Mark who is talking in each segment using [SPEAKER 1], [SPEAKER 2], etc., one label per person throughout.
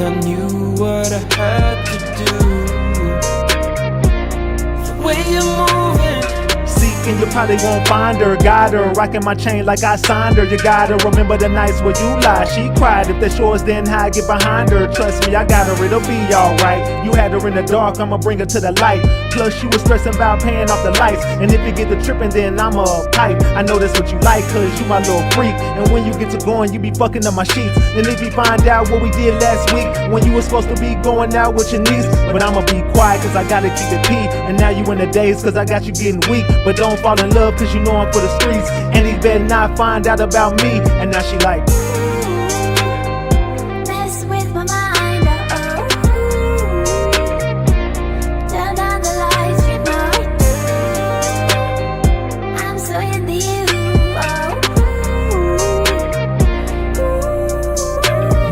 [SPEAKER 1] I knew what I had to do. The way you're moving,
[SPEAKER 2] and you probably won't find her. Got her rocking my chain like I signed her. You gotta remember the nights where you lied. She cried. If that's yours, then I get behind her. Trust me, I got her, it'll be alright. You had her in the dark, I'ma bring her to the light. Plus you was stressing about paying off the lights. And if you get the tripping, then I'm a pipe. I know that's what you like, cause you my little freak. And when you get to going, you be fucking up my sheets. And if you find out what we did last week, when you was supposed to be going out with your niece. But I'ma be quiet, cause I gotta keep it P. And now you in the days, cause I got you getting weak. But don't fall in love, cause you know I'm for the streets. And he better not find out about me. And now she like,
[SPEAKER 3] mess with my mind, turn down the lights, you know I do. I'm so into you,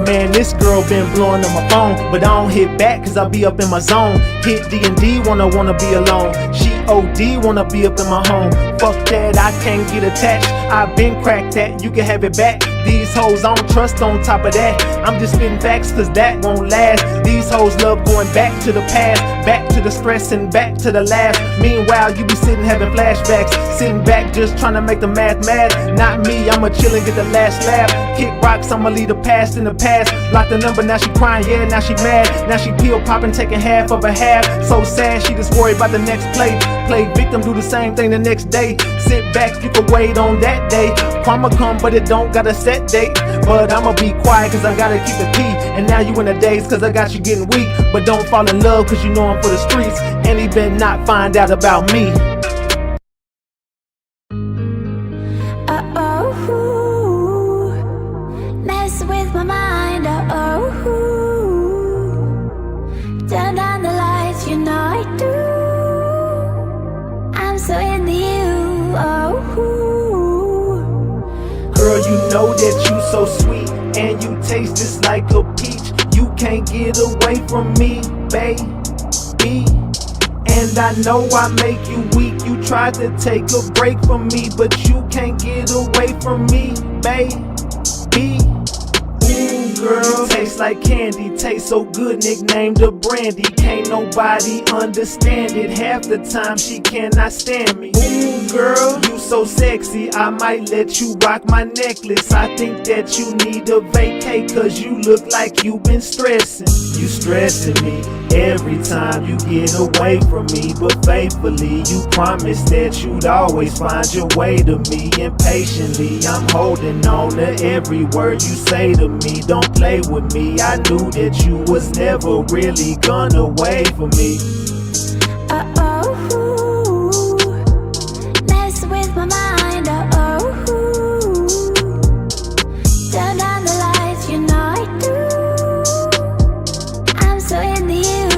[SPEAKER 2] man, this girl been blowing up my phone. But I don't hit back, cause I be up in my zone. Hit D&D, wanna be alone. She OD, wanna be up in my home. Fuck that, I can't get attached. I been cracked that, you can have it back. These hoes I don't trust on top of that. I'm just spitting facts cause that won't last. These hoes love going back to the past. Back to the stress and back to the laugh. Meanwhile, you be sitting having flashbacks. Sitting back just trying to make the math mad. Not me, I'ma chill and get the last laugh. Kick rocks, I'ma leave the past in the past. Block the number, now she crying, yeah, now she mad. Now she pill popping, taking half of a half. So sad, she just worried about the next play. Play victim, do the same thing the next day. Sit back, you can wait on that day. Karma come, but it don't got a set date. But I'ma be quiet, cause I gotta keep it P. And now you in the days, cause I got you getting weak. But don't fall in love, cause you know I'm for the streets. And he better not find out about me.
[SPEAKER 3] mess with my mind, turn down the lights, you know I do. I'm so into you,
[SPEAKER 2] Girl, you know that you so sweet, and you taste just like a peach. You can't get away from me, baby. And I know I make you weak. You tried to take a break from me, but you can't get away from me, baby. Ooh, girl, tastes like candy, tastes so good, nicknamed a brandy. Can't nobody understand it. Half the time she cannot stand me. Ooh, girl, you so sexy, I might let you rock my necklace. I think that you need a vacay, cause you look like you been stressing. You stressing me every time you get away from me, but faithfully you promised that you'd always find your way to me. Impatiently I'm holding on to every word you say to me. Don't play with me, I knew that you was never really gonna wait for me.
[SPEAKER 3] mess with my mind, turn down the lights, you know I do. I'm so into you,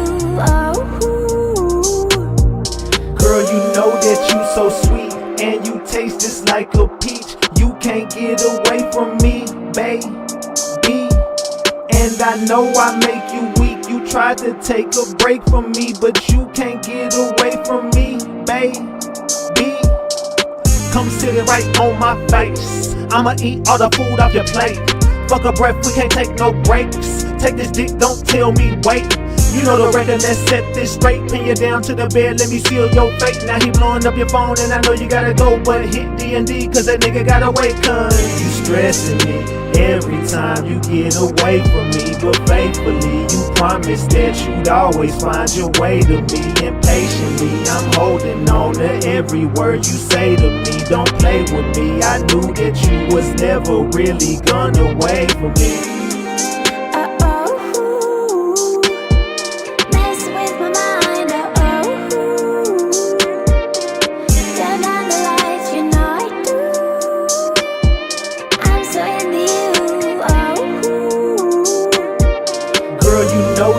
[SPEAKER 2] Girl, you know that you so sweet, and you taste just like a peach. You can't get away from me, baby. And I know I make you weak. You tried to take a break from me, but you can't get away from me, baby. Come sit it right on my face. I'ma eat all the food off your plate. Fuck a breath, we can't take no breaks. Take this dick, don't tell me wait. You know the record, let's set this straight. Pin you down to the bed, let me seal your fate. Now he blowing up your phone and I know you gotta go, but hit D&D cause that nigga gotta wait. Cause you stressing me every time you get away from me, but faithfully you promised that you'd always find your way to me. Impatiently I'm holding on to every word you say to me. Don't play with me, I knew that you was never really gonna wait for me.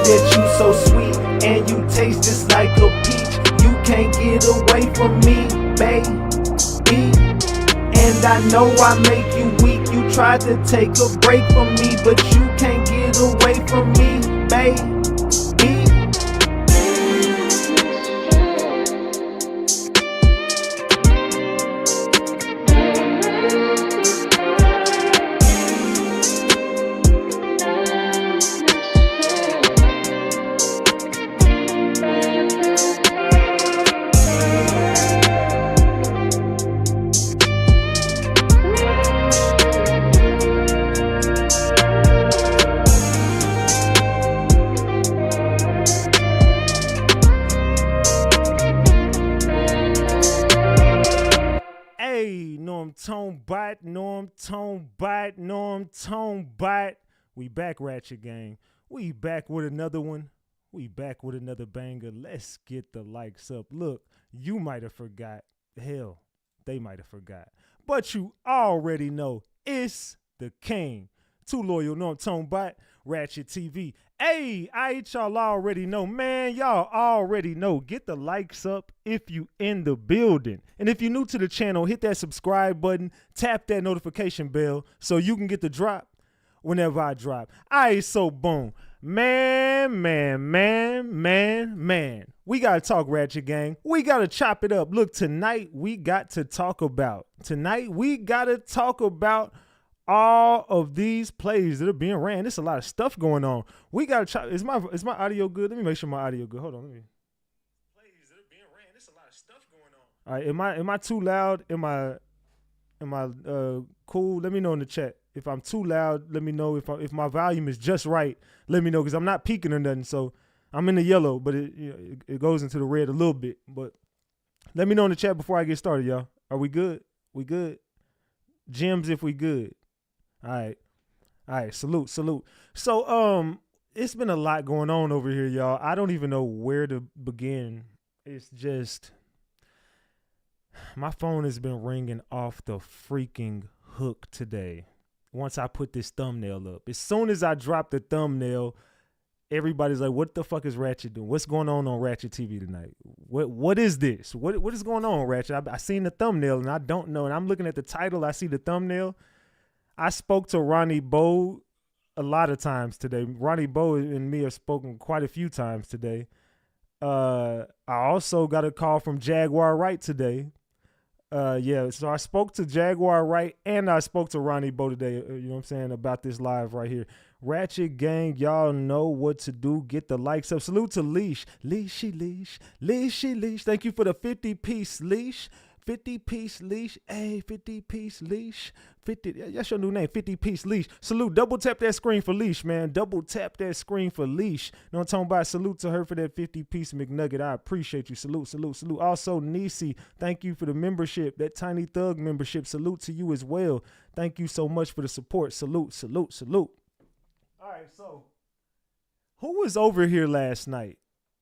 [SPEAKER 2] That you so sweet, and you taste just like a peach. You can't get away from me, baby. And I know I make you weak. You tried to take a break from me, but you can't get away from me, baby. bite, Norm Tone bite. We back, Ratchet Gang. We back with another one. We back with another banger. Let's get the likes up. Look, you might have forgot. Hell, they might have forgot. But you already know it's the king. Too loyal, Norm Tone bite, RatchetTV. Hey, y'all already know, man. Y'all already know. Get the likes up if you in the building. And if you're new to the channel, hit that subscribe button, tap that notification bell so you can get the drop whenever I drop. So boom. Man. We got to talk, Ratchet Gang. We got to chop it up. Look, tonight we got to talk about all of these plays that are being ran. There's a lot of stuff going on. We got to chop. Is my audio good? Let me make sure my audio good. Hold on. Plays that are being ran. There's a lot of stuff going on. All right. Am I too loud? Am I cool? Let me know in the chat. If I'm too loud, let me know. If my volume is just right, let me know, because I'm not peaking or nothing. So I'm in the yellow, but it goes into the red a little bit. But let me know in the chat before I get started, y'all. Are we good? We good? Gems if we good. All right. Salute. So it's been a lot going on over here, y'all. I don't even know where to begin. It's just my phone has been ringing off the freaking hook today. Once I put this thumbnail up, as soon as I drop the thumbnail, everybody's like, what the fuck is Ratchet doing? What's going on RatchetTV tonight? What is this? What is going on, Ratchet? I seen the thumbnail and I don't know. And I'm looking at the title. I see the thumbnail. I spoke to Ronnie Bo a lot of times today. Ronnie Bo and me have spoken quite a few times today. I also got a call from Jaguar Wright today. So I spoke to Jaguar Wright and I spoke to Ronnie Bo today, you know what I'm saying, about this live right here. Ratchet Gang, y'all know what to do. Get the likes up. Salute to Leash. Leashy Leash. Thank you for the 50-piece leash. 50-piece leash. Hey, 50-piece leash. 50. That's your new name. 50-piece leash. Salute. Double tap that screen for Leash, man. Double tap that screen for Leash. You know what I'm talking about? Salute to her for that 50-piece McNugget. I appreciate you. Salute. Also, Nisi, thank you for the membership. That Tiny Thug membership. Salute to you as well. Thank you so much for the support. Salute. All right, so who was over here last night?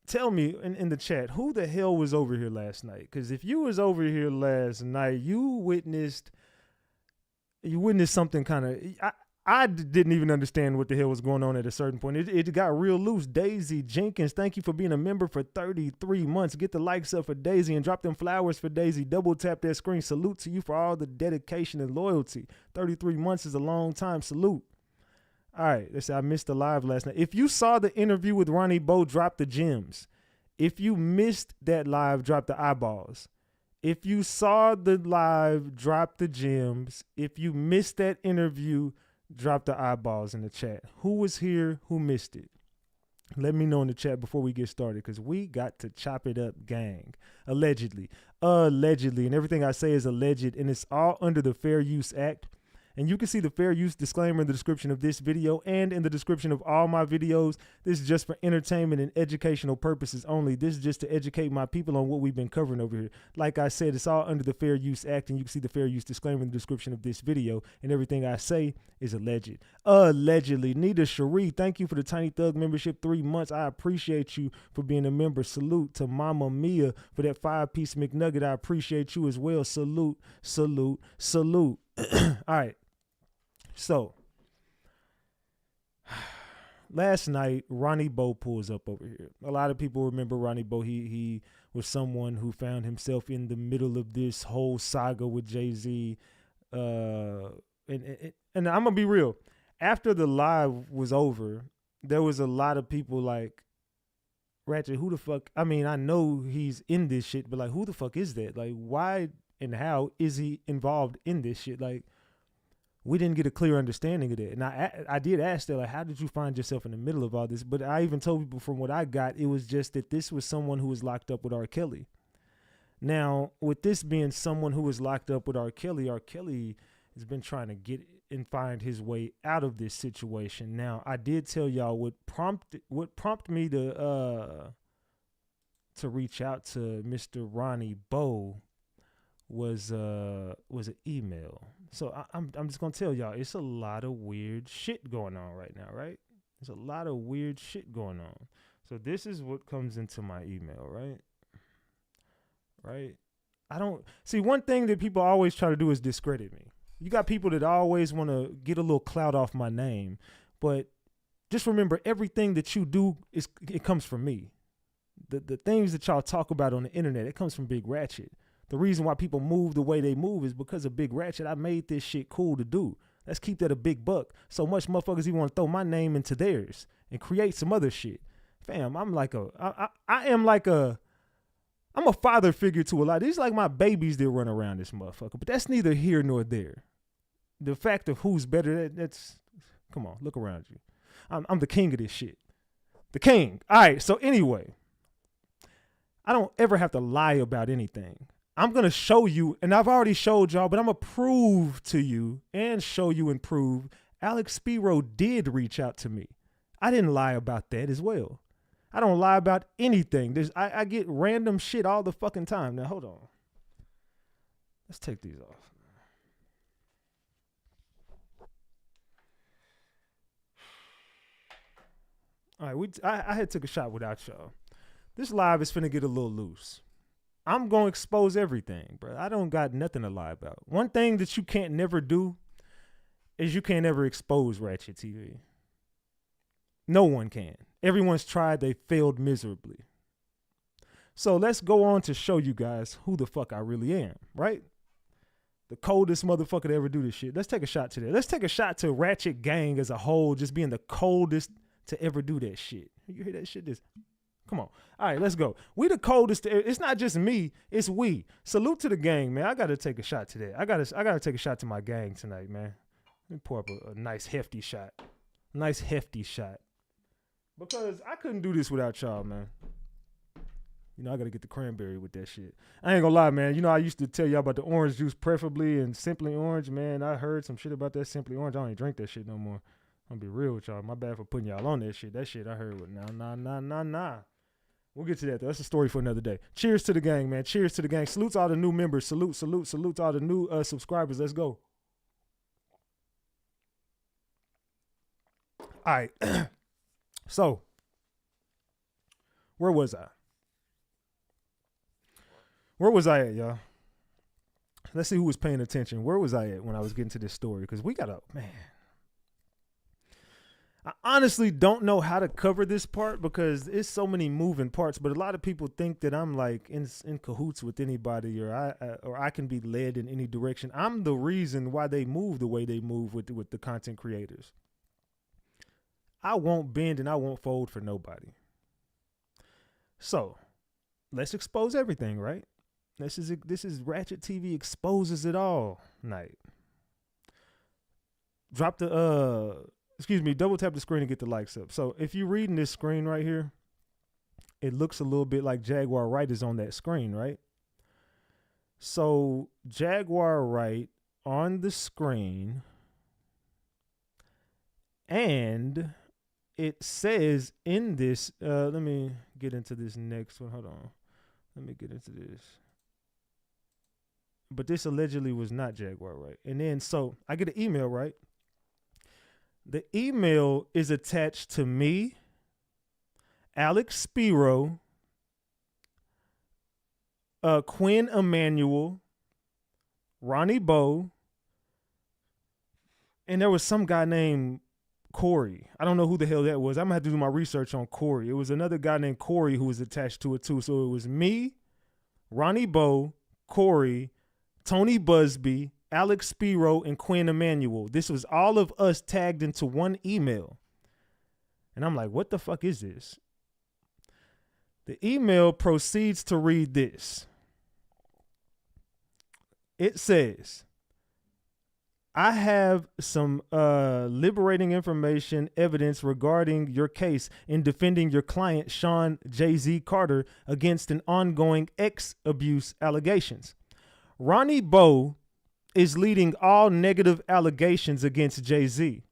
[SPEAKER 2] Tell me in the chat, who the hell was over here last night? Because if you was over here last night, you witnessed something kind of, I didn't even understand what the hell was going on at a certain point. It got real loose. Daisy Jenkins, thank you for being a member for 33 months. Get the likes up for Daisy and drop them flowers for Daisy. Double tap that screen. Salute to you for all the dedication and loyalty. 33 months is a long time. Salute. All right, let's say I missed the live last night. If you saw the interview with Ronnie Bo, drop the gems. If you missed that live, drop the eyeballs. If you saw the live, drop the gems. If you missed that interview, drop the eyeballs in the chat. Who was here? Who missed it? Let me know in the chat before we get started, because we got to chop it up, gang. Allegedly, and everything I say is alleged, and it's all under the Fair Use Act. And you can see the fair use disclaimer in the description of this video and in the description of all my videos. This is just for entertainment and educational purposes only. This is just to educate my people on what we've been covering over here. Like I said, it's all under the Fair Use Act, and you can see the fair use disclaimer in the description of this video. And everything I say is alleged. Allegedly. Nita Cherie, thank you for the Tiny Thug membership, 3 months. I appreciate you for being a member. Salute to Mama Mia for that 5-piece McNugget. I appreciate you as well. Salute. All right. So, last night, Ronnie Bo pulls up over here. A lot of people remember Ronnie Bo. He was someone who found himself in the middle of this whole saga with Jay-Z. And I'm going to be real. After the live was over, there was a lot of people like, Ratchet, who the fuck? I mean, I know he's in this shit, but like, who the fuck is that? Like, why and how is he involved in this shit? Like, we didn't get a clear understanding of that. And I did ask that, like, how did you find yourself in the middle of all this? But I even told people from what I got, it was just that this was someone who was locked up with R. Kelly. Now, with this being someone who was locked up with R. Kelly has been trying to get and find his way out of this situation. Now, I did tell y'all what prompted me to reach out to Mr. Ronnie Bo was an email. So I'm just gonna tell y'all, it's a lot of weird shit going on right now, right? There's a lot of weird shit going on. So this is what comes into my email, right? Right? I don't see, one thing that people always try to do is discredit me. You got people that always want to get a little clout off my name, but just remember, everything that you do it comes from me. The things that y'all talk about on the internet, it comes from Big Ratchet. The reason why people move the way they move is because of Big Ratchet. I made this shit cool to do. Let's keep that a big buck. So much motherfuckers even want to throw my name into theirs and create some other shit. Fam, I'm a father figure to a lot. These like my babies that run around this motherfucker. But that's neither here nor there. The fact of who's better, that's, come on, look around you. I'm the king of this shit. The king. All right, so anyway, I don't ever have to lie about anything. I'm going to show you, and I've already showed y'all, but I'm going to prove to you and show you and prove Alex Spiro did reach out to me. I didn't lie about that as well. I don't lie about anything. I get random shit all the fucking time. Now, hold on. Let's take these off. All right, I had took a shot without y'all. This live is finna get a little loose. I'm going to expose everything, bro. I don't got nothing to lie about. One thing that you can't never do is you can't ever expose RatchetTV. No one can. Everyone's tried. They failed miserably. So let's go on to show you guys who the fuck I really am, right? The coldest motherfucker to ever do this shit. Let's take a shot to that. Let's take a shot to Ratchet Gang as a whole, just being the coldest to ever do that shit. You hear that shit? Come on. All right, let's go. We the coldest. It's not just me. It's we. Salute to the gang, man. I got to take a shot today. I got to take a shot to my gang tonight, man. Let me pour up a nice hefty shot. Nice hefty shot. Because I couldn't do this without y'all, man. You know, I got to get the cranberry with that shit. I ain't gonna lie, man. You know, I used to tell y'all about the orange juice preferably and Simply Orange, man. I heard some shit about that Simply Orange. I don't even drink that shit no more. I'm gonna be real with y'all. My bad for putting y'all on that shit. That shit I heard with nah. We'll get to that, though. That's a story for another day. Cheers to the gang, man. Cheers to the gang. Salute to all the new members. Salute to all the new subscribers. Let's go. All right. So, where was I? Where was I at, y'all? Let's see who was paying attention. Where was I at when I was getting to this story? Because we got a, man. I honestly don't know how to cover this part because it's so many moving parts, but a lot of people think that I'm like in cahoots with anybody or I can be led in any direction. I'm the reason why they move the way they move with the content creators. I won't bend and I won't fold for nobody. So let's expose everything, right? This is RatchetTV exposes it all night. Drop the double tap the screen and get the likes up. So if you're reading this screen right here, it looks a little bit like Jaguar Wright is on that screen, right? So Jaguar Wright on the screen, and it says in this, let me get into this next one. Hold on. Let me get into this. But this allegedly was not Jaguar Wright. And then, so I get an email, right? The email is attached to me, Alex Spiro, Quinn Emanuel, Ronnie Bo, and there was some guy named Corey. I don't know who the hell that was. I'm gonna have to do my research on Corey. It was another guy named Corey who was attached to it too. So it was me, Ronnie Bo, Corey, Tony Busby, Alex Spiro, and Quinn Emanuel. This was all of us tagged into one email. And I'm like, what the fuck is this? The email proceeds to read this. It says, I have some liberating information, evidence regarding your case in defending your client, Sean Jay-Z Carter, against an ongoing ex-abuse allegations. Ronnie Bo is leading all negative allegations against Jay-Z.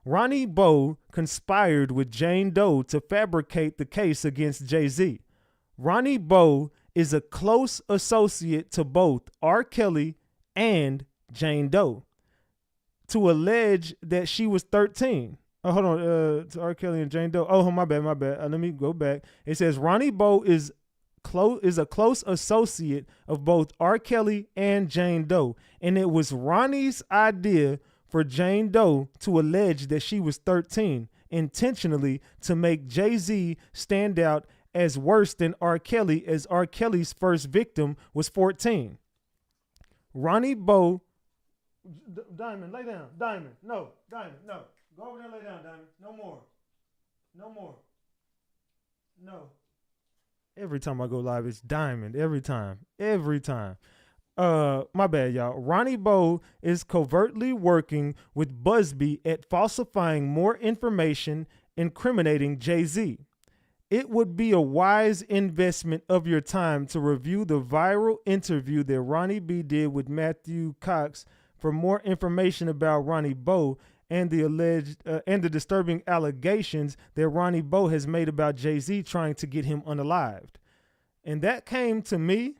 [SPEAKER 2] Ronnie Bo conspired with Jane Doe to fabricate the case against Jay-Z. Ronnie Bo is a close associate to both R. Kelly and Jane Doe to allege that she was 13. Oh, hold on. To R. Kelly and Jane Doe. Oh, my bad. Let me go back. It says Ronnie Bo is a close associate of both R. Kelly and Jane Doe. And it was Ronnie's idea for Jane Doe to allege that she was 13 intentionally to make Jay-Z stand out as worse than R. Kelly, as R. Kelly's first victim was 14. Ronnie Bo, Diamond, lay down. Diamond, no. Go over there and lay down, Diamond. No more. No. Every time I go live, it's Diamond. Every time. My bad, y'all. Ronnie Bo is covertly working with Busby at falsifying more information incriminating Jay-Z. It would be a wise investment of your time to review the viral interview that Ronnie B did with Matthew Cox for more information about Ronnie Bo and the alleged and the disturbing allegations that Ronnie Bo has made about Jay-Z trying to get him unalived. And that came to me.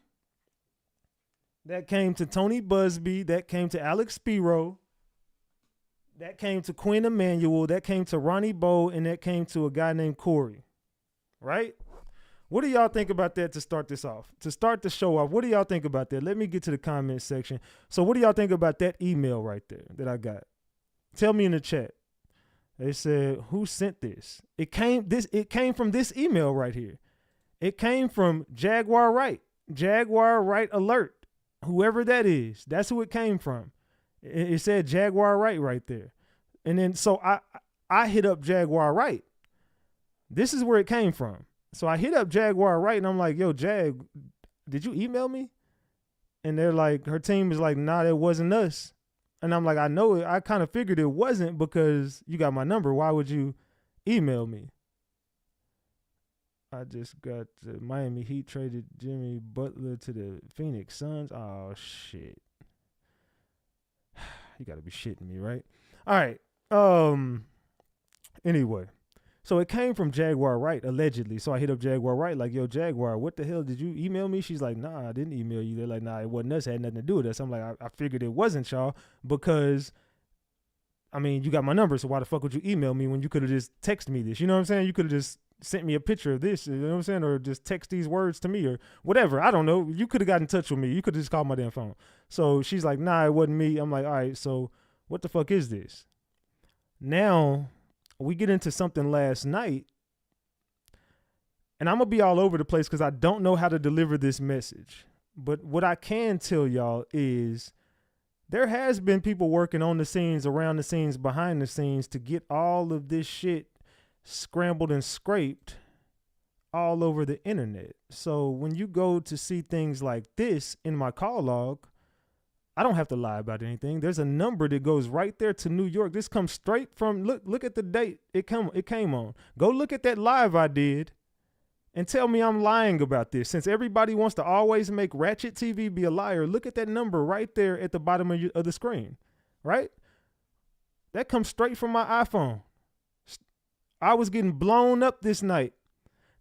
[SPEAKER 2] That came to Tony Busby. That came to Alex Spiro. That came to Quinn Emanuel. That came to Ronnie Bo. And that came to a guy named Corey. Right? What do y'all think about that to start this off? To start the show off, what do y'all think about that? Let me get to the comment section. So what do y'all think about that email right there that I got? Tell me in the chat. They said, who sent this? It came from this email right here. It came from Jaguar Wright. Jaguar Wright alert. Whoever that is, that's who it came from. It said Jaguar Wright right there. And then so I hit up Jaguar Wright. This is where it came from. So I hit up Jaguar Wright and I'm like, yo, Jag, did you email me? And they're like, her team is like, nah, that wasn't us. And I'm like, I know it. I kind of figured it wasn't because you got my number. Why would you email me? I just got the Miami Heat traded Jimmy Butler to the Phoenix Suns. Oh, shit. You got to be shitting me, right? All right. Anyway. So it came from Jaguar Wright, allegedly. So I hit up Jaguar Wright like, yo, Jaguar, what the hell? Did you email me? She's like, nah, I didn't email you. They're like, nah, it wasn't us. It had nothing to do with us. I'm like, I figured it wasn't y'all because, I mean, you got my number. So why the fuck would you email me when you could have just texted me this? You know what I'm saying? You could have just sent me a picture of this, you know what I'm saying? Or just text these words to me or whatever. I don't know. You could have got in touch with me. You could have just called my damn phone. So she's like, nah, it wasn't me. I'm like, all right, so what the fuck is this? Now we get into something last night. And I'm going to be all over the place because I don't know how to deliver this message. But what I can tell y'all is there has been people working on the scenes, around the scenes, behind the scenes to get all of this shit scrambled and scraped all over the internet. So when you go to see things like this in my call log, I don't have to lie about anything. There's a number that goes right there to New York. This comes straight from, look at the date it came on. Go look at that live I did and tell me I'm lying about this. Since everybody wants to always make RatchetTV be a liar, look at that number right there at the bottom of the screen, right? That comes straight from my iPhone. I was getting blown up this night.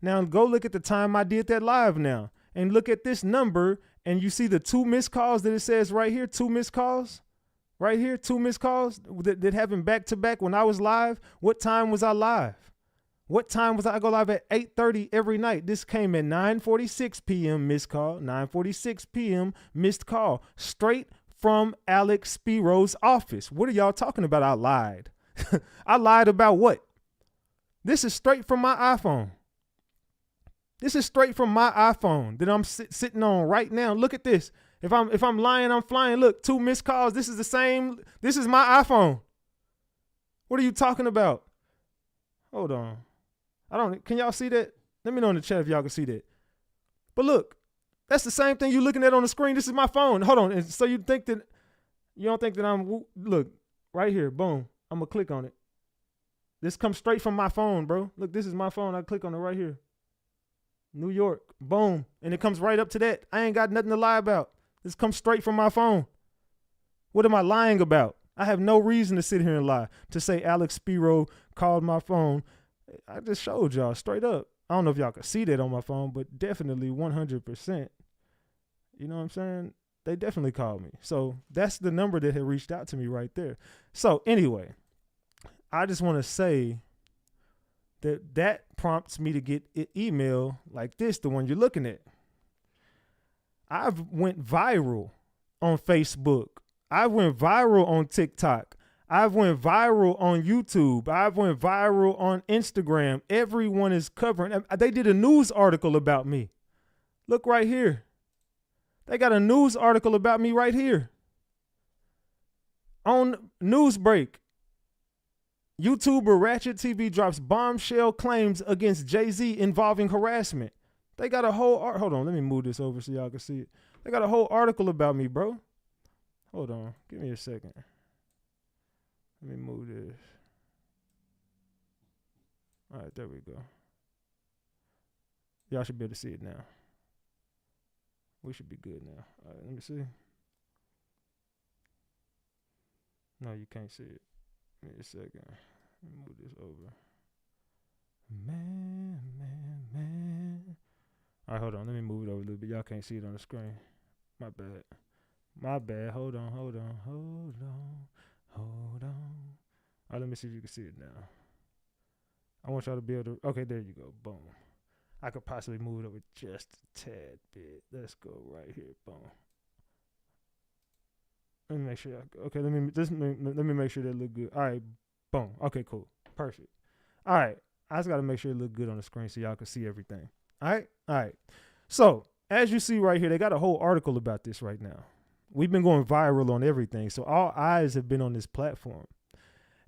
[SPEAKER 2] Now go look at the time I did that live now and look at this number and you see the 2 missed calls that it says right here, 2 missed calls, right here, 2 missed calls that happened back to back when I was live. What time was I live? What time was I go live at 8:30 every night? This came at 9:46 p.m. missed call, 9:46 p.m. missed call, straight from Alex Spiro's office. What are y'all talking about? I lied. I lied about what? This is straight from my iPhone. This is straight from my iPhone that I'm sitting on right now. Look at this. If I'm lying, I'm flying. Look, 2 missed calls. This is the same. This is my iPhone. What are you talking about? Hold on. Can y'all see that? Let me know in the chat if y'all can see that. But look, that's the same thing you're looking at on the screen. This is my phone. Hold on. And so you don't think that I'm, look, right here, boom. I'm going to click on it. This comes straight from my phone, bro. Look, this is my phone. I click on it right here. New York, boom. And it comes right up to that. I ain't got nothing to lie about. This comes straight from my phone. What am I lying about? I have no reason to sit here and lie. To say Alex Spiro called my phone. I just showed y'all straight up. I don't know if y'all can see that on my phone, but definitely 100%. You know what I'm saying? They definitely called me. So that's the number that had reached out to me right there. So anyway, I just want to say that prompts me to get an email like this, the one you're looking at. I've went viral on Facebook. I went viral on TikTok. I've went viral on YouTube. I've went viral on Instagram. Everyone is covering. They did a news article about me. Look right here. They got a news article about me right here. On Newsbreak, YouTuber RatchetTV drops bombshell claims against Jay-Z involving harassment. They got a whole hold on, let me move this over so y'all can see it. They got a whole article about me, bro. Hold on, give me a second. Let me move this. All right, there we go. Y'all should be able to see it now. We should be good now. All right, let me see. No, you can't see it. Give me a second. Let me move this over. Man. All right, hold on. Let me move it over a little bit. Y'all can't see it on the screen. My bad. Hold on. All right, let me see if you can see it now. I want y'all to be able to. Okay, there you go. Boom. I could possibly move it over just a tad bit. Let's go right here. Boom. Let me make sure. Okay, let me make sure that look good. All right, boom. Okay, cool, perfect. All right, I just got to make sure it look good on the screen so y'all can see everything. All right. So as you see right here, they got a whole article about this right now. We've been going viral on everything, so all eyes have been on this platform.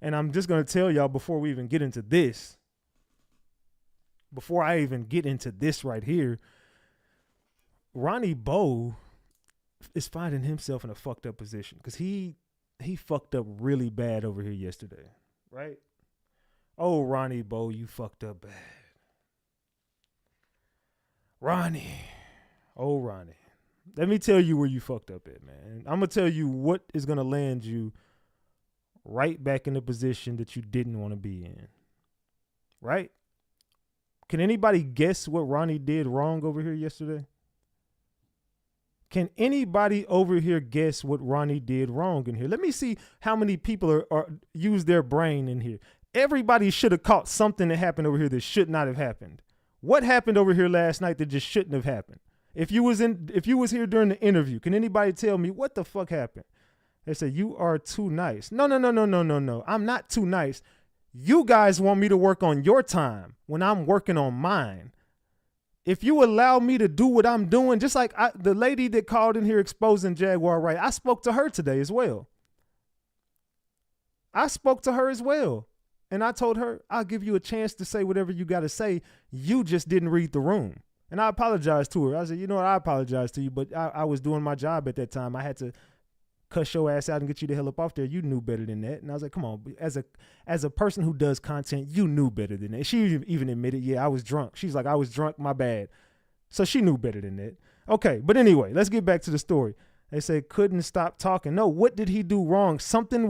[SPEAKER 2] And I'm just gonna tell y'all before we even get into this. Before I even get into this right here, Ronnie Bo is finding himself in a fucked up position because he fucked up really bad over here yesterday, right? Oh, Ronnie Bo, you fucked up bad. Ronnie. Let me tell you where you fucked up at, man. I'm going to tell you what is going to land you right back in the position that you didn't want to be in, right? Can anybody guess what Ronnie did wrong over here yesterday? Can anybody over here guess what Ronnie did wrong in here? Let me see how many people are use their brain in here. Everybody should have caught something that happened over here that should not have happened. What happened over here last night that just shouldn't have happened? If you was here during the interview, can anybody tell me what the fuck happened? They say you are too nice. No. I'm not too nice. You guys want me to work on your time when I'm working on mine. If you allow me to do what I'm doing, just like the lady that called in here exposing Jaguar Wright, I spoke to her today as well. And I told her, I'll give you a chance to say whatever you got to say. You just didn't read the room. And I apologized to her. I said, you know what? I apologize to you, but I was doing my job at that time. I had to cuss your ass out and get you the hell up off there. You knew better than that. And I was like, come on, as a person who does content, you knew better than that. She even admitted, yeah, I was drunk. She's like, I was drunk, my bad. So she knew better than that. Okay, but anyway, let's get back to the story. They said couldn't stop talking. No, what did he do wrong? Something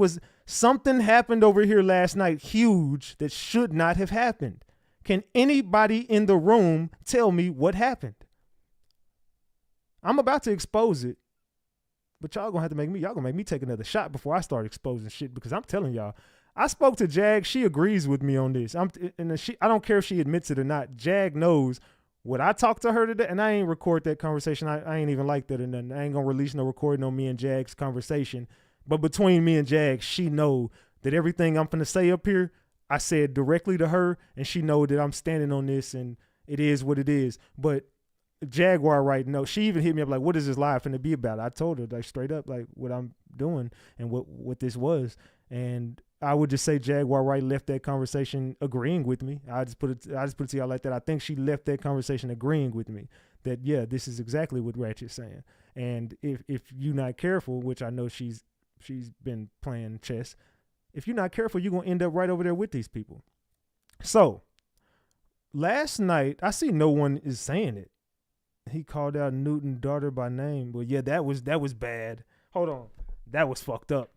[SPEAKER 2] happened over here last night, huge, that should not have happened. Can anybody in the room tell me what happened? I'm about to expose it. But y'all gonna make me take another shot before I start exposing shit, because I'm telling y'all, I spoke to Jag. She agrees with me on this. I don't care if she admits it or not. Jag knows what I talked to her today, and I ain't record that conversation. I ain't even like that or nothing. I ain't gonna release no recording on me and Jag's conversation. But between me and Jag, she know that everything I'm finna say up here, I said directly to her, and she know that I'm standing on this, and it is what it is. But Jaguar Wright, no, she even hit me up like, what is this live finna be about? I told her like straight up like what I'm doing and what this was. And I would just say Jaguar Wright left that conversation agreeing with me. I just put it to y'all like that. I think she left that conversation agreeing with me that, yeah, this is exactly what Ratchet's saying. And if you're not careful, which I know she's been playing chess, if you're not careful, you're going to end up right over there with these people. So last night, I see no one is saying it. He called out Newton's daughter by name. Well, yeah, that was bad. Hold on. That was fucked up.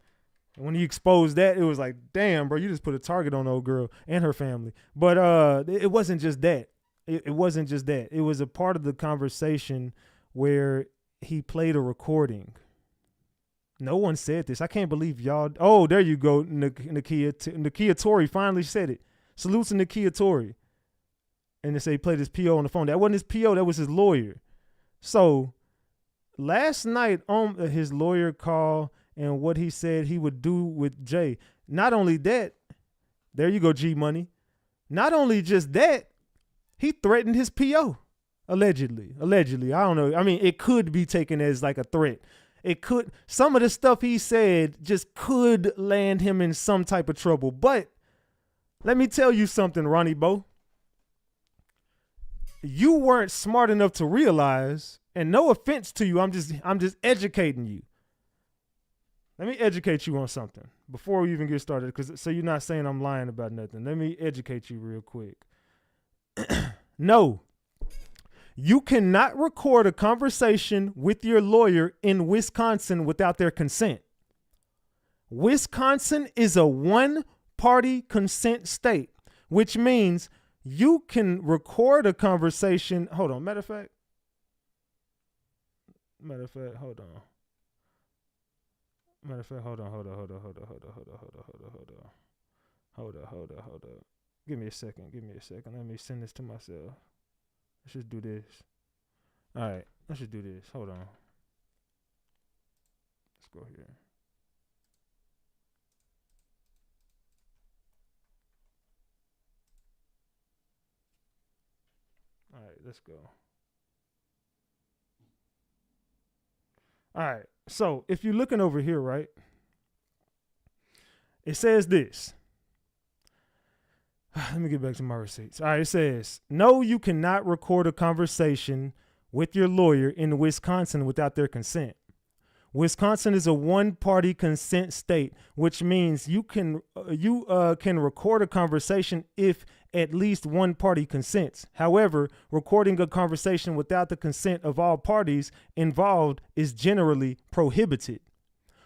[SPEAKER 2] And when he exposed that, it was like, damn, bro, you just put a target on the old girl and her family. But it wasn't just that. it wasn't just that. It was a part of the conversation where he played a recording. No one said this. I can't believe y'all. Oh, there you go, Nakia Tory finally said it. Salute to Nakia Tory. And they say he played his PO on the phone. That wasn't his PO. That was his lawyer. So last night on his lawyer call and what he said he would do with Jay. Not only that, there you go, G Money. Not only just that, he threatened his PO. Allegedly. I don't know. I mean, it could be taken as like a threat. It could, some of the stuff he said just could land him in some type of trouble. But let me tell you something, Ronnie Bo. You weren't smart enough to realize, and no offense to you, I'm just educating you. Let me educate you on something before we even get started, so you're not saying I'm lying about nothing. Let me educate you real quick. No, you cannot record a conversation with your lawyer in Wisconsin without their consent. Wisconsin is a one-party consent state, which means you can record a conversation. Hold on. Matter of fact, hold on. Hold on. Give me a second. Let me send this to myself. Let's just do this. All right. Let's just do this. Hold on. Let's go here. All right. Let's go. All right. So if you're looking over here, right, it says this. Let me get back to my receipts. All right, it says, no, you cannot record a conversation with your lawyer in Wisconsin without their consent. Wisconsin is a one-party consent state, which means you can record a conversation if at least one party consents. However, recording a conversation without the consent of all parties involved is generally prohibited.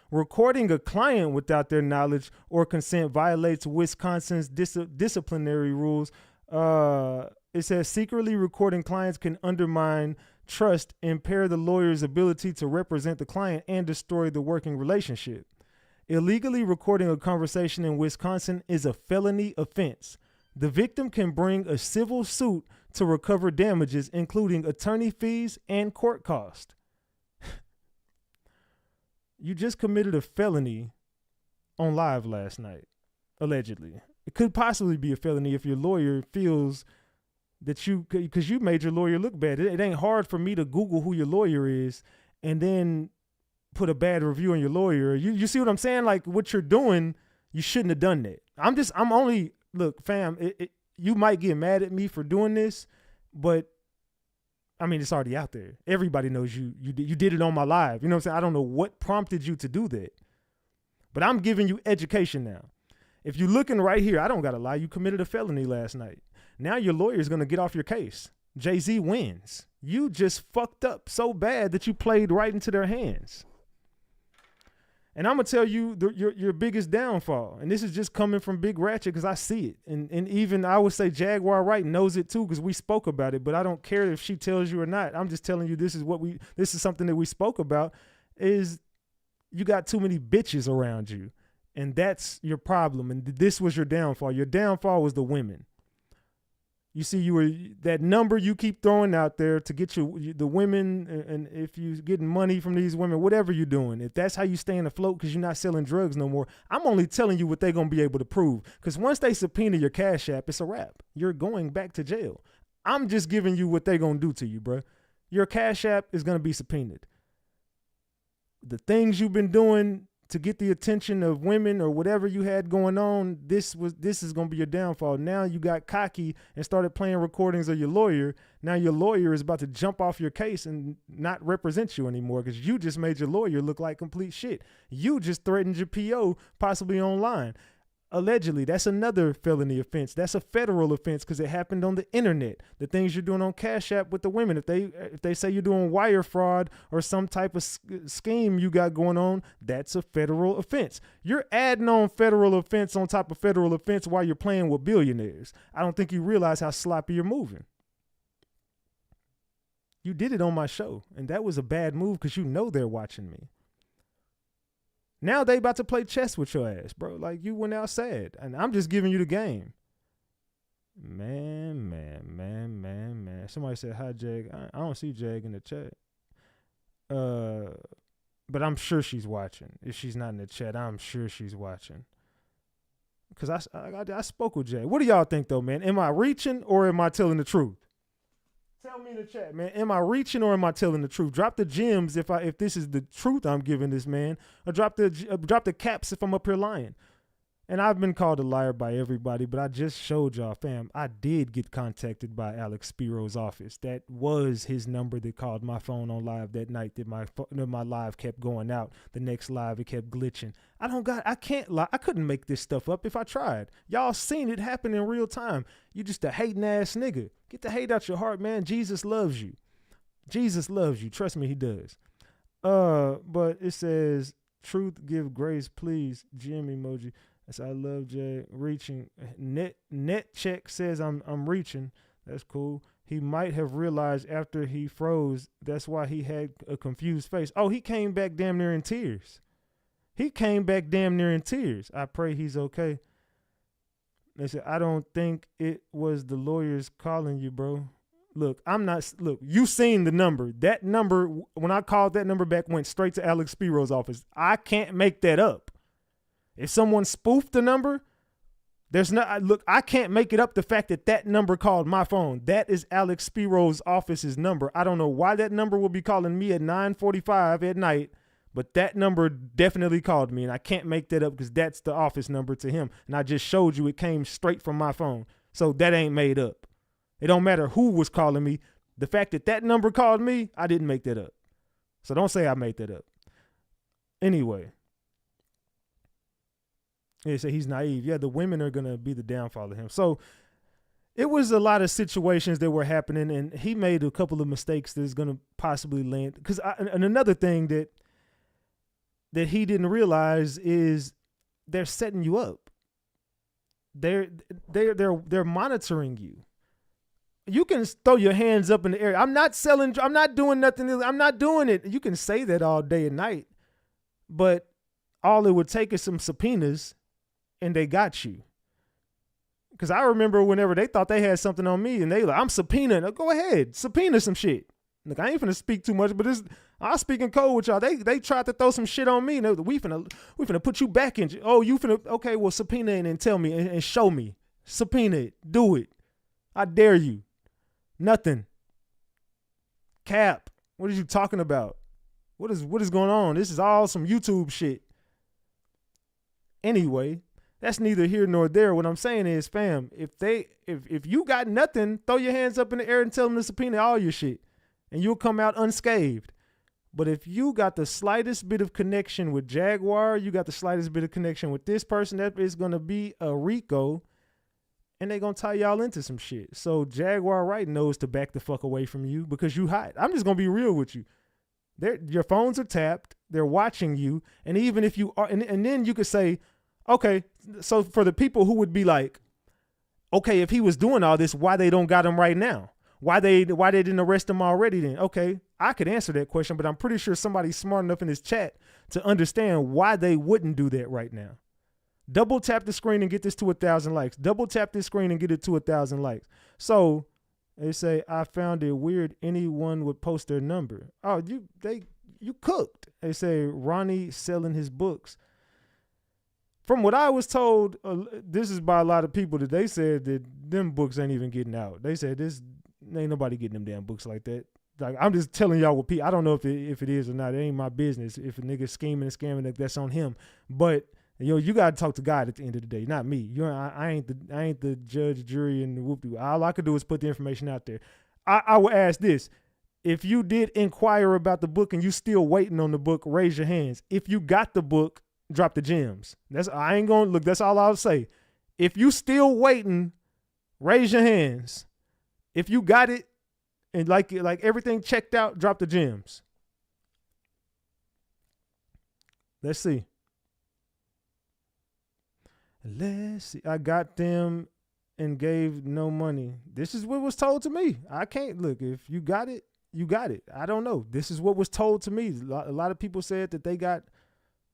[SPEAKER 2] Recording a client without their knowledge or consent violates Wisconsin's disciplinary rules. It says secretly recording clients can undermine trust, impair the lawyer's ability to represent the client, and destroy the working relationship. Illegally recording a conversation in Wisconsin is a felony offense. The victim can bring a civil suit to recover damages, including attorney fees and court costs. You just committed a felony on live last night, allegedly. It could possibly be a felony if your lawyer feels that because you made your lawyer look bad. It ain't hard for me to Google who your lawyer is and then put a bad review on your lawyer. You see what I'm saying? Like, what you're doing, you shouldn't have done that. Look, fam, you might get mad at me for doing this, but I mean, it's already out there. Everybody knows you did it on my live. You know what I'm saying? I don't know what prompted you to do that, but I'm giving you education now. If you're looking right here, I don't got to lie. You committed a felony last night. Now your lawyer is going to get off your case. Jay-Z wins. You just fucked up so bad that you played right into their hands. And I'm going to tell you your biggest downfall. And this is just coming from Big Ratchet because I see it. And even I would say Jaguar Wright knows it too because we spoke about it. But I don't care if she tells you or not. I'm just telling you this is something that we spoke about is you got too many bitches around you. And that's your problem. And this was your downfall. Your downfall was the women. You see, that number you keep throwing out there to get the women, and if you're getting money from these women, whatever you're doing, if that's how you staying afloat because you're not selling drugs no more, I'm only telling you what they're going to be able to prove. Because once they subpoena your Cash App, it's a wrap. You're going back to jail. I'm just giving you what they're going to do to you, bro. Your Cash App is going to be subpoenaed. The things you've been doing to get the attention of women or whatever you had going on, this is going to be your downfall. Now you got cocky and started playing recordings of your lawyer. Now your lawyer is about to jump off your case and not represent you anymore because you just made your lawyer look like complete shit. You just threatened your PO possibly online. Allegedly, that's another felony offense. That's a federal offense because it happened on the internet. The things you're doing on Cash App with the women, if they say you're doing wire fraud or some type of scheme you got going on, that's a federal offense. You're adding on federal offense on top of federal offense while you're playing with billionaires. I don't think you realize how sloppy you're moving. You did it on my show, and that was a bad move because you know they're watching me. Now they about to play chess with your ass, bro. Like, you went out sad, and I'm just giving you the game. Man. Somebody said, hi, Jag. I don't see Jag in the chat. But I'm sure she's watching. If she's not in the chat, I'm sure she's watching. Because I spoke with Jag. What do y'all think, though, man? Am I reaching or am I telling the truth? Tell me in the chat, man. Am I reaching or am I telling the truth? Drop the gems if this is the truth I'm giving this man, or drop the caps if I'm up here lying. And I've been called a liar by everybody, but I just showed y'all, fam, I did get contacted by Alex Spiro's office. That was his number that called my phone on live that night that my live kept going out. The next live, it kept glitching. I can't lie. I couldn't make this stuff up if I tried. Y'all seen it happen in real time. You just a hating ass nigga. Get the hate out your heart, man. Jesus loves you. Jesus loves you. Trust me, he does. But it says, truth give grace, please. GM emoji. That's I love Jay. Reaching. Net check says I'm reaching. That's cool. He might have realized after he froze. That's why he had a confused face. Oh, he came back damn near in tears. I pray he's okay. They said, I don't think it was the lawyers calling you, bro. Look, you seen the number. That number, when I called that number back, went straight to Alex Spiro's office. I can't make that up. If someone spoofed the number, I can't make it up the fact that number called my phone. That is Alex Spiro's office's number. I don't know why that number will be calling me at 9:45 at night, but that number definitely called me, and I can't make that up because that's the office number to him. And I just showed you it came straight from my phone. So that ain't made up. It don't matter who was calling me. The fact that number called me, I didn't make that up. So don't say I made that up. Anyway. They say he's naive. Yeah, the women are going to be the downfall of him. So it was a lot of situations that were happening, and he made a couple of mistakes that's going to possibly land. And another thing that he didn't realize is they're setting you up. They're monitoring you. You can throw your hands up in the air. I'm not doing nothing. I'm not doing it. You can say that all day and night, but all it would take is some subpoenas, and they got you. Because I remember whenever they thought they had something on me, and they like, I'm subpoenaing. Go ahead, subpoena some shit. Look, I ain't finna speak too much, but I'll speak in code with y'all. They tried to throw some shit on me, and we finna put you back in. Oh, you finna, okay, well, subpoena it and tell me and show me. Subpoena it. Do it. I dare you. Nothing. Cap. What are you talking about? What is going on? This is all some YouTube shit. Anyway, that's neither here nor there. What I'm saying is, fam, if you got nothing, throw your hands up in the air and tell them to subpoena all your shit, and you'll come out unscathed. But if you got the slightest bit of connection with Jaguar, you got the slightest bit of connection with this person, that is going to be a RICO, and they're going to tie y'all into some shit. So Jaguar Wright knows to back the fuck away from you because you hot. I'm just going to be real with you. Your phones are tapped. They're watching you. And even if you are, and then you could say, okay, so for the people who would be like, okay, if he was doing all this, why they don't got him right now? Why they didn't arrest him already then? Okay, I could answer that question, but I'm pretty sure somebody's smart enough in this chat to understand why they wouldn't do that right now. Double tap the screen and get this to 1,000 likes. Double tap this screen and get it to 1,000 likes. So they say, I found it weird anyone would post their number. Oh, you cooked. They say Ronnie selling his books. From what I was told, this is by a lot of people, that they said that them books ain't even getting out. They said ain't nobody getting them damn books like that. Like, I'm just telling y'all what people, I don't know if it is or not. It ain't my business. If a nigga scheming and scamming, that's on him. But you got to talk to God at the end of the day, not me. I ain't the judge, jury, and the whoop-de-whoop. All I could do is put the information out there. I will ask this. If you did inquire about the book and you still waiting on the book, raise your hands. If you got the book, drop the gems. That's all I'll say. If you still waiting, raise your hands. If you got it and like everything checked out, drop the gems. Let's see. I got them and gave no money. This is what was told to me. I can't look. If you got it, you got it. I don't know. This is what was told to me. A lot of people said that they got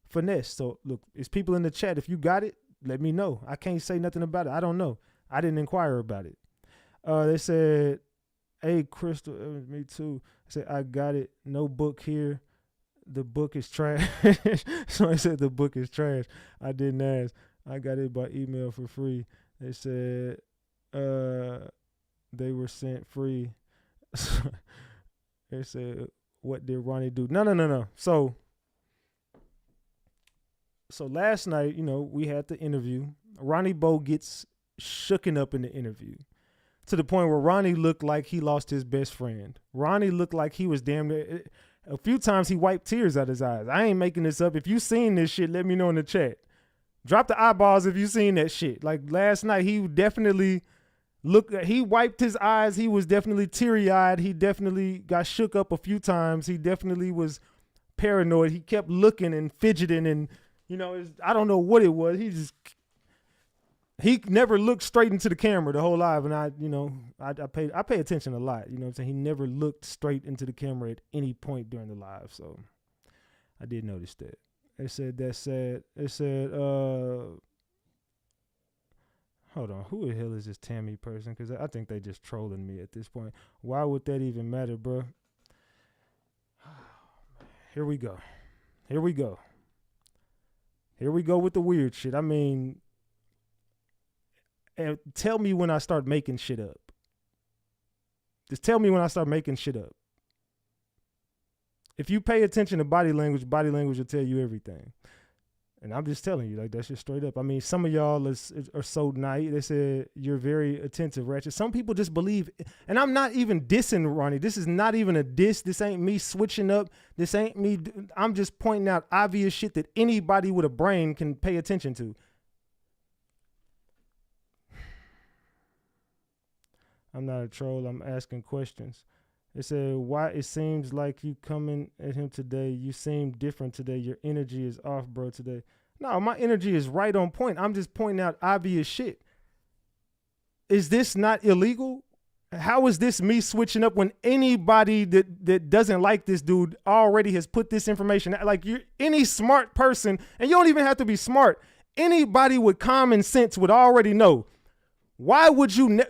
[SPEAKER 2] finessed. So look, it's people in the chat. If you got it, let me know. I can't say nothing about it. I don't know. I didn't inquire about it. They said, hey, Crystal, me too. I said, I got it. No book here. The book is trash. So I said the book is trash. I didn't ask. I got it by email for free. They said they were sent free. They said, what did Ronnie do? No. So last night, we had the interview. Ronnie Bo gets shooken up in the interview to the point where Ronnie looked like he lost his best friend. Ronnie looked like he was damn near. A few times he wiped tears out his eyes. I ain't making this up. If you seen this shit, let me know in the chat. Drop the eyeballs if you seen that shit. Like last night, he definitely he wiped his eyes. He was definitely teary-eyed. He definitely got shook up a few times. He definitely was paranoid. He kept looking and fidgeting and, I don't know what it was. He never looked straight into the camera the whole live. And I pay attention a lot. You know what I'm saying? He never looked straight into the camera at any point during the live. So I did notice that. They said that's sad. They said, hold on, who the hell is this Tammy person? Because I think they just trolling me at this point. Why would that even matter, bro? Here we go with the weird shit. I mean, tell me when I start making shit up. Just tell me when I start making shit up. If you pay attention to body language will tell you everything. And I'm just telling you, like, that's just straight up. I mean, some of y'all are so naive. They said you're very attentive, Ratchet. Some people just believe, and I'm not even dissing Ronnie. This is not even a diss. This ain't me switching up. This ain't me. I'm just pointing out obvious shit that anybody with a brain can pay attention to. I'm not a troll. I'm asking questions. They said, why it seems like you coming at him today. You seem different today. Your energy is off, bro, today. No, my energy is right on point. I'm just pointing out obvious shit. Is this not illegal? How is this me switching up when anybody that doesn't like this dude already has put this information out? Like, any smart person, and you don't even have to be smart, anybody with common sense would already know. Why would you...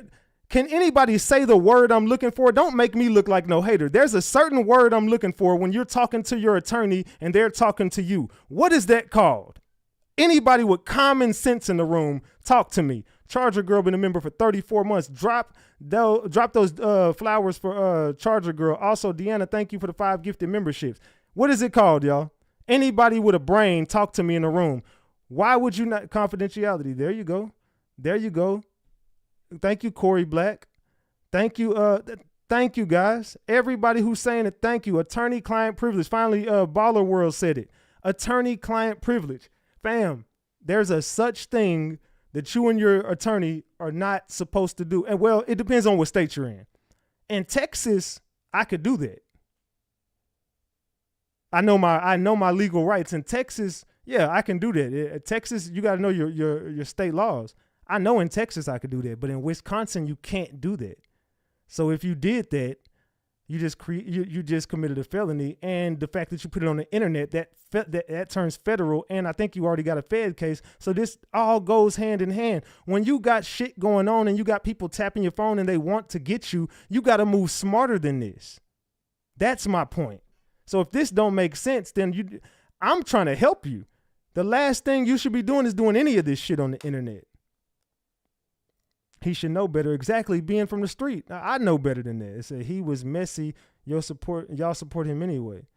[SPEAKER 2] Can anybody say the word I'm looking for? Don't make me look like no hater. There's a certain word I'm looking for when you're talking to your attorney and they're talking to you. What is that called? Anybody with common sense in the room, talk to me. Charger Girl been a member for 34 months. Drop those flowers for Charger Girl. Also, Deanna, thank you for the 5 gifted memberships. What is it called, y'all? Anybody with a brain, talk to me in the room. Why would you not? Confidentiality. There you go. There you go. Thank you, Corey Black. Thank you. Thank you, guys. Everybody who's saying it, thank you. Attorney-client privilege. Finally, Baller World said it. Attorney-client privilege. Fam, there's a such thing that you and your attorney are not supposed to do. And, well, it depends on what state you're in. In Texas, I could do that. I know my legal rights. In Texas, yeah, I can do that. In Texas, you got to know your state laws. I know in Texas I could do that, but in Wisconsin you can't do that. So if you did that, you just committed a felony, and the fact that you put it on the internet that turns federal, and I think you already got a Fed case. So this all goes hand in hand. When you got shit going on and you got people tapping your phone and they want to get you, you got to move smarter than this. That's my point. So if this don't make sense, then I'm trying to help you. The last thing you should be doing is doing any of this shit on the internet. He should know better. Exactly, being from the street. I know better than that. It said he was messy. Y'all support him anyway.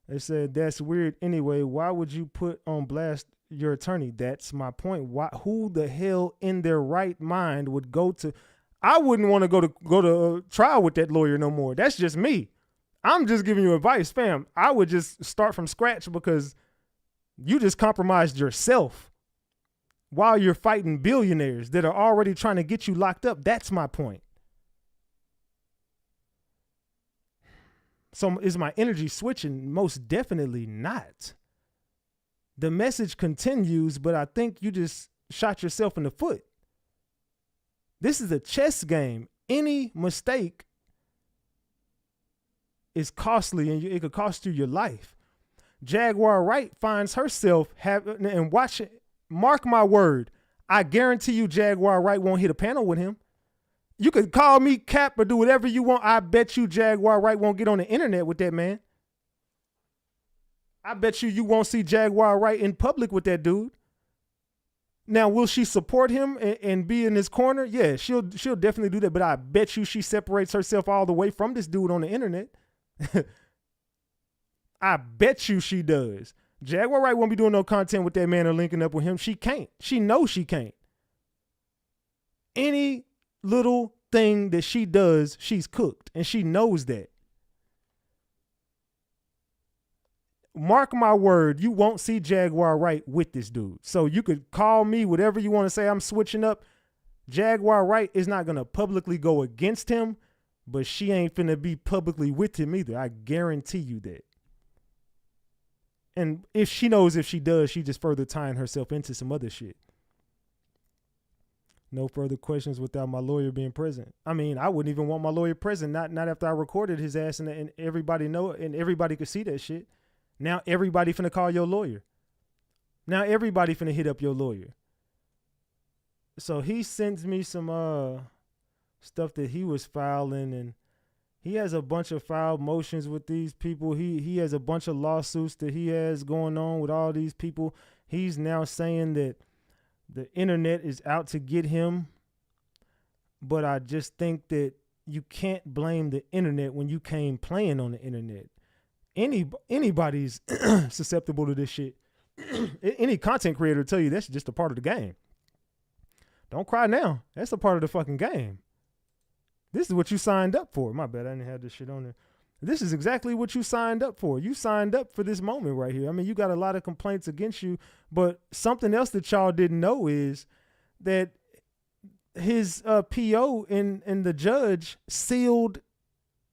[SPEAKER 2] They said that's weird anyway. Why would you put on blast your attorney? That's my point. Who the hell in their right mind would go to? I wouldn't want to go to trial with that lawyer no more. That's just me. I'm just giving you advice, fam. I would just start from scratch because you just compromised yourself while you're fighting billionaires that are already trying to get you locked up. That's my point. So is my energy switching? Most definitely not. The message continues, but I think you just shot yourself in the foot. This is a chess game. Any mistake is costly, and it could cost you your life. Jaguar Wright finds herself having, and watch it, mark my word, I guarantee you Jaguar Wright won't hit a panel with him. You could call me cap or do whatever you want. I bet you Jaguar Wright won't get on the internet with that man. I bet you won't see Jaguar Wright in public with that dude. Now, will she support him and be in his corner? Yeah, she'll definitely do that. But I bet you she separates herself all the way from this dude on the internet. I bet you she does. Jaguar Wright won't be doing no content with that man or linking up with him. She can't. She knows she can't. Any little thing that she does, she's cooked. And she knows that. Mark my word, you won't see Jaguar Wright with this dude. So you could call me whatever you want to say. I'm switching up. Jaguar Wright is not going to publicly go against him, but she ain't finna be publicly with him either. I guarantee you that. And if she knows if she does, she just further tying herself into some other shit. No further questions without my lawyer being present. I mean, I wouldn't even want my lawyer present, not after I recorded his ass and everybody know it and everybody could see that shit. Now everybody finna call your lawyer. Now everybody finna hit up your lawyer. So he sends me some stuff that he was filing, and he has a bunch of filed motions with these people. He has a bunch of lawsuits that he has going on with all these people. He's now saying that the internet is out to get him. But I just think that you can't blame the internet when you came playing on the internet. Anybody's susceptible to this shit. Any content creator will tell you that's just a part of the game. Don't cry now. That's a part of the fucking game. This is what you signed up for. My bad, I didn't have this shit on there. This is exactly what you signed up for. You signed up for this moment right here. I mean, you got a lot of complaints against you, but something else that y'all didn't know is that his PO and the judge sealed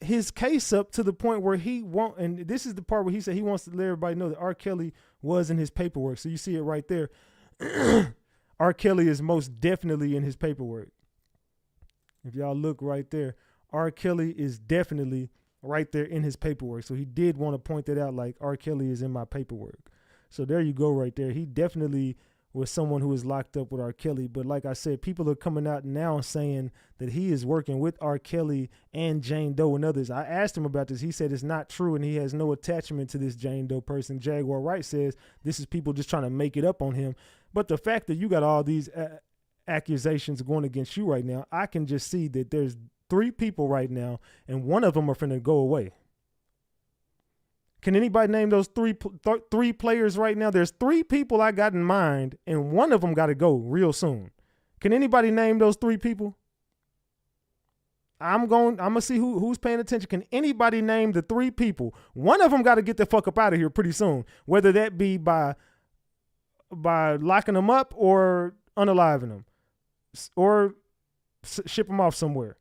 [SPEAKER 2] his case up to the point where he won't, and this is the part where he said he wants to let everybody know that R. Kelly was in his paperwork. So you see it right there. R. Kelly is most definitely in his paperwork. If y'all look right there, R. Kelly is definitely right there in his paperwork. So he did want to point that out, like R. Kelly is in my paperwork. So there you go right there. He definitely was someone who was locked up with R. Kelly. But like I said, people are coming out now saying that he is working with R. Kelly and Jane Doe and others. I asked him about this. He said it's not true and he has no attachment to this Jane Doe person. Jaguar Wright says this is people just trying to make it up on him. But the fact that you got all these accusations going against you right now, I can just see that there's 3 people right now and one of them are finna go away. Can anybody name those three players right now? There's 3 people I got in mind, and one of them got to go real soon. Can anybody name those 3 people? I'm gonna see who's paying attention. Can anybody name the 3 people? One of them got to get the fuck up out of here pretty soon. Whether that be by locking them up or unaliving them, or ship them off somewhere.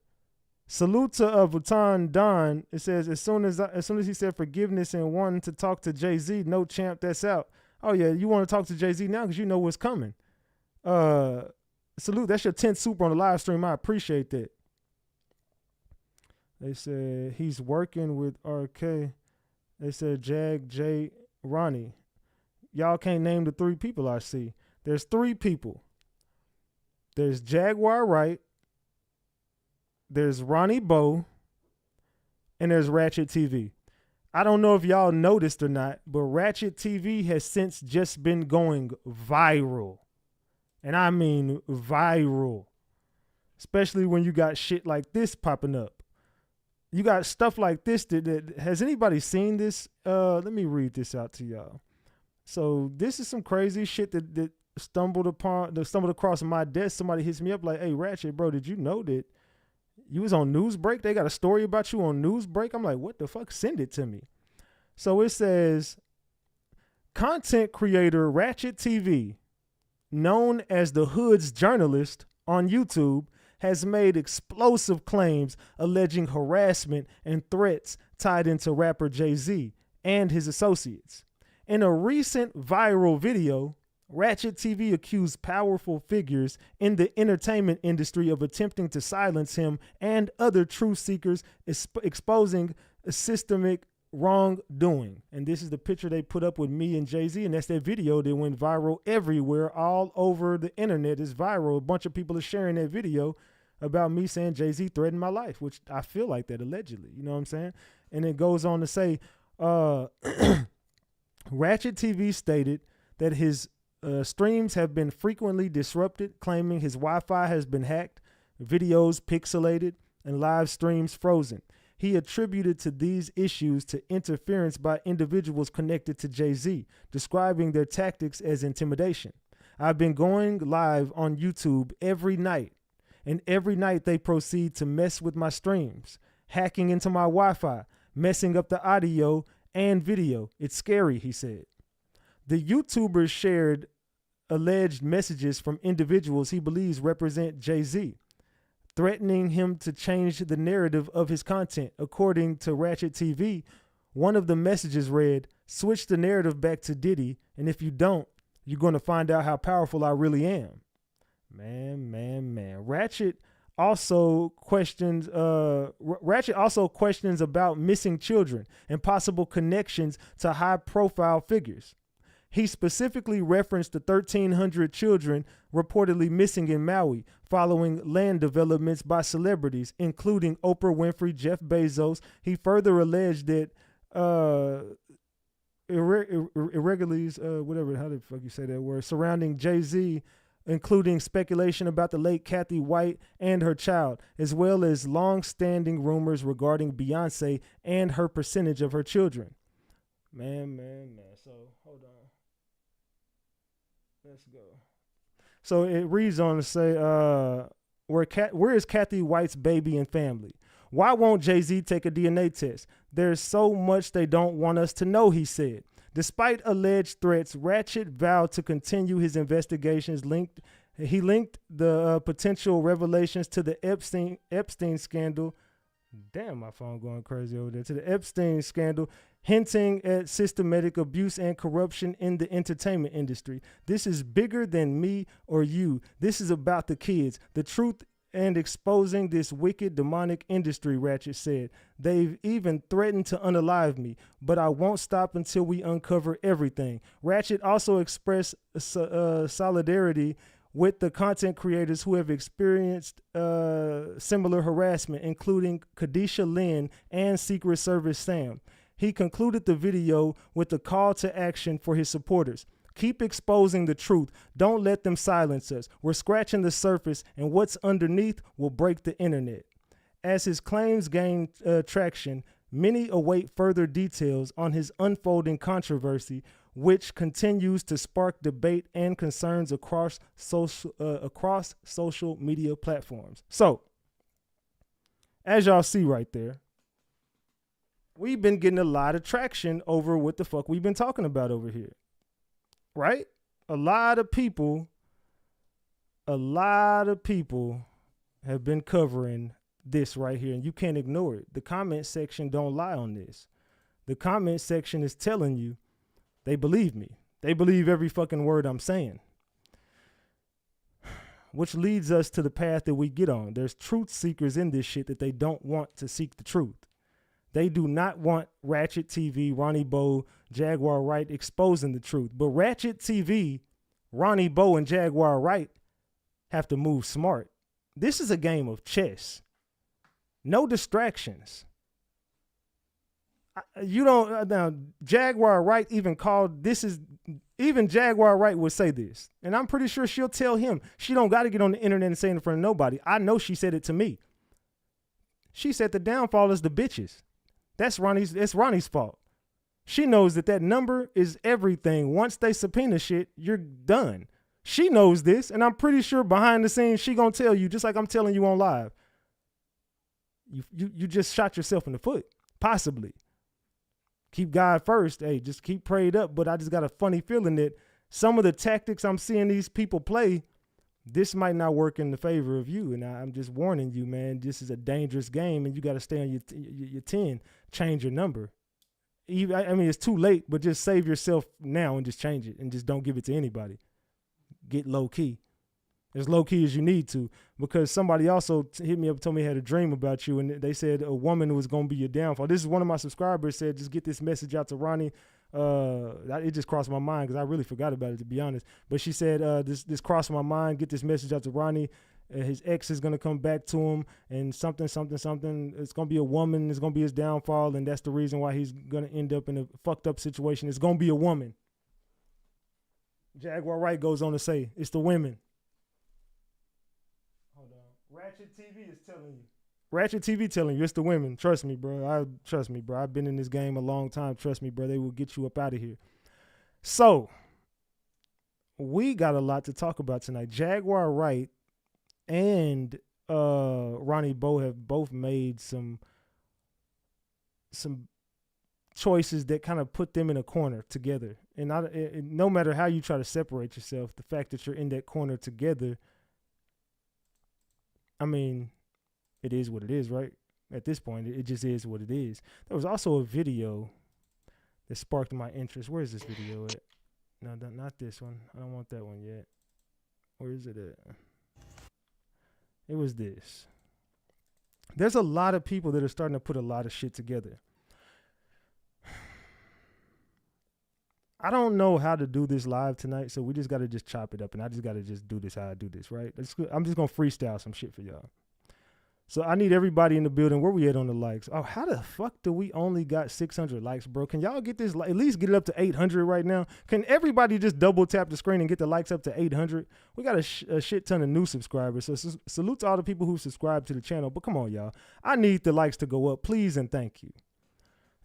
[SPEAKER 2] Salute to Vuitton Don. It says, as soon as he said forgiveness and wanting to talk to Jay-Z, no champ, that's out. Oh yeah, you want to talk to Jay-Z now because you know what's coming. Salute, that's your 10th super on the live stream. I appreciate that. They said he's working with RK. They said Jag, J, Ronnie. Y'all can't name the 3 people I see. There's 3 people. There's Jaguar Wright. There's Ronnie Bo, and there's RatchetTV. I don't know if y'all noticed or not, but RatchetTV has since just been going viral. And I mean viral. Especially when you got shit like this popping up. You got stuff like this that has anybody seen this? Let me read this out to y'all. So this is some crazy shit that stumbled across my desk. Somebody hits me up like, hey, Ratchet, bro, did you know that you was on Newsbreak? They got a story about you on Newsbreak. I'm like, what the fuck? Send it to me. So it says, content creator RatchetTV, known as the Hood's journalist on YouTube, has made explosive claims alleging harassment and threats tied into rapper Jay-Z and his associates. In a recent viral video, RatchetTV accused powerful figures in the entertainment industry of attempting to silence him and other truth seekers, exposing systemic wrongdoing. And this is the picture they put up with me and Jay-Z, and that's that video that went viral everywhere, all over the internet. It's viral. A bunch of people are sharing that video about me saying Jay-Z threatened my life, which I feel like that allegedly. You know what I'm saying? And it goes on to say, RatchetTV stated that his streams have been frequently disrupted, claiming his Wi-Fi has been hacked, videos pixelated, and live streams frozen. He attributed to these issues to interference by individuals connected to Jay-Z, describing their tactics as intimidation. I've been going live on YouTube every night, and every night they proceed to mess with my streams, hacking into my Wi-Fi, messing up the audio and video. It's scary, he said. The YouTuber shared alleged messages from individuals he believes represent Jay-Z, threatening him to change the narrative of his content. According to RatchetTV, one of the messages read, "Switch the narrative back to Diddy, and if you don't, you're going to find out how powerful I really am." Man. Ratchet also questions about missing children and possible connections to high-profile figures. He specifically referenced the 1,300 children reportedly missing in Maui following land developments by celebrities, including Oprah Winfrey, Jeff Bezos. He further alleged that irregularities, whatever, how the fuck you say that word, surrounding Jay-Z, including speculation about the late Kathy White and her child, as well as long-standing rumors regarding Beyoncé and her percentage of her children. Man. So, hold on. Let's go. So it reads on to say, where is Kathy White's baby and family? Why won't Jay-Z take a DNA test? There's so much they don't want us to know, he said. Despite alleged threats, Ratchet vowed to continue his investigations. He linked the potential revelations to the Epstein scandal. Damn, my phone going crazy over there. To the Epstein scandal, hinting at systematic abuse and corruption in the entertainment industry. This is bigger than me or you. This is about the kids. The truth and exposing this wicked, demonic industry, Ratchet said. They've even threatened to unalive me, but I won't stop until we uncover everything. Ratchet also expressed solidarity with the content creators who have experienced similar harassment, including Kadisha Lynn and Secret Service Sam. He concluded the video with a call to action for his supporters. Keep exposing the truth. Don't let them silence us. We're scratching the surface, and what's underneath will break the internet. As his claims gain traction, many await further details on his unfolding controversy, which continues to spark debate and concerns across social media platforms. So, as y'all see right there, we've been getting a lot of traction over what the fuck we've been talking about over here. Right? A lot of people have been covering this right here, and you can't ignore it. The comment section don't lie on this. The comment section is telling you they believe me. They believe every fucking word I'm saying. Which leads us to the path that we get on. There's truth seekers in this shit that they don't want to seek the truth. They do not want RatchetTV, Ronnie Bo, Jaguar Wright exposing the truth. But RatchetTV, Ronnie Bo, and Jaguar Wright have to move smart. This is a game of chess. No distractions. You don't, now, Jaguar Wright even called, even Jaguar Wright would say this. And I'm pretty sure she'll tell him. She don't got to get on the internet and say it in front of nobody. I know she said it to me. She said the downfall is the bitches. That's Ronnie's fault. She knows that number is everything. Once they subpoena shit, you're done. She knows this, and I'm pretty sure behind the scenes she gonna tell you, just like I'm telling you on live. You just shot yourself in the foot, possibly. Keep God first. Hey, just keep prayed up. But I just got a funny feeling that some of the tactics I'm seeing these people play, this might not work in the favor of you. And I'm just warning you, man, this is a dangerous game, and you got to stay on your 10. Change your number. I mean, it's too late, but just save yourself now and just change it and just don't give it to anybody. Get low key.
[SPEAKER 4] as low key as you need to, because somebody also hit me up and told me he had a dream about you, and they said a woman was going to be your downfall. This is one of my subscribers said, just get this message out to Ronnie. It just crossed my mind because I really forgot about it, to be honest. But she said, this crossed my mind. Get this message out to Ronnie. His ex is going to come back to him, and something. It's going to be a woman. It's going to be his downfall, and that's the reason why he's going to end up in a fucked up situation. It's going to be a woman. Jaguar Wright goes on to say, it's the women. Hold on. RatchetTV is telling you. RatchetTV telling you it's the women. Trust me, bro. Trust me, bro. I've been in this game a long time. Trust me, bro. They will get you up out of here. So, we got a lot to talk about tonight. Jaguar Wright and Ronnie Bo have both made some choices that kind of put them in a corner together. And no matter how you try to separate yourself, the fact that you're in that corner together, I mean, it is what it is, right? At this point, it just is what it is. There was also a video that sparked my interest. Where is this video at? No, not this one. I don't want that one yet. Where is it at? It was this. There's a lot of people that are starting to put a lot of shit together. I don't know how to do this live tonight, so we just got to just chop it up, and I just got to just do this how I do this, right? I'm just going to freestyle some shit for y'all. So I need everybody in the building. Where we at on the likes? Oh, how the fuck do we only got 600 likes, bro? Can y'all get this, at least get it up to 800 right now? Can everybody just double tap the screen and get the likes up to 800? We got a shit ton of new subscribers. So salute to all the people who subscribe to the channel. But come on, y'all. I need the likes to go up, please and thank you.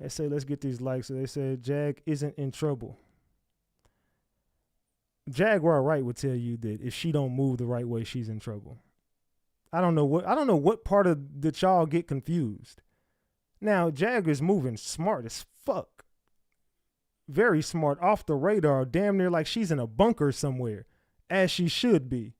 [SPEAKER 4] They say, let's get these likes. So they said, Jag isn't in trouble. Jaguar Wright would tell you that if she don't move the right way, she's in trouble. I don't know what part of that y'all get confused. Now, Jag is moving smart as fuck. Very smart, off the radar, damn near like she's in a bunker somewhere, as she should be.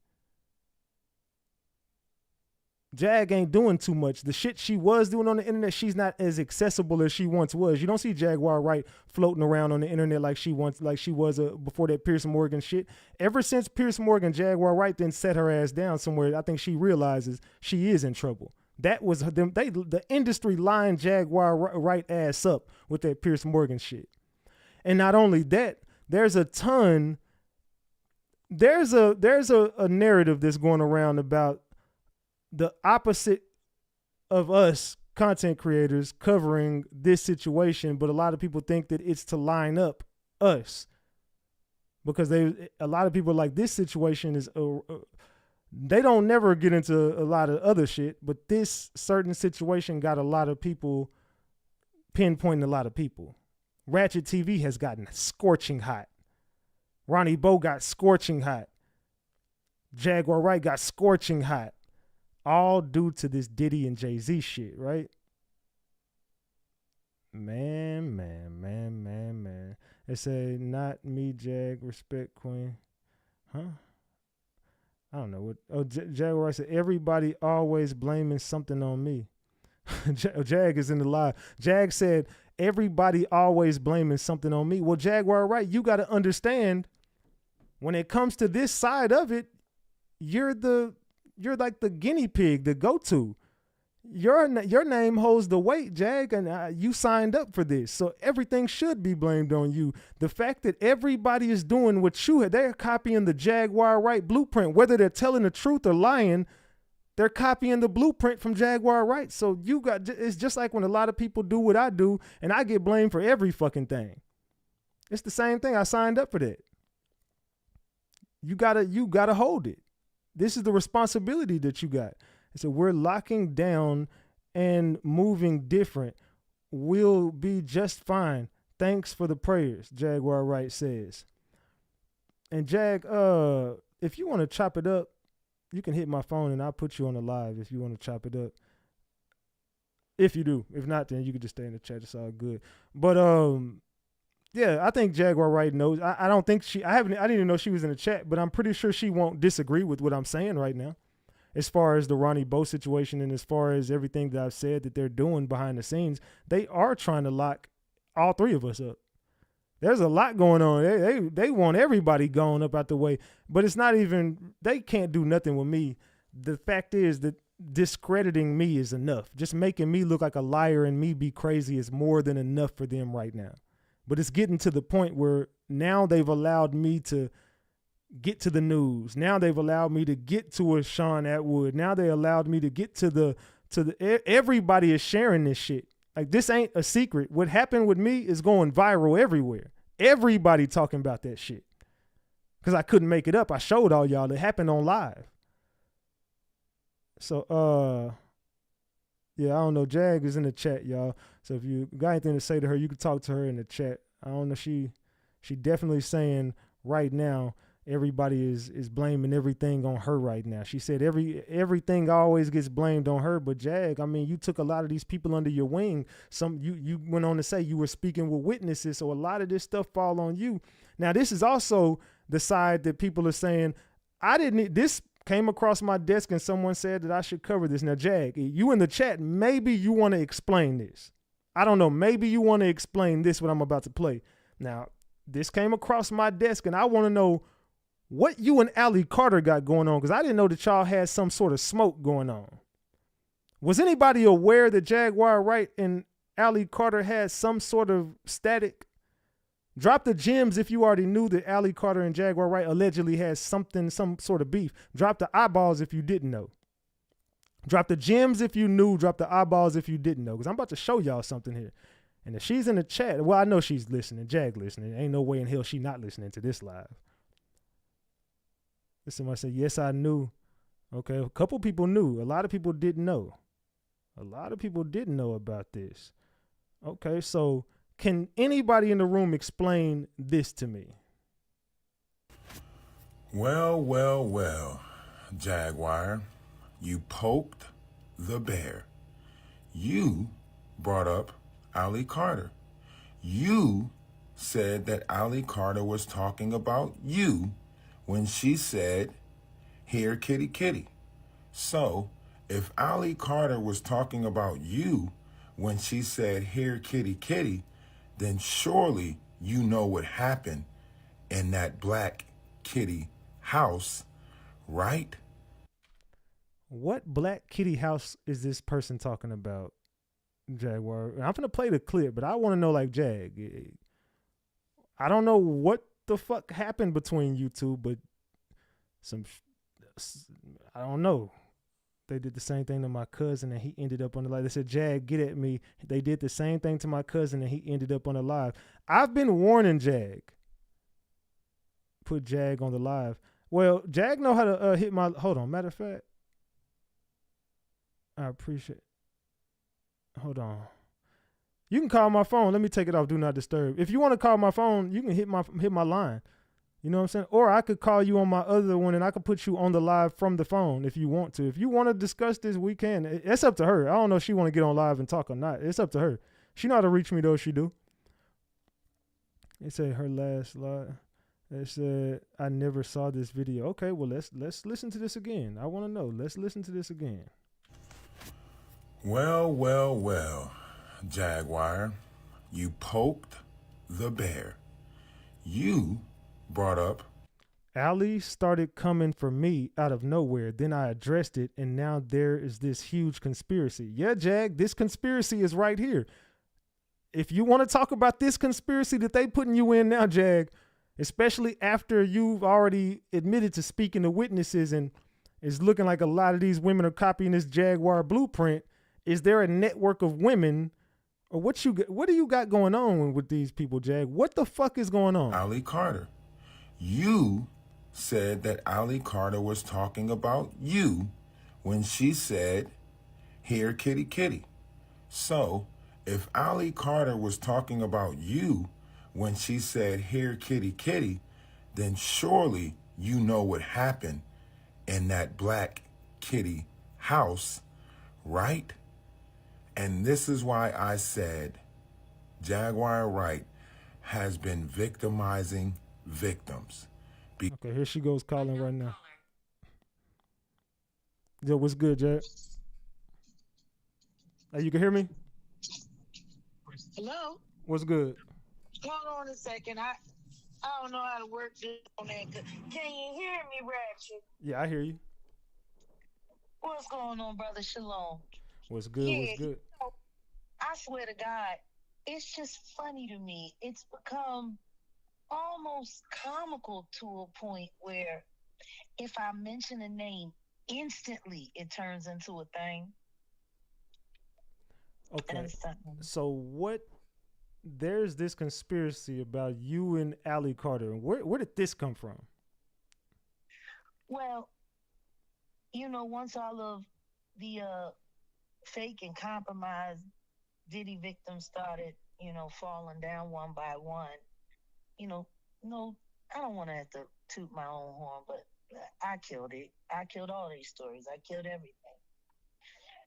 [SPEAKER 4] Jag ain't doing too much. The shit she was doing on the internet, she's not as accessible as she once was. You don't see Jaguar Wright floating around on the internet like she was before that Piers Morgan shit. Ever since Piers Morgan, Jaguar Wright then set her ass down somewhere, I think she realizes she is in trouble. That was them. The industry lined Jaguar Wright ass up with that Piers Morgan shit. And not only that, there's a narrative that's going around about the opposite of us content creators covering this situation, but a lot of people think that it's to line up us because a lot of people are like, this situation is they don't never get into a lot of other shit, but this certain situation got a lot of people pinpointing a lot of people. RatchetTV has gotten scorching hot. Ronnie Bo got scorching hot. Jaguar Wright got scorching hot. All due to this Diddy and Jay-Z shit, right? Man. They say, not me, Jag, respect Queen. Huh? I don't know what. Oh, Jaguar said, everybody always blaming something on me. Jag is in the live. Jag said, everybody always blaming something on me. Well, Jaguar Wright, you got to understand, when it comes to this side of it, you're like the guinea pig, the go-to. Your name holds the weight, Jag, and you signed up for this. So everything should be blamed on you. The fact that everybody is doing what you had, they're copying the Jaguar Wright blueprint. Whether they're telling the truth or lying, they're copying the blueprint from Jaguar Wright. So it's just like when a lot of people do what I do, and I get blamed for every fucking thing. It's the same thing. I signed up for that. You gotta hold it. This is the responsibility that you got. So we're locking down and moving different. We'll be just fine. Thanks for the prayers, Jaguar Wright says. And Jag, if you want to chop it up, you can hit my phone and I'll put you on the live if you want to chop it up. If you do. If not, then you can just stay in the chat. It's all good. But yeah, I think Jaguar Wright knows. I don't think I didn't even know she was in the chat, but I'm pretty sure she won't disagree with what I'm saying right now. As far as the Ronnie Bo situation and as far as everything that I've said that they're doing behind the scenes, they are trying to lock all three of us up. There's a lot going on. They want everybody gone up out the way, but it's not even, they can't do nothing with me. The fact is that discrediting me is enough. Just making me look like a liar and me be crazy is more than enough for them right now. But it's getting to the point where now they've allowed me to get to the news. Now they've allowed me to get to a Sean Atwood. Now they allowed me to get to the everybody is sharing this shit. Like, this ain't a secret. What happened with me is going viral everywhere. Everybody talking about that shit. Because I couldn't make it up. I showed all y'all. It happened on live. So, yeah, I don't know. Jag is in the chat, y'all. So if you got anything to say to her, you can talk to her in the chat. I don't know. She definitely saying right now, everybody is blaming everything on her right now. She said everything always gets blamed on her. But Jag, I mean, you took a lot of these people under your wing. You went on to say you were speaking with witnesses, so a lot of this stuff fall on you. Now, this is also the side that people are saying, this came across my desk and someone said that I should cover this. Now, Jag, you in the chat, maybe you want to explain this. I don't know. Maybe you want to explain this, what I'm about to play. Now, this came across my desk and I want to know what you and Ali Carter got going on, because I didn't know that y'all had some sort of smoke going on. Was anybody aware that Jaguar Wright and Ali Carter had some sort of static? Drop the gems if you already knew that Ali Carter and Jaguar Wright allegedly had some sort of beef. Drop the eyeballs if you didn't know. Drop the gems if you knew. Drop the eyeballs if you didn't know, because I'm about to show y'all something here. And if she's in the chat, well, I know she's listening. Jag listening. Ain't no way in hell she not listening to this live. Somebody said, yes, I knew. Okay, a couple people knew. A lot of people didn't know. A lot of people didn't know about this. Okay, so can anybody in the room explain this to me?
[SPEAKER 5] Well, Jaguar, you poked the bear. You brought up Ali Carter. You said that Ali Carter was talking about you when she said, here, kitty, kitty. So if Ali Carter was talking about you when she said, here, kitty, kitty, then surely you know what happened in that black kitty house, right?
[SPEAKER 4] What black kitty house is this person talking about, Jaguar? I'm going to play the clip, but I want to know, like, Jag, I don't know what the fuck happened between you two, but I don't know. They did the same thing to my cousin and he ended up on the live. They said, Jag, get at me. They did the same thing to my cousin and he ended up on the live. I've been warning Jag. Put Jag on the live. Well, Jag know how to hit my, hold on, matter of fact. I appreciate, hold on. You can call my phone. Let me take it off Do Not Disturb. If you want to call my phone, you can hit my line. You know what I'm saying? Or I could call you on my other one and I could put you on the live from the phone if you want to. If you want to discuss this, we can. It's up to her. I don't know if she want to get on live and talk or not. It's up to her. She know how to reach me though, she do. It said her last live. It said, I never saw this video. Okay, well, let's listen to this again. I want to know. Let's listen to this again.
[SPEAKER 5] Well, Jaguar, you poked the bear. You brought up
[SPEAKER 4] Ali started coming for me out of nowhere. Then I addressed it, and now there is this huge conspiracy. Yeah, Jag, this conspiracy is right here. If you want to talk about this conspiracy that they putting you in now, Jag, especially after you've already admitted to speaking to witnesses and it's looking like a lot of these women are copying this Jaguar blueprint, is there a network of women, or what do you got going on with these people, Jag? What the fuck is going on?
[SPEAKER 5] Ali Carter. You said that Ali Carter was talking about you when she said, here, kitty, kitty. So if Ali Carter was talking about you when she said, here, kitty, kitty, then surely you know what happened in that black kitty house, right? And this is why I said Jaguar Wright has been victimizing victims.
[SPEAKER 4] Okay, here she goes calling right now. Yo, what's good, Jag? Hey, you can hear me?
[SPEAKER 6] Hello?
[SPEAKER 4] What's good?
[SPEAKER 6] Hold on a second. I don't know how to work this on that. Can you hear me, Ratchet?
[SPEAKER 4] Yeah, I hear you.
[SPEAKER 6] What's going on, brother? Shalom.
[SPEAKER 4] What's good?
[SPEAKER 6] Yeah,
[SPEAKER 4] What's good?
[SPEAKER 6] I swear to God, it's just funny to me. It's become almost comical to a point where if I mention a name, instantly it turns into a thing.
[SPEAKER 4] Okay. So what? There's this conspiracy about you and Ali Carter. Where did this come from?
[SPEAKER 6] Well, once all of the fake and compromised Diddy victims started, falling down one by one, no, I don't want to have to toot my own horn, but I killed it. I killed all these stories. I killed everything.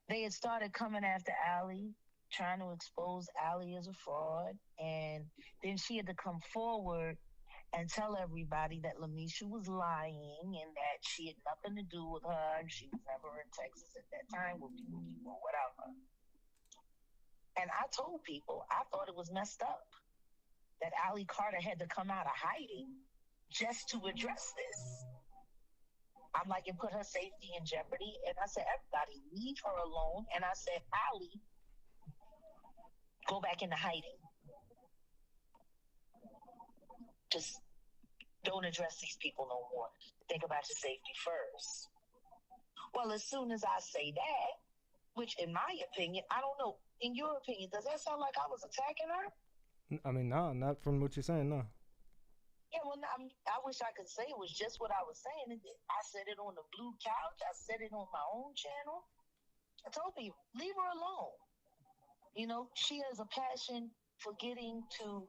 [SPEAKER 6] They had started coming after Ali, trying to expose Ali as a fraud. And then she had to come forward and tell everybody that Lamisha was lying and that she had nothing to do with her. And she was never in Texas at that time with people without her. And I told people, I thought it was messed up that Ali Carter had to come out of hiding just to address this. I'm like, it put her safety in jeopardy. And I said, everybody, leave her alone. And I said, Ali, go back into hiding. Just don't address these people no more. Think about your safety first. Well, as soon as I say that, which in my opinion, I don't know, in your opinion, does that sound like I was attacking her?
[SPEAKER 4] I mean, no, not from what you're saying, no.
[SPEAKER 6] Yeah, well, I wish I could say it was just what I was saying. I said it on the blue couch. I said it on my own channel. I told people, leave her alone. She has a passion for getting to,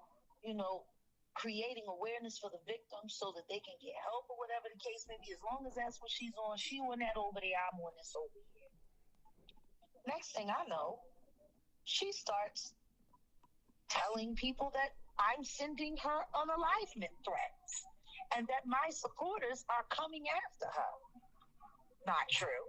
[SPEAKER 6] creating awareness for the victims so that they can get help or whatever the case may be. As long as that's what she's on, she on that over there, I'm on this over here. Next thing I know, she starts telling people that I'm sending her unalivement threats and that my supporters are coming after her. Not true.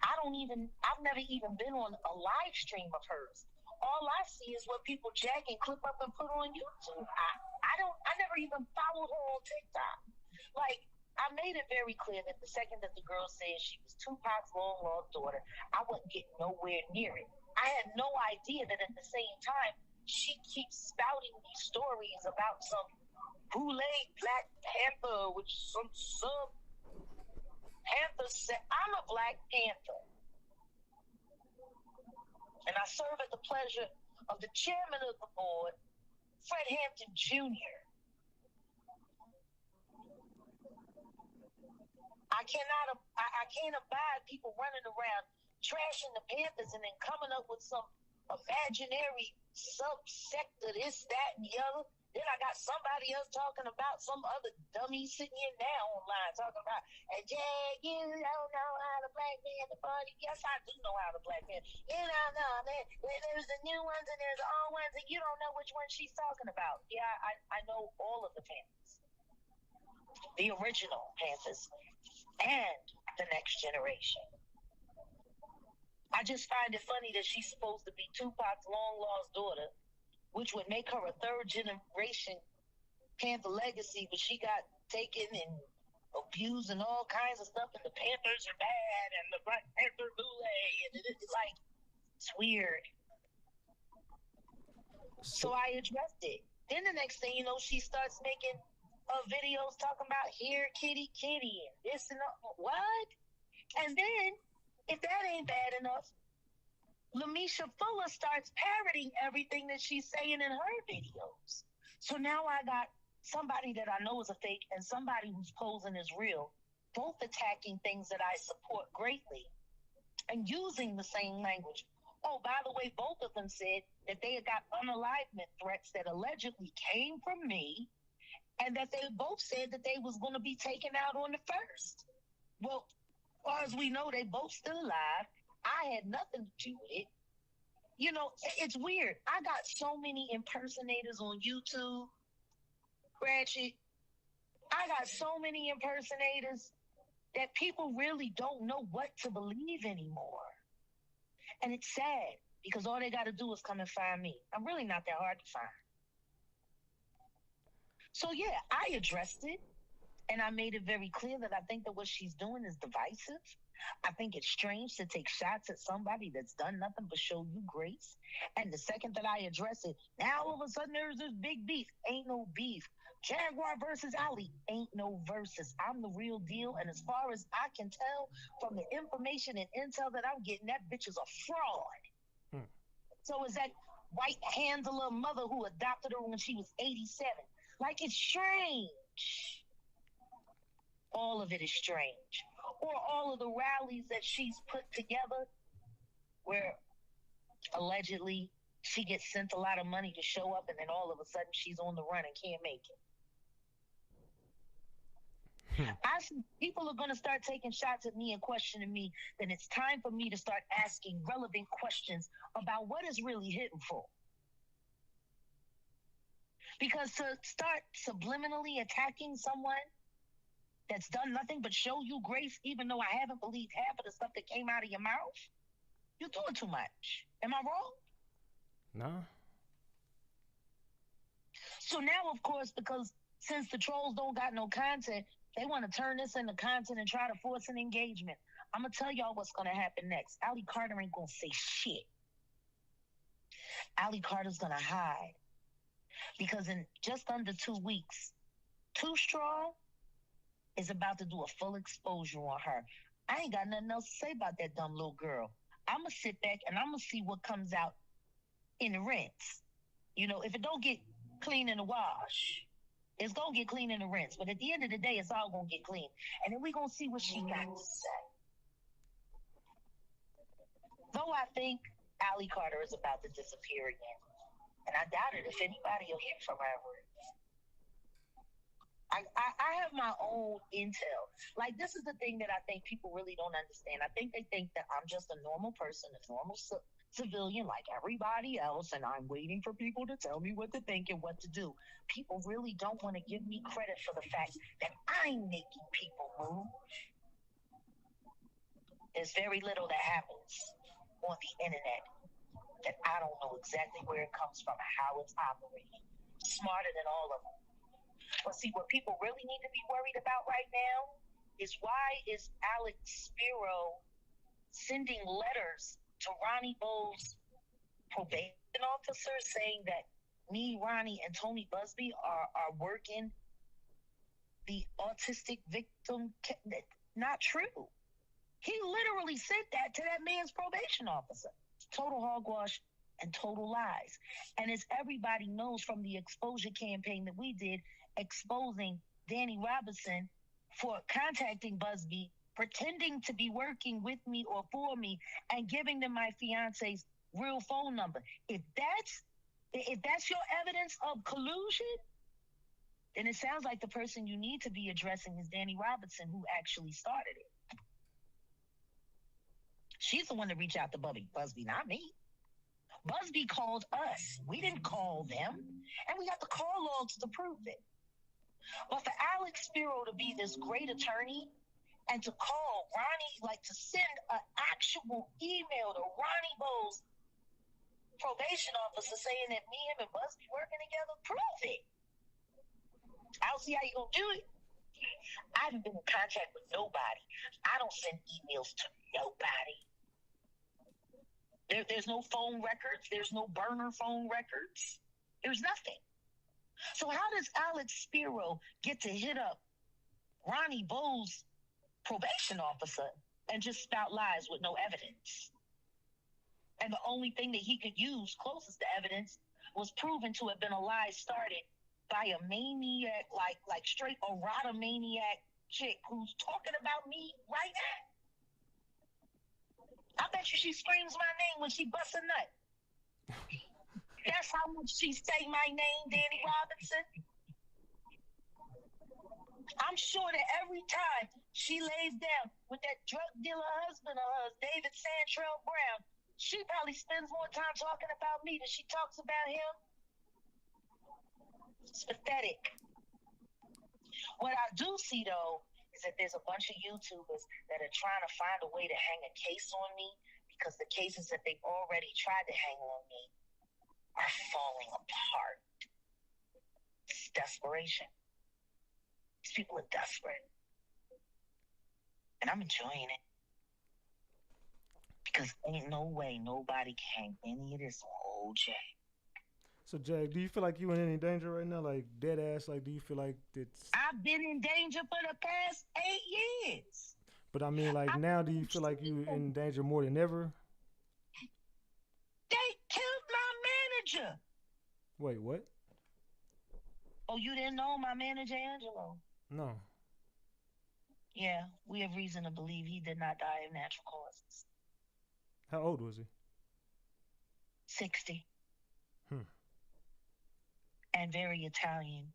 [SPEAKER 6] I've never even been on a live stream of hers. All I see is what people jack and clip up and put on YouTube. I never even followed her on TikTok. Like, I made it very clear that the second that the girl said she was Tupac's long-lost daughter, I wasn't getting nowhere near it. I had no idea that at the same time, she keeps spouting these stories about some bootleg Black Panther, which some Panther said, I'm a Black Panther. And I serve at the pleasure of the chairman of the board, Fred Hampton Jr. I can't abide people running around trashing the Panthers and then coming up with some imaginary subsect of this, that, and the other. Then I got somebody else talking about some other dummy sitting here now online talking about, you don't know how to Black Panther party. Yes, I do know how to Black Panther. You don't know that there's the new ones and there's the old ones and you don't know which one she's talking about. Yeah, I know all of the Panthers. The original Panthers and the next generation. I just find it funny that she's supposed to be Tupac's long-lost daughter, which would make her a third-generation Panther legacy, but she got taken and abused and all kinds of stuff, and the Panthers are bad, and the Black Panther bootleg, and it's like, it's weird. So I addressed it. Then the next thing you know, she starts making videos talking about here, kitty, kitty, and this and that. What? And then, if that ain't bad enough, Lamisha Fuller starts parroting everything that she's saying in her videos. So now I got somebody that I know is a fake and somebody who's posing as real, both attacking things that I support greatly and using the same language. Oh, by the way, both of them said that they had got unalivement threats that allegedly came from me and that they both said that they was going to be taken out on the 1st. Well, as far as we know, they both still alive. I had nothing to do with it. It's weird. I got so many impersonators on YouTube, Ratchet. I got so many impersonators that people really don't know what to believe anymore. And it's sad because all they got to do is come and find me. I'm really not that hard to find. So yeah, I addressed it. And I made it very clear that I think that what she's doing is divisive. I think it's strange to take shots at somebody that's done nothing but show you grace. And the second that I address it, now all of a sudden there's this big beef. Ain't no beef. Jaguar versus Ali, ain't no versus. I'm the real deal. And as far as I can tell from the information and intel that I'm getting, that bitch is a fraud. So is that white handler mother who adopted her when she was 87. Like, it's strange. All of it is strange. Or all of the rallies that she's put together where allegedly she gets sent a lot of money to show up and then all of a sudden she's on the run and can't make it. People are going to start taking shots at me and questioning me, then it's time for me to start asking relevant questions about what is really hitting for. Because to start subliminally attacking someone that's done nothing but show you grace, even though I haven't believed half of the stuff that came out of your mouth, you're doing too much. Am I wrong?
[SPEAKER 4] No.
[SPEAKER 6] So now, of course, because since the trolls don't got no content, they want to turn this into content and try to force an engagement. I'm going to tell y'all what's going to happen next. Ali Carter ain't going to say shit. Ali Carter's going to hide. Because in just under 2 weeks, Too Strong is about to do a full exposure on her. I ain't got nothing else to say about that dumb little girl. I'm going to sit back and I'm going to see what comes out in the rinse. You know, if it don't get clean in the wash, it's going to get clean in the rinse. But at the end of the day, it's all going to get clean. And then we're going to see what she got to say. Though I think Ali Carter is about to disappear again. And I doubt it if anybody will hear from her. I have my own intel. Like, this is the thing that I think people really don't understand. I think they think that I'm just a normal person, a normal civilian like everybody else, and I'm waiting for people to tell me what to think and what to do. People really don't want to give me credit for the fact that I'm making people move. There's very little that happens on the internet that I don't know exactly where it comes from and how it's operating. Smarter than all of them. But see, what people really need to be worried about right now is why is Alex Spiro sending letters to Ronnie Bo's probation officer saying that me, Ronnie, and Tony Busby are working the autistic victim? Not true. He literally sent that to that man's probation officer. Total hogwash and total lies. And as everybody knows from the exposure campaign that we did, exposing Danny Robinson for contacting Busby, pretending to be working with me or for me, and giving them my fiance's real phone number. If that's your evidence of collusion, then it sounds like the person you need to be addressing is Danny Robinson, who actually started it. She's the one to reach out to Busby, not me. Busby called us. We didn't call them. And we got the call logs to prove it. But for Alex Spiro to be this great attorney and to call Ronnie, like to send an actual email to Ronnie Bo's probation officer saying that me, him, and Busby working together, prove it. I don't see how you gonna do it. I haven't been in contact with nobody. I don't send emails to nobody. There's no phone records. There's no burner phone records. There's nothing. So how does Alex Spiro get to hit up Ronnie Bo's probation officer and just spout lies with no evidence? And the only thing that he could use closest to evidence was proven to have been a lie started by a maniac, like straight errata maniac chick who's talking about me right now. I bet you she screams my name when she busts a nut. That's how much she say my name, Danny Robinson. I'm sure that every time she lays down with that drug dealer husband of hers, David Santrell Brown, she probably spends more time talking about me than she talks about him. It's pathetic. What I do see, though, is that there's a bunch of YouTubers that are trying to find a way to hang a case on me because the cases that they've already tried to hang on me are falling apart. It's desperation. These people are desperate. And I'm enjoying it. Because ain't no way nobody can any of this old Jag.
[SPEAKER 4] So, Jag, do you feel like you in any danger right now? Like, dead ass? Like, do you feel like it's...
[SPEAKER 6] I've been in danger for the past 8 years.
[SPEAKER 4] But I mean, like, now do you feel like you in danger more than ever?
[SPEAKER 6] They killed my manager.
[SPEAKER 4] Wait, what?
[SPEAKER 6] Oh, you didn't know my manager, Angelo?
[SPEAKER 4] No.
[SPEAKER 6] Yeah, we have reason to believe he did not die of natural causes.
[SPEAKER 4] How old was he?
[SPEAKER 6] 60.
[SPEAKER 4] Hmm.
[SPEAKER 6] And very Italian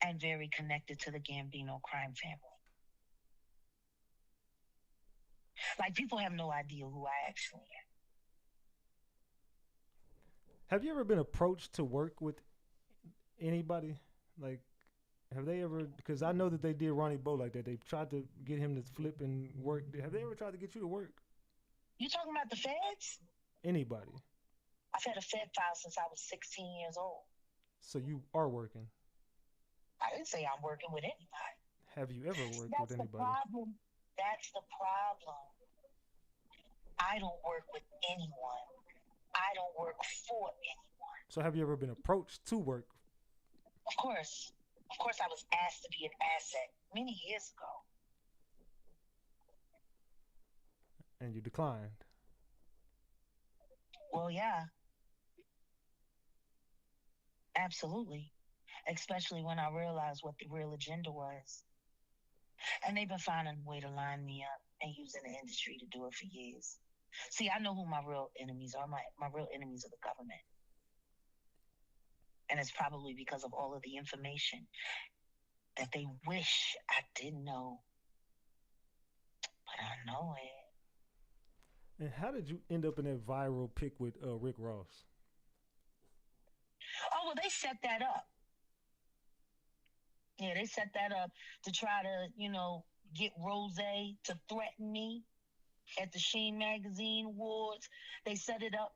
[SPEAKER 6] and very connected to the Gambino crime family. Like, people have no idea who I actually am.
[SPEAKER 4] Have you ever been approached to work with anybody? Like, have they ever, because I know that they did Ronnie Bo like that. They tried to get him to flip and work. Have they ever tried to get you to work?
[SPEAKER 6] You talking about the feds?
[SPEAKER 4] Anybody?
[SPEAKER 6] I've had a Fed file since I was 16 years old.
[SPEAKER 4] So you are working.
[SPEAKER 6] I didn't say I'm working with anybody.
[SPEAKER 4] Have you ever worked
[SPEAKER 6] That's
[SPEAKER 4] with
[SPEAKER 6] the
[SPEAKER 4] anybody?
[SPEAKER 6] problem. That's the problem. I don't work with anyone. I don't work for anyone.
[SPEAKER 4] So have you ever been approached to work?
[SPEAKER 6] Of course. Of course, I was asked to be an asset many years ago.
[SPEAKER 4] And you declined.
[SPEAKER 6] Well, yeah. Absolutely. Especially when I realized what the real agenda was. And they've been finding a way to line me up and using the industry to do it for years. See, I know who my real enemies are. My real enemies are the government. And it's probably because of all of the information that they wish I didn't know. But I know it.
[SPEAKER 4] And how did you end up in that viral pic with Rick Ross?
[SPEAKER 6] Oh, well, they set that up. Yeah, they set that up to try to, get Rose to threaten me at the Sheen Magazine Awards. They set it up.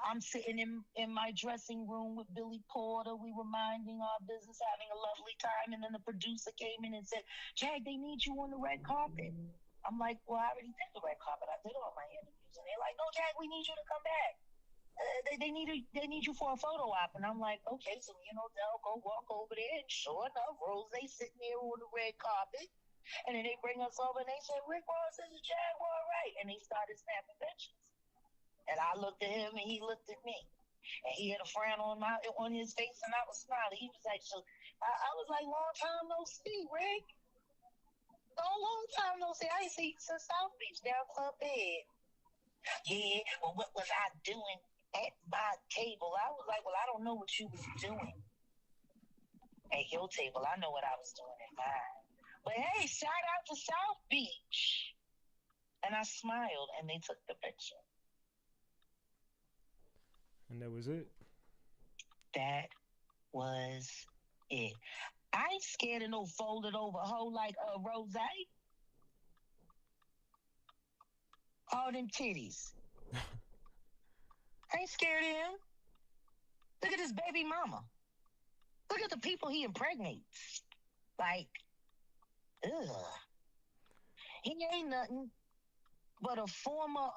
[SPEAKER 6] I'm sitting in my dressing room with Billy Porter. We were minding our business, having a lovely time. And then the producer came in and said, Jag, they need you on the red carpet. I'm like, well, I already did the red carpet. I did all my interviews. And they're like, no, Jag, we need you to come back. They need you for a photo op. And I'm like, okay, so, they'll go walk over there. And sure enough, Rose sitting there on the red carpet. And then they bring us over and they said, Rick Ross is a Jaguar Wright. And they started snapping pictures. And I looked at him and he looked at me. And he had a frown on his face and I was smiling. He was like, so I was like, long time no see, Rick. Long time no see. I ain't seen you since South Beach down Club Bed. Yeah, well, what was I doing at my table? I was like, well, I don't know what you was doing at your table. I know what I was doing at mine. But hey, shout out to South Beach. And I smiled and they took the picture.
[SPEAKER 4] And that was it?
[SPEAKER 6] That was it. I ain't scared of no folded over hoe like Rose. All them titties. I ain't scared of him. Look at his baby mama. Look at the people he impregnates. Like, ugh. He ain't nothing but a former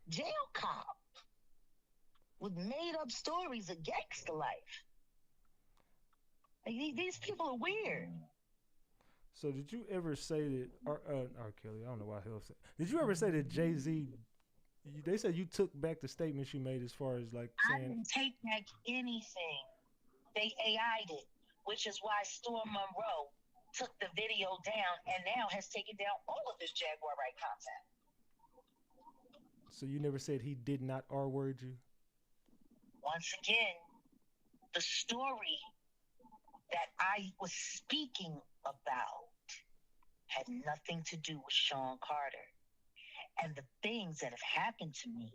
[SPEAKER 6] jail cop with made-up stories of gangster life. Like, these people are weird.
[SPEAKER 4] So did you ever say that, R. Kelly, I don't know why he'll say, did you ever say that Jay-Z, they said you took back the statements you made as far as like saying.
[SPEAKER 6] I didn't take back anything. They AI'd it, which is why Storm Monroe took the video down and now has taken down all of his Jaguar Wright content.
[SPEAKER 4] So you never said he did not R-word you?
[SPEAKER 6] Once again, the story that I was speaking about had nothing to do with Sean Carter. And the things that have happened to me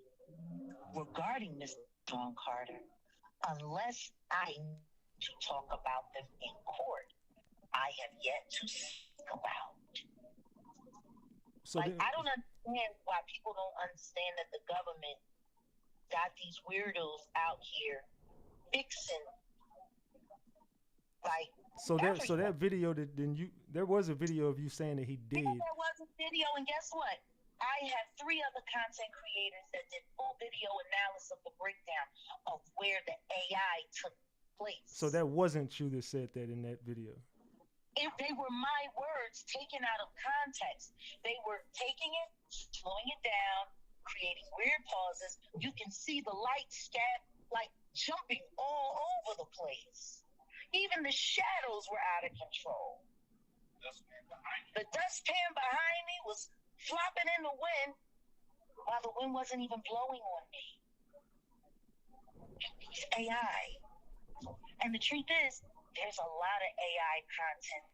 [SPEAKER 6] regarding Mr. Sean Carter, unless I need to talk about them in court, I have yet to speak about.
[SPEAKER 4] So
[SPEAKER 6] I don't understand why people don't understand that the government got these weirdos out here fixing Like,
[SPEAKER 4] So
[SPEAKER 6] everything.
[SPEAKER 4] that video there was a video of you saying that he did.
[SPEAKER 6] Yeah, there was a video, and guess what? I had 3 other content creators that did full video analysis of the breakdown of where the AI took place.
[SPEAKER 4] So that wasn't you that said that in that video.
[SPEAKER 6] They were my words taken out of context. They were taking it, slowing it down, creating weird pauses. You can see the light like jumping all over the place. Even the shadows were out of control. The dustpan behind me was flopping in the wind while the wind wasn't even blowing on me. It's AI. And the truth is, there's a lot of AI content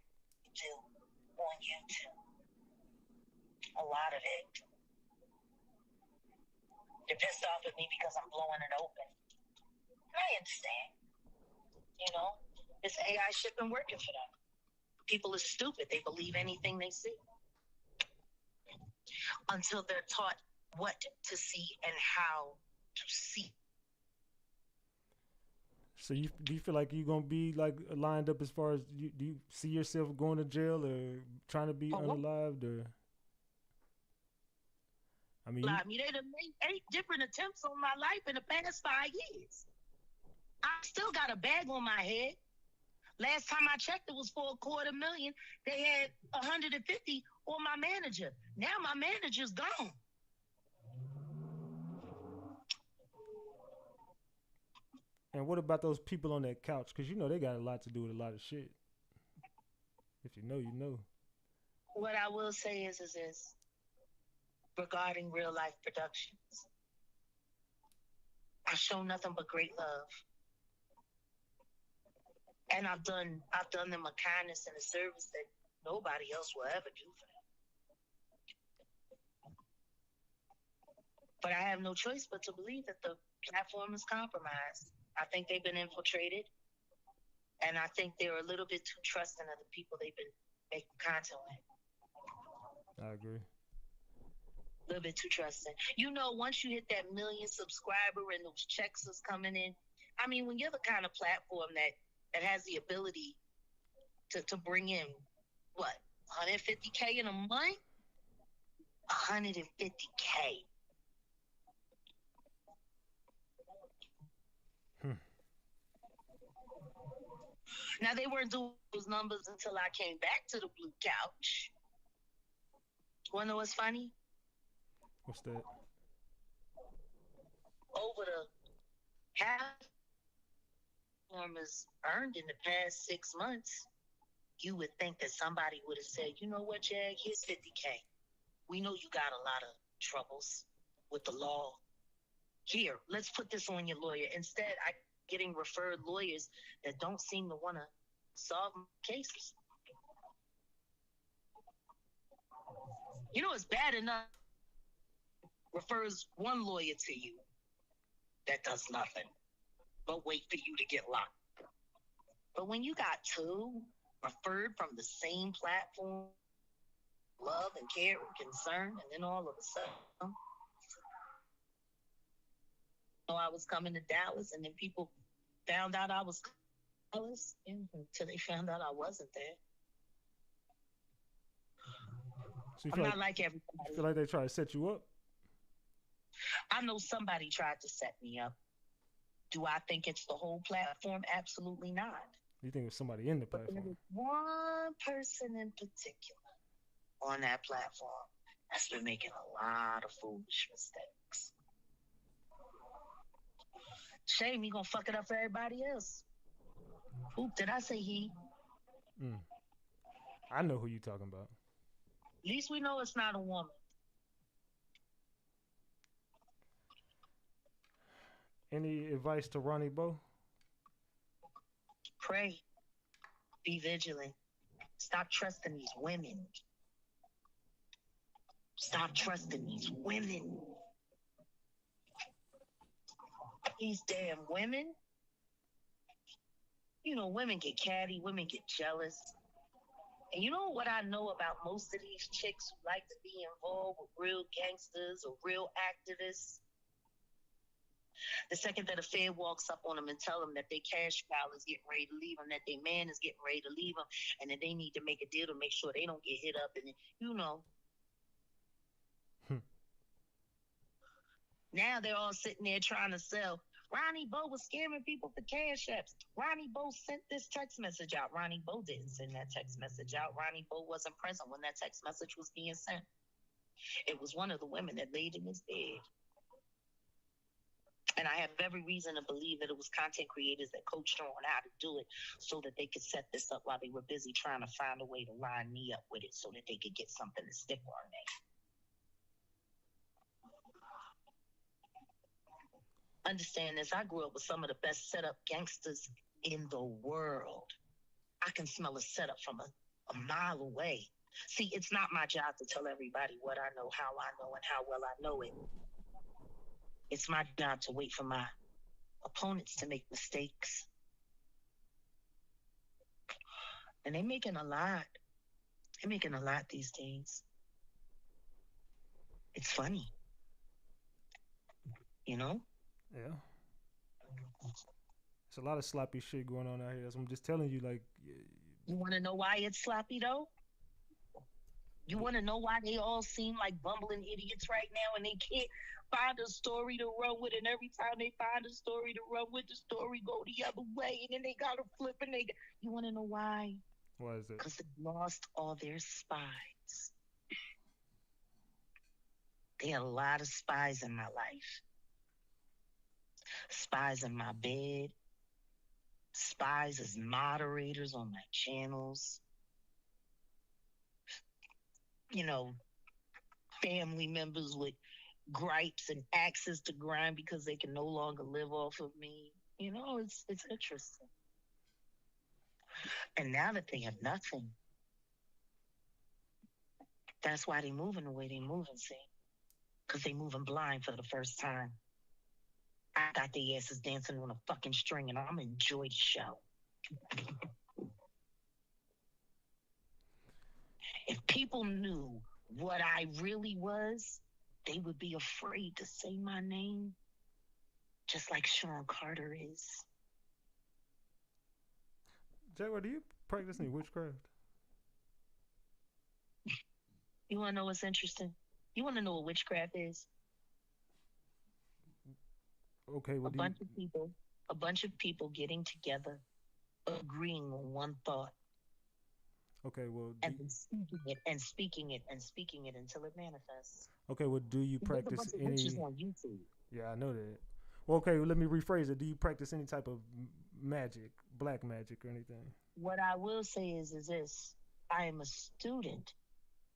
[SPEAKER 6] to do on YouTube. A lot of it. They're pissed off at me because I'm blowing it open. I understand. You know, this AI shit been working for them. People are stupid. They believe anything they see. Until they're taught what to see and how to see.
[SPEAKER 4] So do you feel like you're gonna be like lined up as far as do you see yourself going to jail or trying to be unalived or? I mean,
[SPEAKER 6] they done made 8 different attempts on my life in the past 5 years. I still got a bag on my head. Last time I checked, it was for $250,000. They had 150 on my manager. Now my manager's gone.
[SPEAKER 4] And what about those people on that couch? Because you know they got a lot to do with a lot of shit. If you know, you know.
[SPEAKER 6] What I will say is this. Regarding real life productions, I show nothing but great love. And I've done them a kindness and a service that nobody else will ever do for them. But I have no choice but to believe that the platform is compromised. I think they've been infiltrated. And I think they're a little bit too trusting of the people they've been making content with.
[SPEAKER 4] I agree.
[SPEAKER 6] A little bit too trusting. You know, once you hit that 1 million subscriber and those checks is coming in, I mean, when you're the kind of platform that has the ability to bring in, what, 150K in a month? 150K. Now, they weren't doing those numbers until I came back to the blue couch. Want to know what's funny?
[SPEAKER 4] What's that?
[SPEAKER 6] Over the half performers earned in the past 6 months, you would think that somebody would have said, you know what, Jag, here's 50K. We know you got a lot of troubles with the law. Here, let's put this on your lawyer. Instead, I'm getting referred lawyers that don't seem to want to solve cases. You know, it's bad enough refers one lawyer to you that does nothing but wait for you to get locked. But when you got 2 referred from the same platform, love and care and concern, and then all of a sudden, I was coming to Dallas, and then people found out I was Dallas until they found out I wasn't there.
[SPEAKER 4] So
[SPEAKER 6] I'm not like everybody.
[SPEAKER 4] You feel like they try to set you up?
[SPEAKER 6] I know somebody tried to set me up. Do I think it's the whole platform? Absolutely not.
[SPEAKER 4] You think it was somebody in the platform?
[SPEAKER 6] But there was one person in particular on that platform that's been making a lot of foolish mistakes. Shame he gonna fuck it up for everybody else. Oop, did I say he?
[SPEAKER 4] I know who you talking about.
[SPEAKER 6] At least we know it's not a woman.
[SPEAKER 4] Any advice to Ronnie Bo?
[SPEAKER 6] Pray. Be vigilant. Stop trusting these women. Stop trusting these women. These damn women. You know, women get catty, women get jealous. And you know what I know about most of these chicks who like to be involved with real gangsters or real activists? The second that a Fed walks up on them and tell them that their cash pile is getting ready to leave them, that their man is getting ready to leave them, and that they need to make a deal to make sure they don't get hit up, and you know. Now they're all sitting there trying to sell. Ronnie Bo was scamming people for cash apps. Ronnie Bo sent this text message out. Ronnie Bo didn't send that text message out. Ronnie Bo wasn't present when that text message was being sent. It was one of the women that laid in his bed. And I have every reason to believe that it was content creators that coached her on how to do it so that they could set this up while they were busy trying to find a way to line me up with it so that they could get something to stick on me. Understand this, I grew up with some of the best setup gangsters in the world. I can smell a setup from a mile away. See, it's not my job to tell everybody what I know, how I know, and how well I know it. It's my job to wait for my opponents to make mistakes. And they're making a lot. They're making a lot these days. It's funny. You know?
[SPEAKER 4] Yeah. It's a lot of sloppy shit going on out here. So I'm just telling you, like.
[SPEAKER 6] You want to know why it's sloppy, though? You want to know why they all seem like bumbling idiots right now and they can't find a story to run with, and every time they find a story to run with, the story go the other way, and then they got to flip and they. You want to know why?
[SPEAKER 4] Why is it?
[SPEAKER 6] Because they lost all their spies. They had a lot of spies in my life. Spies in my bed. Spies as moderators on my channels. You know, family members with gripes and axes to grind because they can no longer live off of me. You know, it's interesting. And now that they have nothing, that's why they're moving the way they're moving, see? Because they're moving blind for the first time. I got their asses dancing on a fucking string, and I'm enjoying the show. If people knew what I really was, they would be afraid to say my name, just like Sean Carter is.
[SPEAKER 4] Jaguar, do you practice any witchcraft?
[SPEAKER 6] You want to know what's interesting? You want to know what witchcraft is?
[SPEAKER 4] Okay,
[SPEAKER 6] a bunch of people getting together, agreeing on one thought.
[SPEAKER 4] Okay, well,
[SPEAKER 6] and speaking it until it manifests.
[SPEAKER 4] Okay, well, do you practice any?
[SPEAKER 6] Witches on YouTube.
[SPEAKER 4] Yeah, I know that. Well, okay, well, let me rephrase it. Do you practice any type of magic, black magic, or anything?
[SPEAKER 6] What I will say is this: I am a student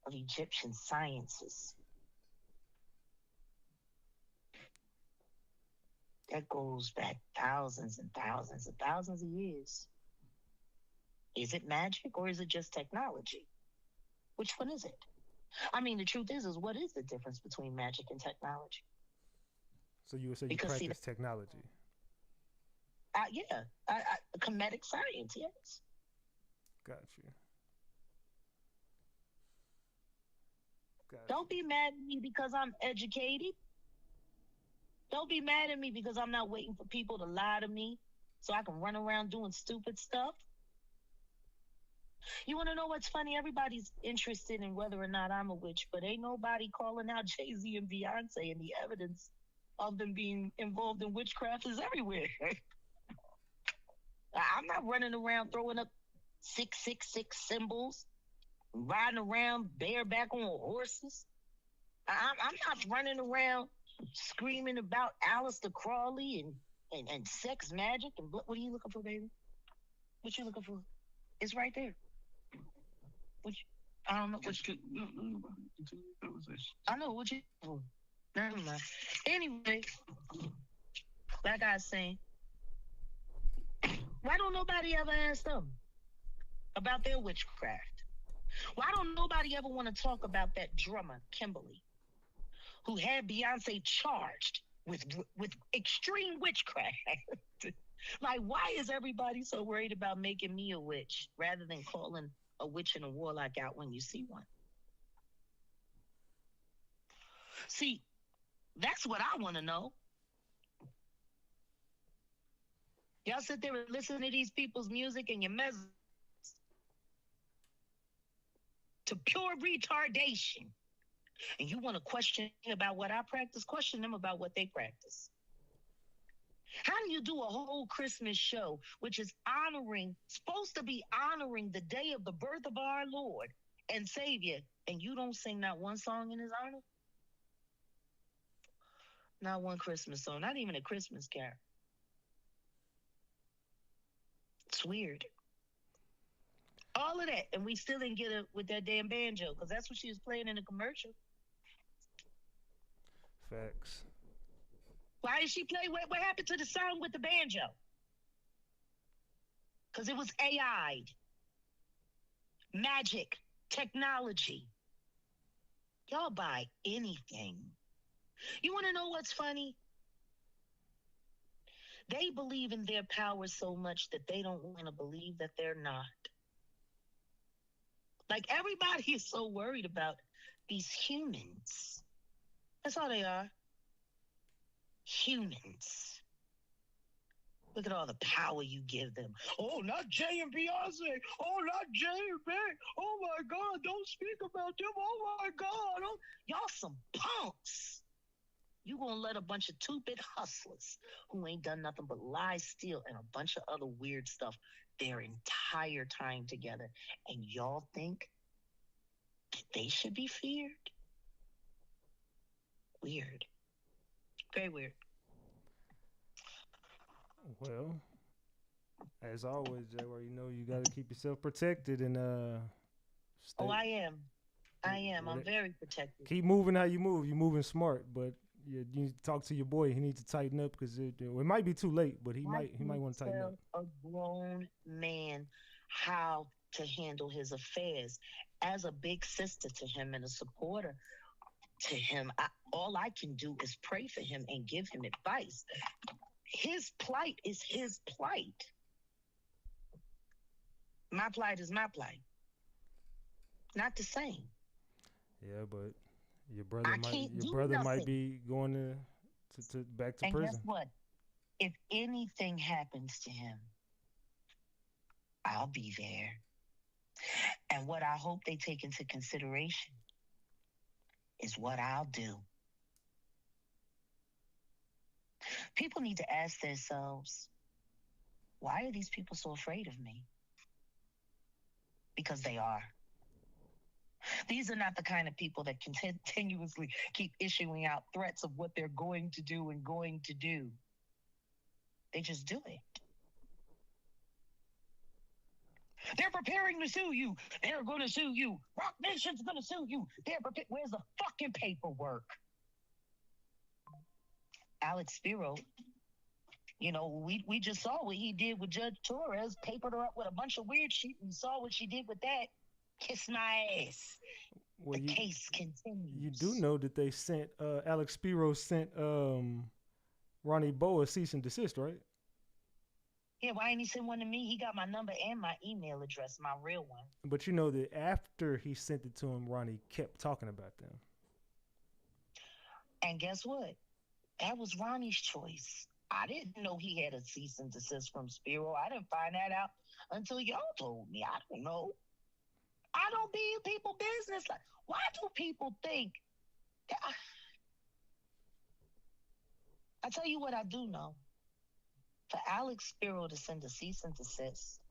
[SPEAKER 6] of Egyptian sciences. That goes back thousands and thousands and thousands of years. Is it magic or is it just technology? Which one is it? I mean, the truth is what is the difference between magic and technology?
[SPEAKER 4] So you would say you practice technology?
[SPEAKER 6] Yeah, comedic science, yes.
[SPEAKER 4] Got you.
[SPEAKER 6] Don't be mad at me because I'm educated. Don't be mad at me because I'm not waiting for people to lie to me so I can run around doing stupid stuff. You want to know what's funny? Everybody's interested in whether or not I'm a witch, but ain't nobody calling out Jay-Z and Beyoncé, and the evidence of them being involved in witchcraft is everywhere. I'm not running around throwing up 666 symbols, riding around bareback on horses. I'm not running around screaming about Aleister Crowley and sex magic. And what are you looking for, baby? What you looking for? It's right there. I don't know what you. I know what you. Never mind. Anyway, like I was saying, why don't nobody ever ask them about their witchcraft? Why don't nobody ever want to talk about that drummer, Kimberly, who had Beyonce charged with extreme witchcraft? Like, why is everybody so worried about making me a witch rather than calling a witch and a warlock out when you see one? See, that's what I want to know. Y'all sit there and listen to these people's music and you mess to pure retardation. And you want to question about what I practice? Question them about what they practice. How do you do a whole Christmas show, which is supposed to be honoring the day of the birth of our Lord and Savior, and you don't sing not one song in his honor? Not one Christmas song, not even a Christmas carol. It's weird. All of that, and we still didn't get it with that damn banjo, because that's what she was playing in the commercial.
[SPEAKER 4] Facts.
[SPEAKER 6] Why did she play? What happened to the song with the banjo? Because it was AI'd. Magic, technology. Y'all buy anything. You want to know what's funny? They believe in their power so much that they don't want to believe that they're not. Like, everybody is so worried about these humans. That's all they are. Humans. Look at all the power you give them. Oh, not Jay and Beyoncé. Oh, not Jay and Bey. Oh my God, don't speak about them. Oh my God. Oh, y'all some punks. You gonna let a bunch of two-bit hustlers who ain't done nothing but lie, steal, and a bunch of other weird stuff their entire time together, and y'all think that they should be feared? Weird. Very weird.
[SPEAKER 4] Well, as always, Jaguar, you know you got to keep yourself protected and stay.
[SPEAKER 6] Oh, I am. I'm very protected.
[SPEAKER 4] Keep moving how you move. You're moving smart, but you need to talk to your boy. He needs to tighten up because it might be too late, but he might want to tighten up.
[SPEAKER 6] A grown man how to handle his affairs. As a big sister to him and a supporter to him, all I can do is pray for him and give him advice. His plight is his plight. My plight is my plight. Not the same.
[SPEAKER 4] Yeah, but your brother might be going to back to
[SPEAKER 6] and
[SPEAKER 4] prison.
[SPEAKER 6] Guess what? If anything happens to him, I'll be there. And what I hope they take into consideration is what I'll do. People need to ask themselves, why are these people so afraid of me? Because they are. These are not the kind of people that continuously keep issuing out threats of what they're going to do and going to do. They just do it. They're preparing to sue you. They're going to sue you. Rock Nation's going to sue you. Where's the fucking paperwork? Alex Spiro, you know, we just saw what he did with Judge Torres, papered her up with a bunch of weird shit. We saw what she did with that. Kiss my ass.
[SPEAKER 4] Well,
[SPEAKER 6] the case continues.
[SPEAKER 4] You do know that they sent, Alex Spiro sent Ronnie Bo a cease and desist, right?
[SPEAKER 6] Yeah, why ain't he send one to me? He got my number and my email address, my real one.
[SPEAKER 4] But you know that after he sent it to him, Ronnie kept talking about them.
[SPEAKER 6] And guess what? That was Ronnie's choice. I didn't know he had a cease and desist from Spiro. I didn't find that out until y'all told me. I don't know. I don't be in people's business. Like, why do people think that I tell you what I do know. For Alex Spiro to send a cease and desist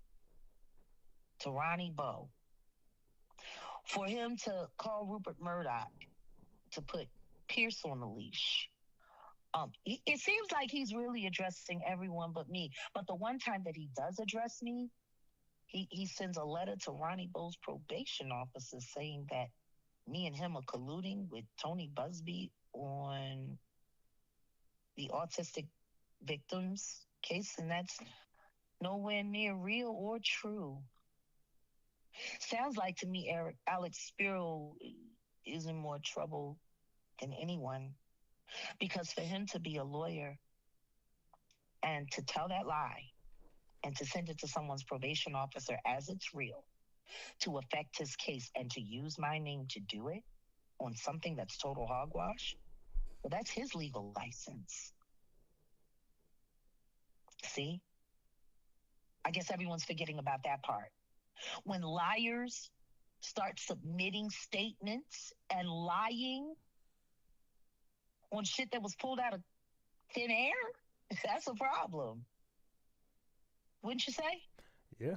[SPEAKER 6] to Ronnie Bo, for him to call Rupert Murdoch to put Pierce on the leash, it seems like he's really addressing everyone but me. But the one time that he does address me, he sends a letter to Ronnie Bo's probation officer saying that me and him are colluding with Tony Busby on the autistic victims case, and that's nowhere near real or true. Sounds like to me Alex Spiro is in more trouble than anyone, because for him to be a lawyer and to tell that lie and to send it to someone's probation officer as it's real, to affect his case and to use my name to do it on something that's total hogwash, well, that's his legal license. See? I guess everyone's forgetting about that part. When liars start submitting statements and lying on shit that was pulled out of thin air, that's a problem. Wouldn't you say?
[SPEAKER 4] Yeah.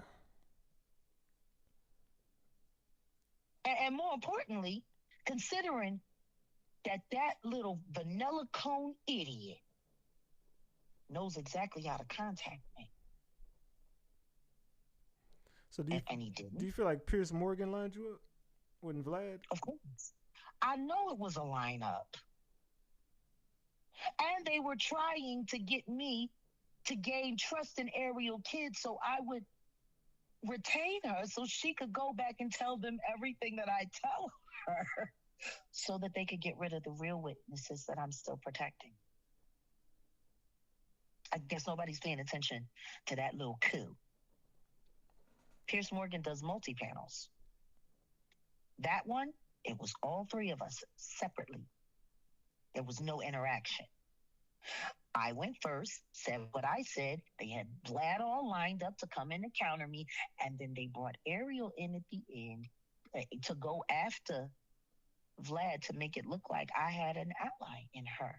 [SPEAKER 6] And more importantly, considering that little vanilla cone idiot knows exactly how to contact me.
[SPEAKER 4] So
[SPEAKER 6] And he didn't.
[SPEAKER 4] Do you feel like Piers Morgan lined you up with Vlad?
[SPEAKER 6] Of course. I know it was a lineup. And they were trying to get me to gain trust in Ariel Kids so I would retain her so she could go back and tell them everything that I tell her so that they could get rid of the real witnesses that I'm still protecting. I guess nobody's paying attention to that little coup. Piers Morgan does multi-panels. That one, it was all three of us separately. There was no interaction. I went first, said what I said. They had Vlad all lined up to come in and counter me, and then they brought Ariel in at the end to go after Vlad to make it look like I had an ally in her.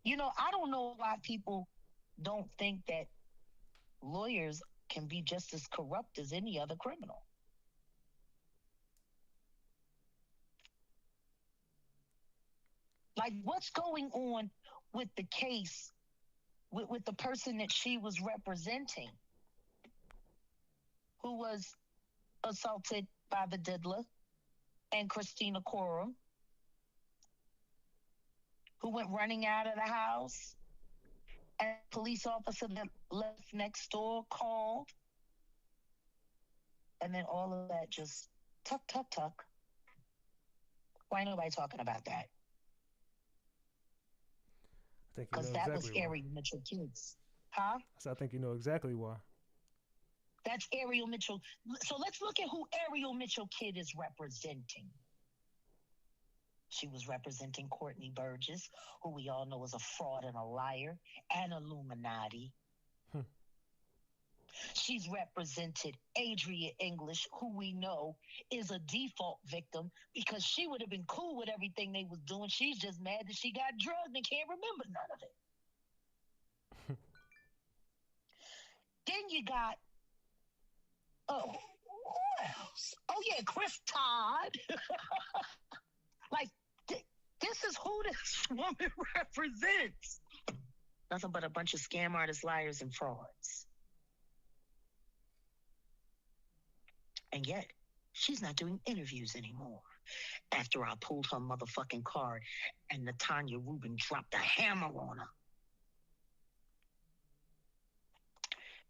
[SPEAKER 6] You know, I don't know why people don't think that lawyers can be just as corrupt as any other criminal. Like, what's going on with the case with the person that she was representing, who was assaulted by the diddler, and Christina Coram, who went running out of the house, and a police officer that left next door called, and then all of that just tuck, tuck, tuck. Why ain't nobody talking about that? Because that was Ariel Mitchell Kids. Huh?
[SPEAKER 4] So I think you know exactly why.
[SPEAKER 6] That's Ariel Mitchell. So let's look at who Ariel Mitchell Kid is representing. She was representing Courtney Burgess, who we all know is a fraud and a liar and Illuminati. She's represented Adria English, who we know is a default victim because she would have been cool with everything they was doing. She's just mad that she got drugged and can't remember none of it. Then you got, who else? Oh yeah, Chris Todd. Like, this is who this woman represents. Nothing but a bunch of scam artists, liars, and frauds. And yet, she's not doing interviews anymore. After I pulled her motherfucking card and Natanya Rubin dropped a hammer on her.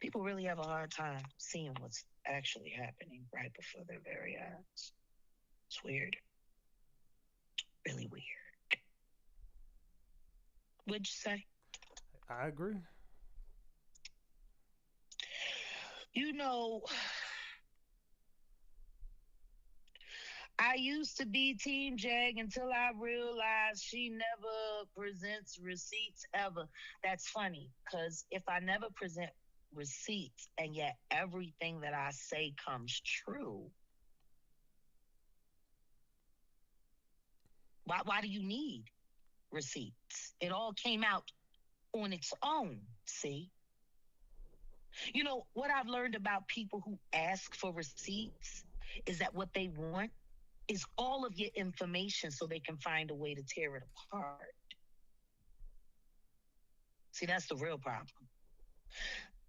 [SPEAKER 6] People really have a hard time seeing what's actually happening right before their very eyes. It's weird. Really weird. What'd you say?
[SPEAKER 4] I agree.
[SPEAKER 6] You know, I used to be Team Jag until I realized she never presents receipts ever. That's funny, because if I never present receipts and yet everything that I say comes true, why do you need receipts? It all came out on its own, see? You know, what I've learned about people who ask for receipts is that what they want is all of your information so they can find a way to tear it apart. See, that's the real problem.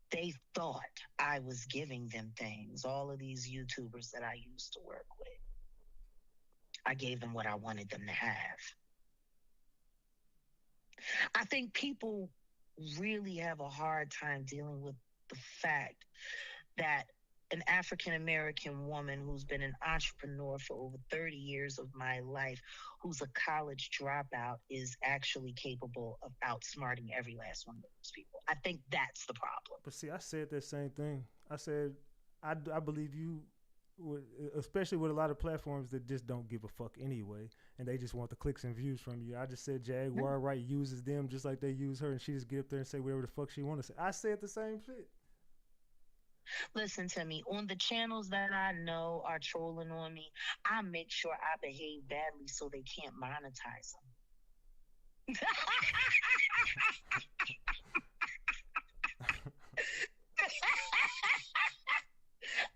[SPEAKER 6] They thought I was giving them things, all of these YouTubers that I used to work with. I gave them what I wanted them to have. I think people really have a hard time dealing with the fact that an African-American woman who's been an entrepreneur for over 30 years of my life, who's a college dropout, is actually capable of outsmarting every last one of those people. I think that's the problem.
[SPEAKER 4] But see, I said that same thing. I said, I believe you especially with a lot of platforms that just don't give a fuck anyway, and they just want the clicks and views from you. I just said Jaguar Wright uses them just like they use her, and she just get up there and say whatever the fuck she want to say. I said the same shit.
[SPEAKER 6] Listen to me. On the channels that I know are trolling on me, I make sure I behave badly so they can't monetize them.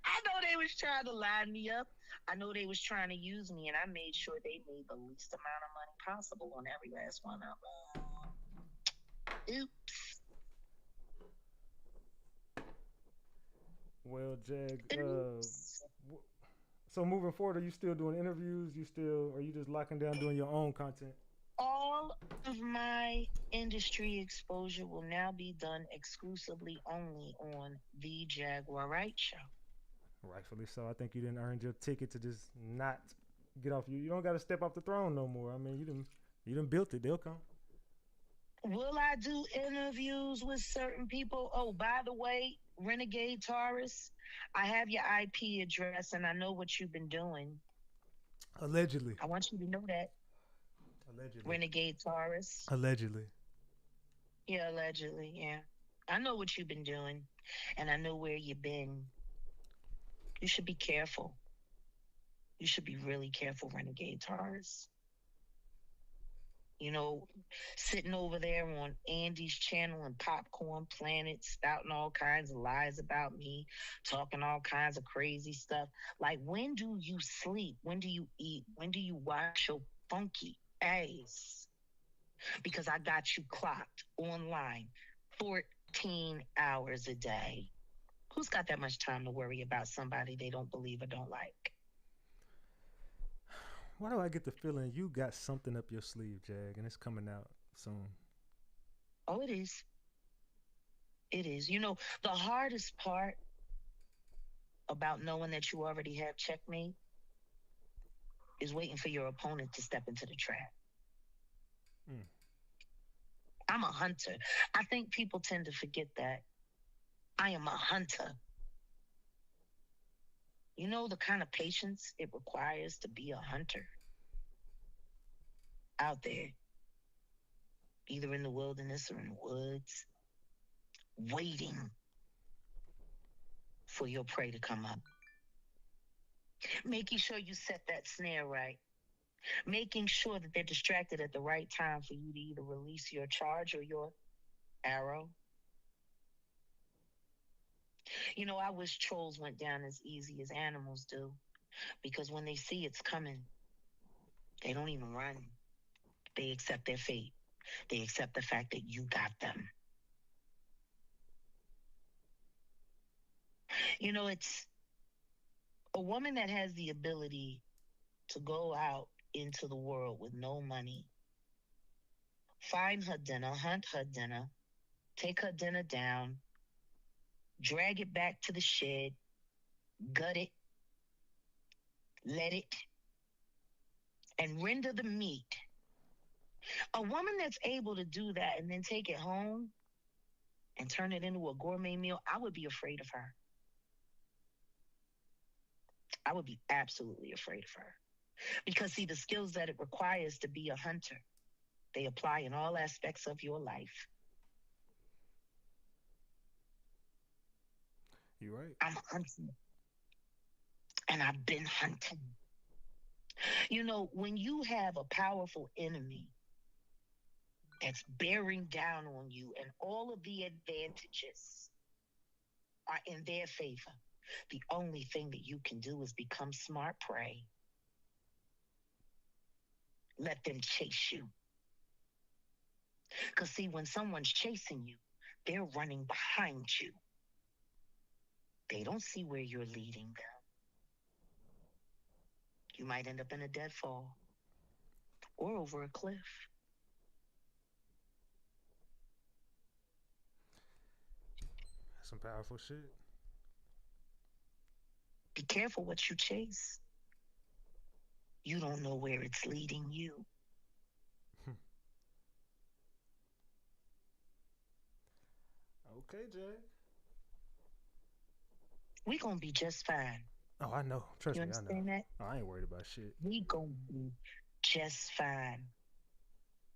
[SPEAKER 6] I know they was trying to line me up. I know they was trying to use me, and I made sure they made the least amount of money possible on every last one of them. Oops.
[SPEAKER 4] Well, Jag,
[SPEAKER 6] Oops.
[SPEAKER 4] so moving forward, are you still doing interviews? Are you just locking down doing your own content?
[SPEAKER 6] All of my industry exposure will now be done exclusively only on the Jaguar Wright show.
[SPEAKER 4] Rightfully so. I think you didn't earn your ticket to just not get off. You don't got to step off the throne no more. I mean, you done built it. They'll come.
[SPEAKER 6] Will I do interviews with certain people? Oh, by the way, Renegade Taurus, I have your IP address and I know what you've been doing.
[SPEAKER 4] Allegedly.
[SPEAKER 6] I want you to know that.
[SPEAKER 4] Allegedly.
[SPEAKER 6] Renegade Taurus.
[SPEAKER 4] Allegedly.
[SPEAKER 6] Yeah, allegedly, yeah. I know what you've been doing and I know where you've been. You should be careful. You should be really careful, Renegade Taurus. You know, sitting over there on Andy's channel and Popcorn Planet, spouting all kinds of lies about me, talking all kinds of crazy stuff. Like, when do you sleep? When do you eat? When do you wash your funky ass? Because I got you clocked online 14 hours a day. Who's got that much time to worry about somebody they don't believe or don't like?
[SPEAKER 4] Why do I get the feeling you got something up your sleeve, Jag, and it's coming out soon?
[SPEAKER 6] Oh, it is. It is. You know, the hardest part about knowing that you already have checkmate is waiting for your opponent to step into the trap. I'm a hunter. I think people tend to forget that. I am a hunter. You know the kind of patience it requires to be a hunter out there, either in the wilderness or in the woods, waiting for your prey to come up. Making sure you set that snare right. Making sure that they're distracted at the right time for you to either release your charge or your arrow. You know, I wish trolls went down as easy as animals do, because when they see it's coming, they don't even run. They accept their fate. They accept the fact that you got them. You know, it's a woman that has the ability to go out into the world with no money, find her dinner, hunt her dinner, take her dinner down, drag it back to the shed, gut it, let it, and render the meat. A woman that's able to do that and then take it home and turn it into a gourmet meal, I would be afraid of her. I would be absolutely afraid of her. Because, see, the skills that it requires to be a hunter, they apply in all aspects of your life.
[SPEAKER 4] You're right.
[SPEAKER 6] I'm hunting. And I've been hunting. You know, when you have a powerful enemy that's bearing down on you and all of the advantages are in their favor, the only thing that you can do is become smart prey. Let them chase you. Because, see, when someone's chasing you, they're running behind you. They don't see where you're leading them. You might end up in a deadfall or over a cliff.
[SPEAKER 4] Some powerful shit.
[SPEAKER 6] Be careful what you chase. You don't know where it's leading you.
[SPEAKER 4] Okay, Jay.
[SPEAKER 6] We're going to be just fine.
[SPEAKER 4] Oh, I know. Trust
[SPEAKER 6] You
[SPEAKER 4] me, I know.
[SPEAKER 6] understand that?
[SPEAKER 4] Oh, I ain't worried about shit.
[SPEAKER 6] We gonna be just fine.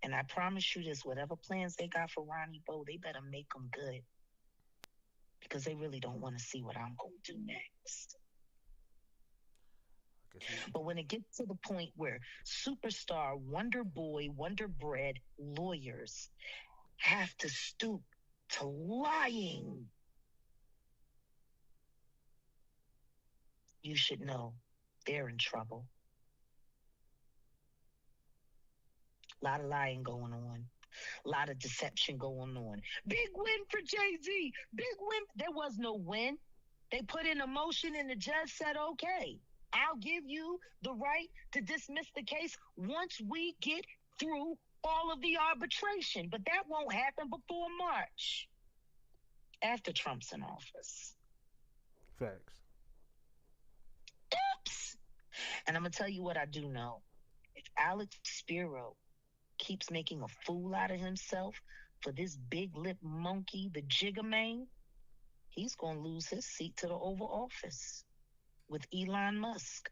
[SPEAKER 6] And I promise you this, whatever plans they got for Ronnie Bo, they better make them good. Because they really don't want to see what I'm going to do next.
[SPEAKER 4] I guess
[SPEAKER 6] But when it gets to the point where superstar, Wonder Boy, Wonder Bread lawyers have to stoop to lying, you should know they're in trouble. A lot of lying going on. A lot of deception going on. Big win for Jay-Z. Big win. There was no win. They put in a motion and the judge said, okay, I'll give you the right to dismiss the case once we get through all of the arbitration. But that won't happen before March, after Trump's in office.
[SPEAKER 4] Facts.
[SPEAKER 6] Oops. And I'm going to tell you what I do know. If Alex Spiro keeps making a fool out of himself for this big lip monkey, the Jigga Man, he's going to lose his seat to the Oval Office with Elon Musk,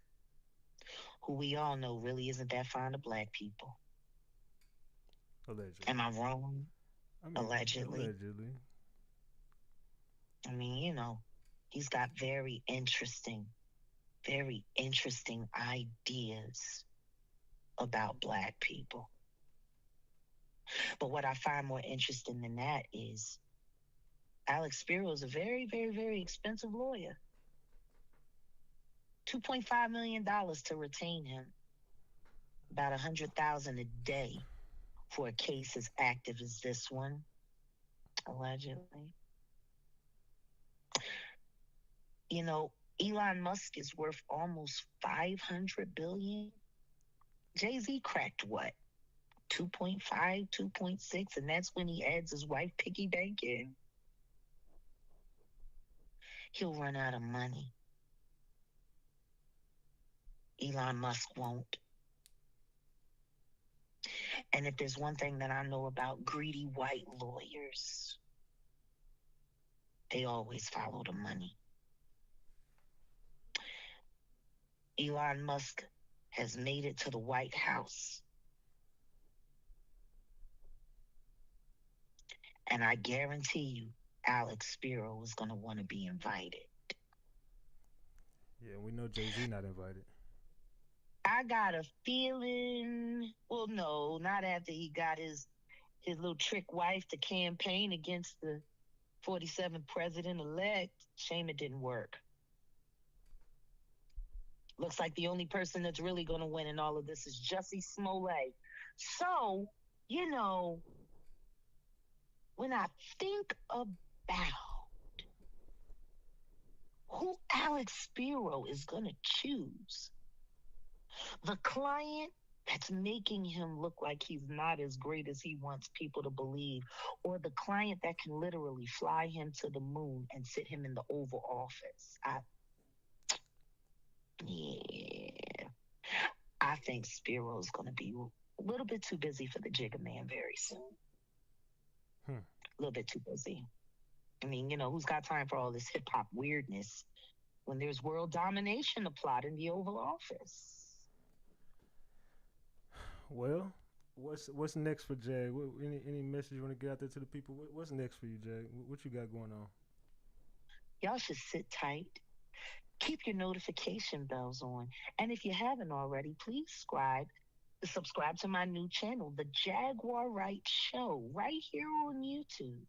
[SPEAKER 6] who we all know really isn't that fond of black people.
[SPEAKER 4] Allegedly.
[SPEAKER 6] Am I wrong?
[SPEAKER 4] I mean,
[SPEAKER 6] Allegedly. I mean, you know, he's got very interesting ideas about black people. But what I find more interesting than that is Alex Spiro is a very, very, very expensive lawyer. $2.5 million to retain him. About $100,000 a day for a case as active as this one, allegedly. You know, Elon Musk is worth almost $500 billion. Jay-Z cracked what? 2.5, 2.6, and that's when he adds his wife piggy bank in. He'll run out of money. Elon Musk won't. And if there's one thing that I know about greedy white lawyers, they always follow the money. Elon Musk has made it to the White House. And I guarantee you, Alex Spiro is going to want to be invited.
[SPEAKER 4] Yeah, we know Jay-Z not invited.
[SPEAKER 6] I got a feeling, well, no, not after he got his little trick wife to campaign against the 47th president-elect. Shame it didn't work. Looks like the only person that's really going to win in all of this is Jussie Smollett. So, you know, when I think about who Alex Spiro is going to choose, the client that's making him look like he's not as great as he wants people to believe, or the client that can literally fly him to the moon and sit him in the Oval Office, I think Spiro's going to be a little bit too busy for the Jigga Man very soon. A little bit too busy. I mean, you know, who's got time for all this hip-hop weirdness when there's world domination to plot in the Oval Office?
[SPEAKER 4] Well, what's next for Jag? Any message you want to get out there to the people? What's next for you, Jag? What you got going on?
[SPEAKER 6] Y'all should sit tight. Keep your notification bells on. And if you haven't already, please subscribe to my new channel, The Jaguar Wright Show, right here on YouTube.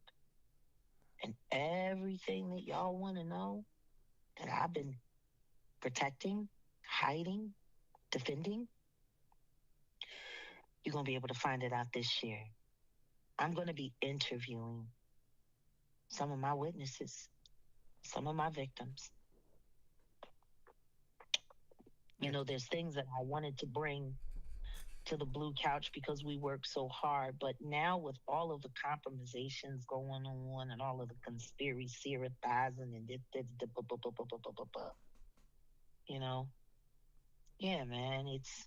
[SPEAKER 6] And everything that y'all want to know that I've been protecting, hiding, defending, you're going to be able to find it out this year. I'm going to be interviewing some of my witnesses, some of my victims. You know, there's things that I wanted to bring to the blue couch because we work so hard. But now with all of the compromisations going on and all of the conspiracy theorizing and you know, yeah, man, it's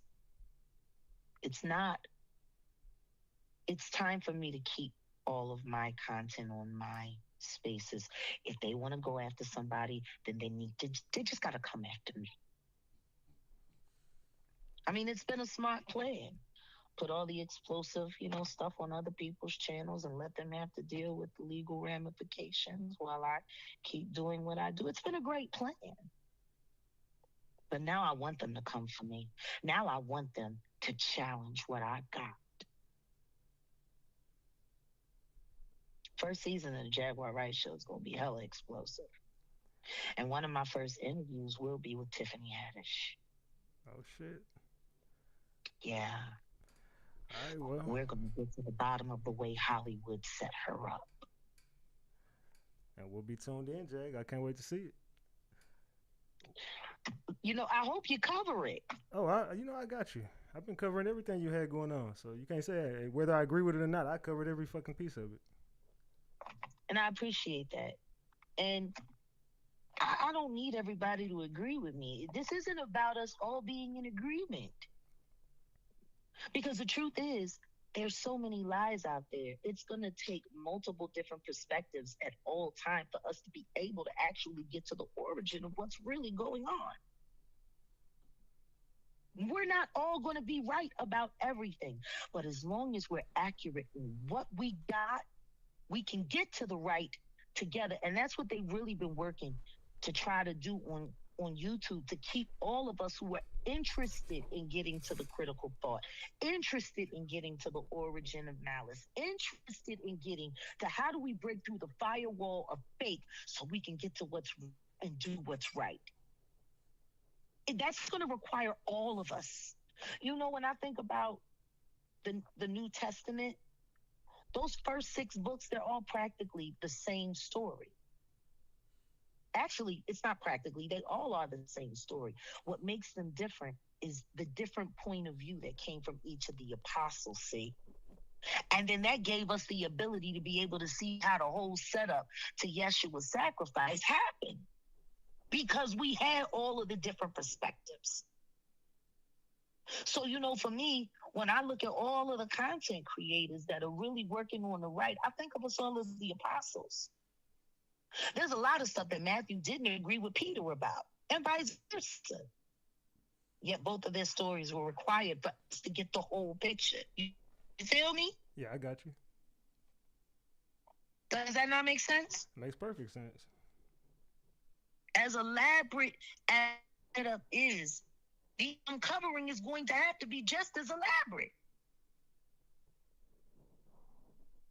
[SPEAKER 6] time for me to keep all of my content on my spaces. If they want to go after somebody, then they just got to come after me. I mean, it's been a smart plan. Put all the explosive, stuff on other people's channels and let them have to deal with the legal ramifications while I keep doing what I do. It's been a great plan. But now I want them to come for me. Now I want them to challenge what I got. First season of the Jaguar Wright show is going to be hella explosive. And one of my first interviews will be with Tiffany Haddish.
[SPEAKER 4] Oh, shit.
[SPEAKER 6] Yeah.
[SPEAKER 4] All right, well.
[SPEAKER 6] We're going to get to the bottom of the way Hollywood set her up.
[SPEAKER 4] And we'll be tuned in, Jag. I can't wait to see it.
[SPEAKER 6] I hope you cover it.
[SPEAKER 4] Oh, I got you. I've been covering everything you had going on. So you can't say, hey, whether I agree with it or not, I covered every fucking piece of it.
[SPEAKER 6] And I appreciate that. And I don't need everybody to agree with me. This isn't about us all being in agreement. Because the truth is, there's so many lies out there. It's going to take multiple different perspectives at all times for us to be able to actually get to the origin of what's really going on. We're not all going to be right about everything. But as long as we're accurate in what we got, we can get to the right together. And that's what they've really been working to try to do on YouTube, to keep all of us who are interested in getting to the critical thought, interested in getting to the origin of malice, interested in getting to how do we break through the firewall of fake so we can get to what's and do what's right. And that's going to require all of us. When I think about the New Testament, those first 6 books, they're all practically the same story. Actually, it's not practically. They all are the same story. What makes them different is the different point of view that came from each of the apostles, see? And then that gave us the ability to be able to see how the whole setup to Yeshua's sacrifice happened. Because we had all of the different perspectives. So, for me, when I look at all of the content creators that are really working on the right, I think of us all as the apostles. There's a lot of stuff that Matthew didn't agree with Peter about, and vice versa. Yet both of their stories were required for us to get the whole picture. You feel me?
[SPEAKER 4] Yeah, I got you.
[SPEAKER 6] Does that not make sense?
[SPEAKER 4] Makes perfect sense.
[SPEAKER 6] As elaborate as it is, the uncovering is going to have to be just as elaborate.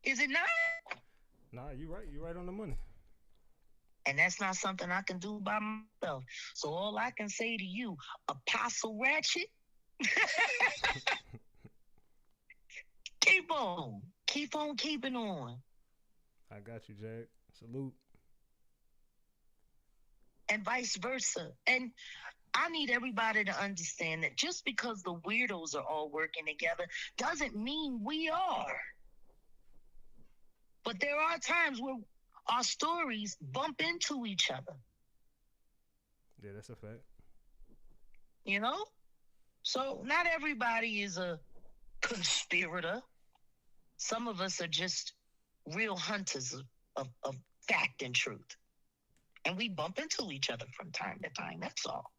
[SPEAKER 6] Is it not?
[SPEAKER 4] Nah, you're right. You're right on the money.
[SPEAKER 6] And that's not something I can do by myself. So all I can say to you, Apostle Ratchet, keep on keeping on.
[SPEAKER 4] I got you, Jack. Salute.
[SPEAKER 6] And vice versa. And I need everybody to understand that just because the weirdos are all working together doesn't mean we are. But there are times where our stories bump into each other.
[SPEAKER 4] Yeah, that's a fact.
[SPEAKER 6] So not everybody is a conspirator. Some of us are just real hunters of fact and truth. And we bump into each other from time to time. That's all.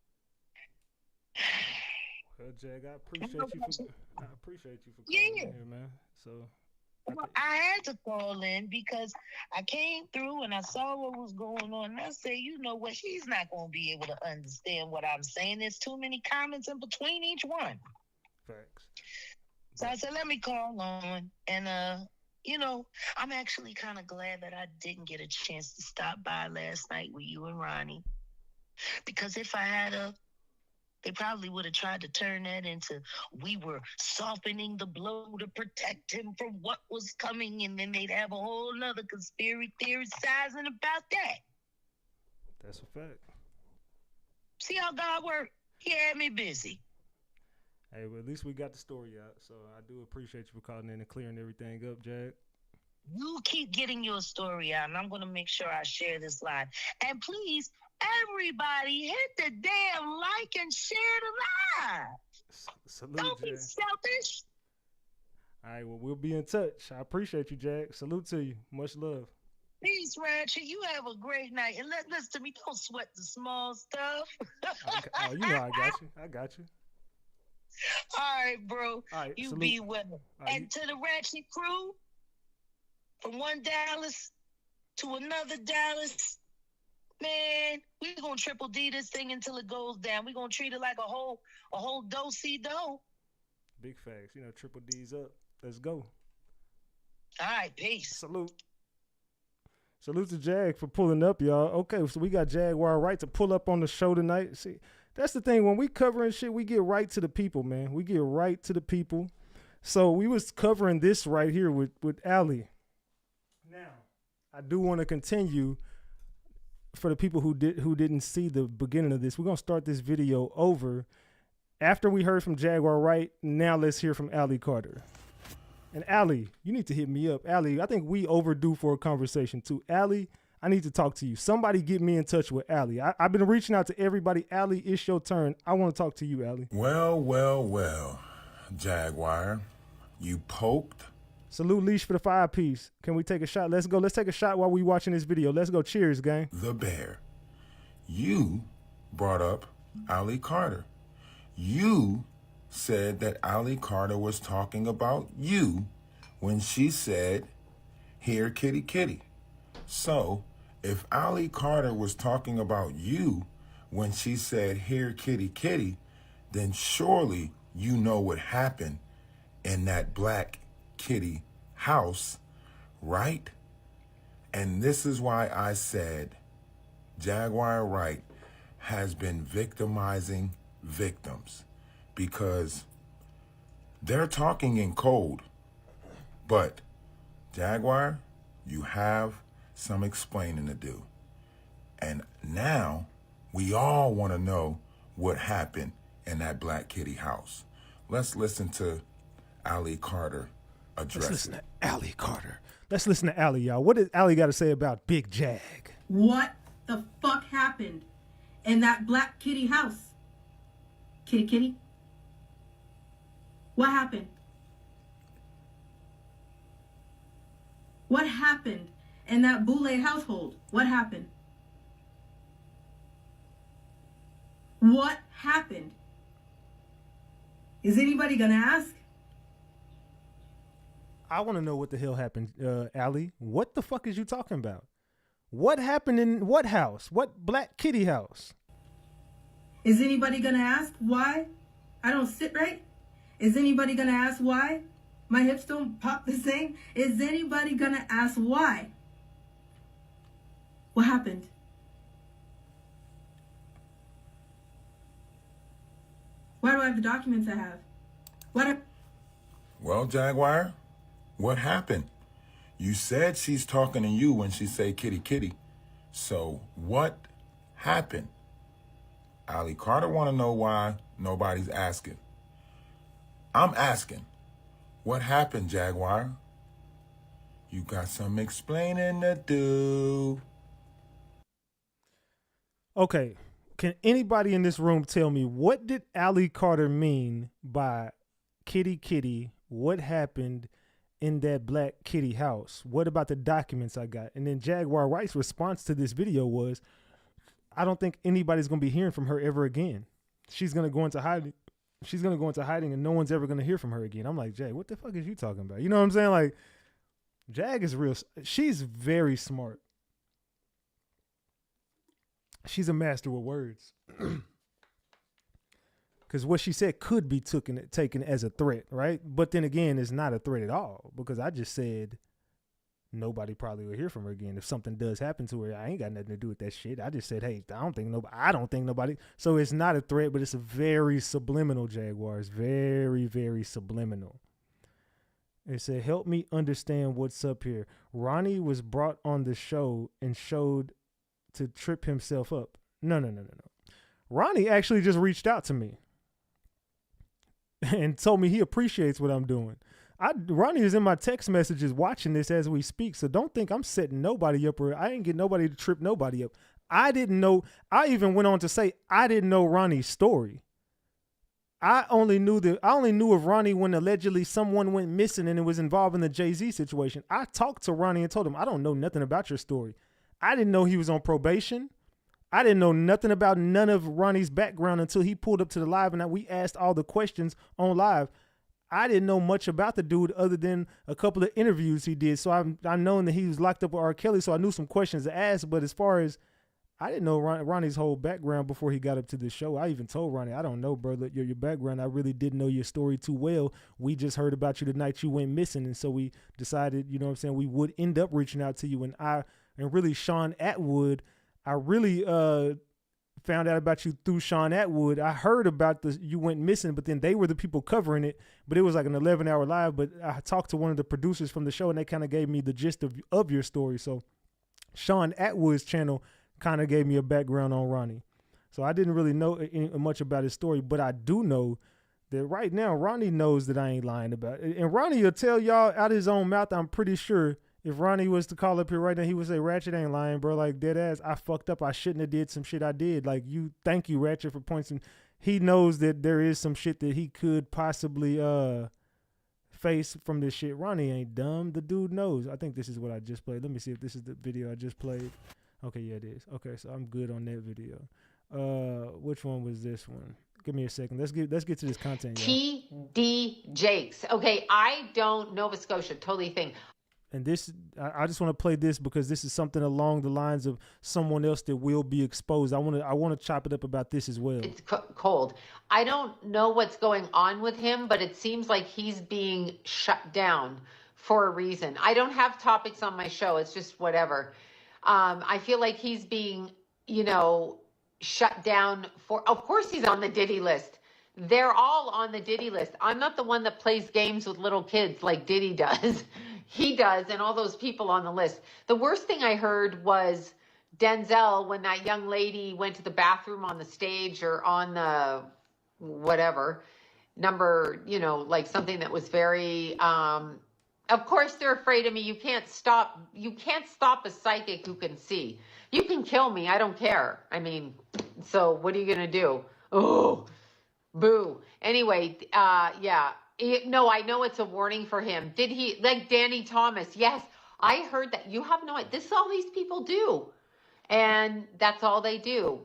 [SPEAKER 4] Well, Jag, I appreciate you for calling in here, man. So
[SPEAKER 6] I had to call in because I came through and I saw what was going on. And I said, you know what? She's not going to be able to understand what I'm saying. There's too many comments in between each one.
[SPEAKER 4] Facts.
[SPEAKER 6] So I said, let me call on. And, I'm actually kind of glad that I didn't get a chance to stop by last night with you and Ronnie. Because if I had they probably would have tried to turn that into we were softening the blow to protect him from what was coming, and then they'd have a whole nother conspiracy theorizing about that.
[SPEAKER 4] That's a fact.
[SPEAKER 6] See how God worked? He had me busy.
[SPEAKER 4] Hey, well, at least we got the story out, so I do appreciate you for calling in and clearing everything up, Jag.
[SPEAKER 6] You keep getting your story out, and I'm going to make sure I share this live. And please, everybody, hit the damn like and share the live.
[SPEAKER 4] Salute,
[SPEAKER 6] Don't be
[SPEAKER 4] Jag.
[SPEAKER 6] selfish.
[SPEAKER 4] All right, well, we'll be in touch. I appreciate you, Jag. Salute to you. Much love.
[SPEAKER 6] Peace, Ratchet. You have a great night. And listen to me. Don't sweat the small stuff.
[SPEAKER 4] Oh, you know I got you. I got you.
[SPEAKER 6] All right, bro.
[SPEAKER 4] All right,
[SPEAKER 6] You
[SPEAKER 4] salute.
[SPEAKER 6] be well.
[SPEAKER 4] Right,
[SPEAKER 6] And to the Ratchet crew, from one Dallas to another Dallas, man, we're gonna triple D this thing until it goes down. We're gonna treat it like a whole do-si-do.
[SPEAKER 4] Big facts. You know, triple D's up. Let's go.
[SPEAKER 6] All right, peace.
[SPEAKER 4] Salute. Salute to Jag for pulling up, y'all. Okay, so we got Jaguar Wright to pull up on the show tonight. See, that's the thing. When we covering shit, we get right to the people, man. We get right to the people. So we was covering this right here with Ali. Now, I do want to continue for the people who didn't see the beginning of this. We're gonna start this video over after we heard from Jaguar Wright. Now let's hear from Ali Carter. And Ali, you need to hit me up. Ali, I think we overdue for a conversation too. Ali, I need to talk to you. Somebody get me in touch with Ali. I've been reaching out to everybody. Ali, it's your turn. I want to talk to you, Ali.
[SPEAKER 5] Well, Jaguar, you poked.
[SPEAKER 4] Salute Leash for the 5-piece. Can we take a shot? Let's go. Let's take a shot while we watching this video. Let's go. Cheers, gang.
[SPEAKER 5] The bear. You brought up Ali Carter. You said that Ali Carter was talking about you when she said, "Here, kitty, kitty." So, if Ali Carter was talking about you when she said, "Here, kitty, kitty," then surely you know what happened in that black kitty house, right? And this is why I said Jaguar Wright has been victimizing victims, because they're talking in code. But Jaguar, you have some explaining to do. And now we all want to know what happened in that black kitty house. Let's listen to Ali Carter address
[SPEAKER 4] Let's listen
[SPEAKER 5] it.
[SPEAKER 4] to Ali Carter. Let's listen to Ali, y'all. What did Ali got to say about Big Jag?
[SPEAKER 7] What the fuck happened in that black kitty house? Kitty, kitty? What happened? What happened in that Boule household? What happened? What happened? Is anybody gonna ask?
[SPEAKER 4] I want to know what the hell happened, Ali. What the fuck is you talking about? What happened in what house? What black kitty house?
[SPEAKER 7] Is anybody gonna ask why I don't sit right? Is anybody gonna ask why my hips don't pop the same? Is anybody gonna ask why? What happened? Why do I have the documents I have?
[SPEAKER 5] Well, Jaguar, what happened? You said she's talking to you when she say kitty kitty. So what happened? Ali Carter want to know why nobody's asking. I'm asking. What happened, Jaguar? You got some explaining to do.
[SPEAKER 4] Okay, can anybody in this room tell me what did Ali Carter mean by kitty kitty? What happened in that black kitty house? What about the documents I got? And then Jaguar Wright's response to this video was, I don't think anybody's going to be hearing from her ever again. She's going to go into hiding. She's going to go into hiding and no one's ever going to hear from her again. I'm like, Jag, what the fuck is you talking about? You know what I'm saying? Like, Jag is real. She's very smart. She's a master with words. Because what she said could be taken as a threat, right? But then again, it's not a threat at all, because I just said nobody probably will hear from her again. If something does happen to her, I ain't got nothing to do with that shit. I just said, hey, I don't think nobody. So it's not a threat, but it's a very subliminal, Jaguar. It's very, very subliminal. It said, help me understand what's up here. Ronnie was brought on the show and showed to trip himself up. No. Ronnie actually just reached out to me and told me he appreciates what I'm doing. Ronnie is in my text messages watching this as we speak, so don't think I'm setting nobody up, or I ain't get nobody to trip nobody up. I didn't know. I even went on to say I didn't know Ronnie's story. I only knew of Ronnie when allegedly someone went missing and it was involved in the Jay-Z situation. I talked to Ronnie and told him, I don't know nothing about your story. I didn't know he was on probation. I didn't know nothing about none of Ronnie's background until he pulled up to the live and we asked all the questions on live. I didn't know much about the dude other than a couple of interviews he did. So I'm known that he was locked up with R. Kelly, so I knew some questions to ask. But as far as I didn't know Ronnie's whole background before he got up to the show. I even told Ronnie, I don't know, brother, your background. I really didn't know your story too well. We just heard about you the night you went missing. And so we decided, you know what I'm saying, we would end up reaching out to you. And really Sean Atwood, I really found out about you through Sean Atwood. I heard about you went missing, but then they were the people covering it. But it was like an 11-hour live. But I talked to one of the producers from the show and they kind of gave me the gist of your story. So Sean Atwood's channel kind of gave me a background on Ronnie. So I didn't really know much about his story, but I do know that right now Ronnie knows that I ain't lying about it. And Ronnie will tell y'all out his own mouth, I'm pretty sure if Ronnie was to call up here right now, he would say, Ratchet ain't lying, bro. Like, dead ass, I fucked up. I shouldn't have did some shit I did. Like, thank you, Ratchet, for pointing. He knows that there is some shit that he could possibly face from this shit. Ronnie ain't dumb. The dude knows. I think this is what I just played. Let me see if this is the video I just played. Okay, yeah, it is. Okay, so I'm good on that video. Which one was this one? Give me a second. Let's get to this content.
[SPEAKER 8] T.D. Jakes. Okay, I don't Nova Scotia totally think.
[SPEAKER 4] And this, I just want to play this because this is something along the lines of someone else that will be exposed. I want to chop it up about this as well.
[SPEAKER 8] It's cold. I don't know what's going on with him, but it seems like he's being shut down for a reason. I don't have topics on my show. It's just whatever. I feel like he's being, shut down for, of course he's on the Diddy list. They're all on the Diddy list. I'm not the one that plays games with little kids like Diddy does. He does, and all those people on the list. The worst thing I heard was Denzel, when that young lady went to the bathroom on the stage or on the whatever number, like something that was very, of course they're afraid of me. You can't stop a psychic who can see. You can kill me. I don't care. I mean, so what are you going to do? Oh, boo. Anyway, yeah. No, I know it's a warning for him. Did he, like Danny Thomas? Yes, I heard that. You have no idea. This is all these people do. And that's all they do.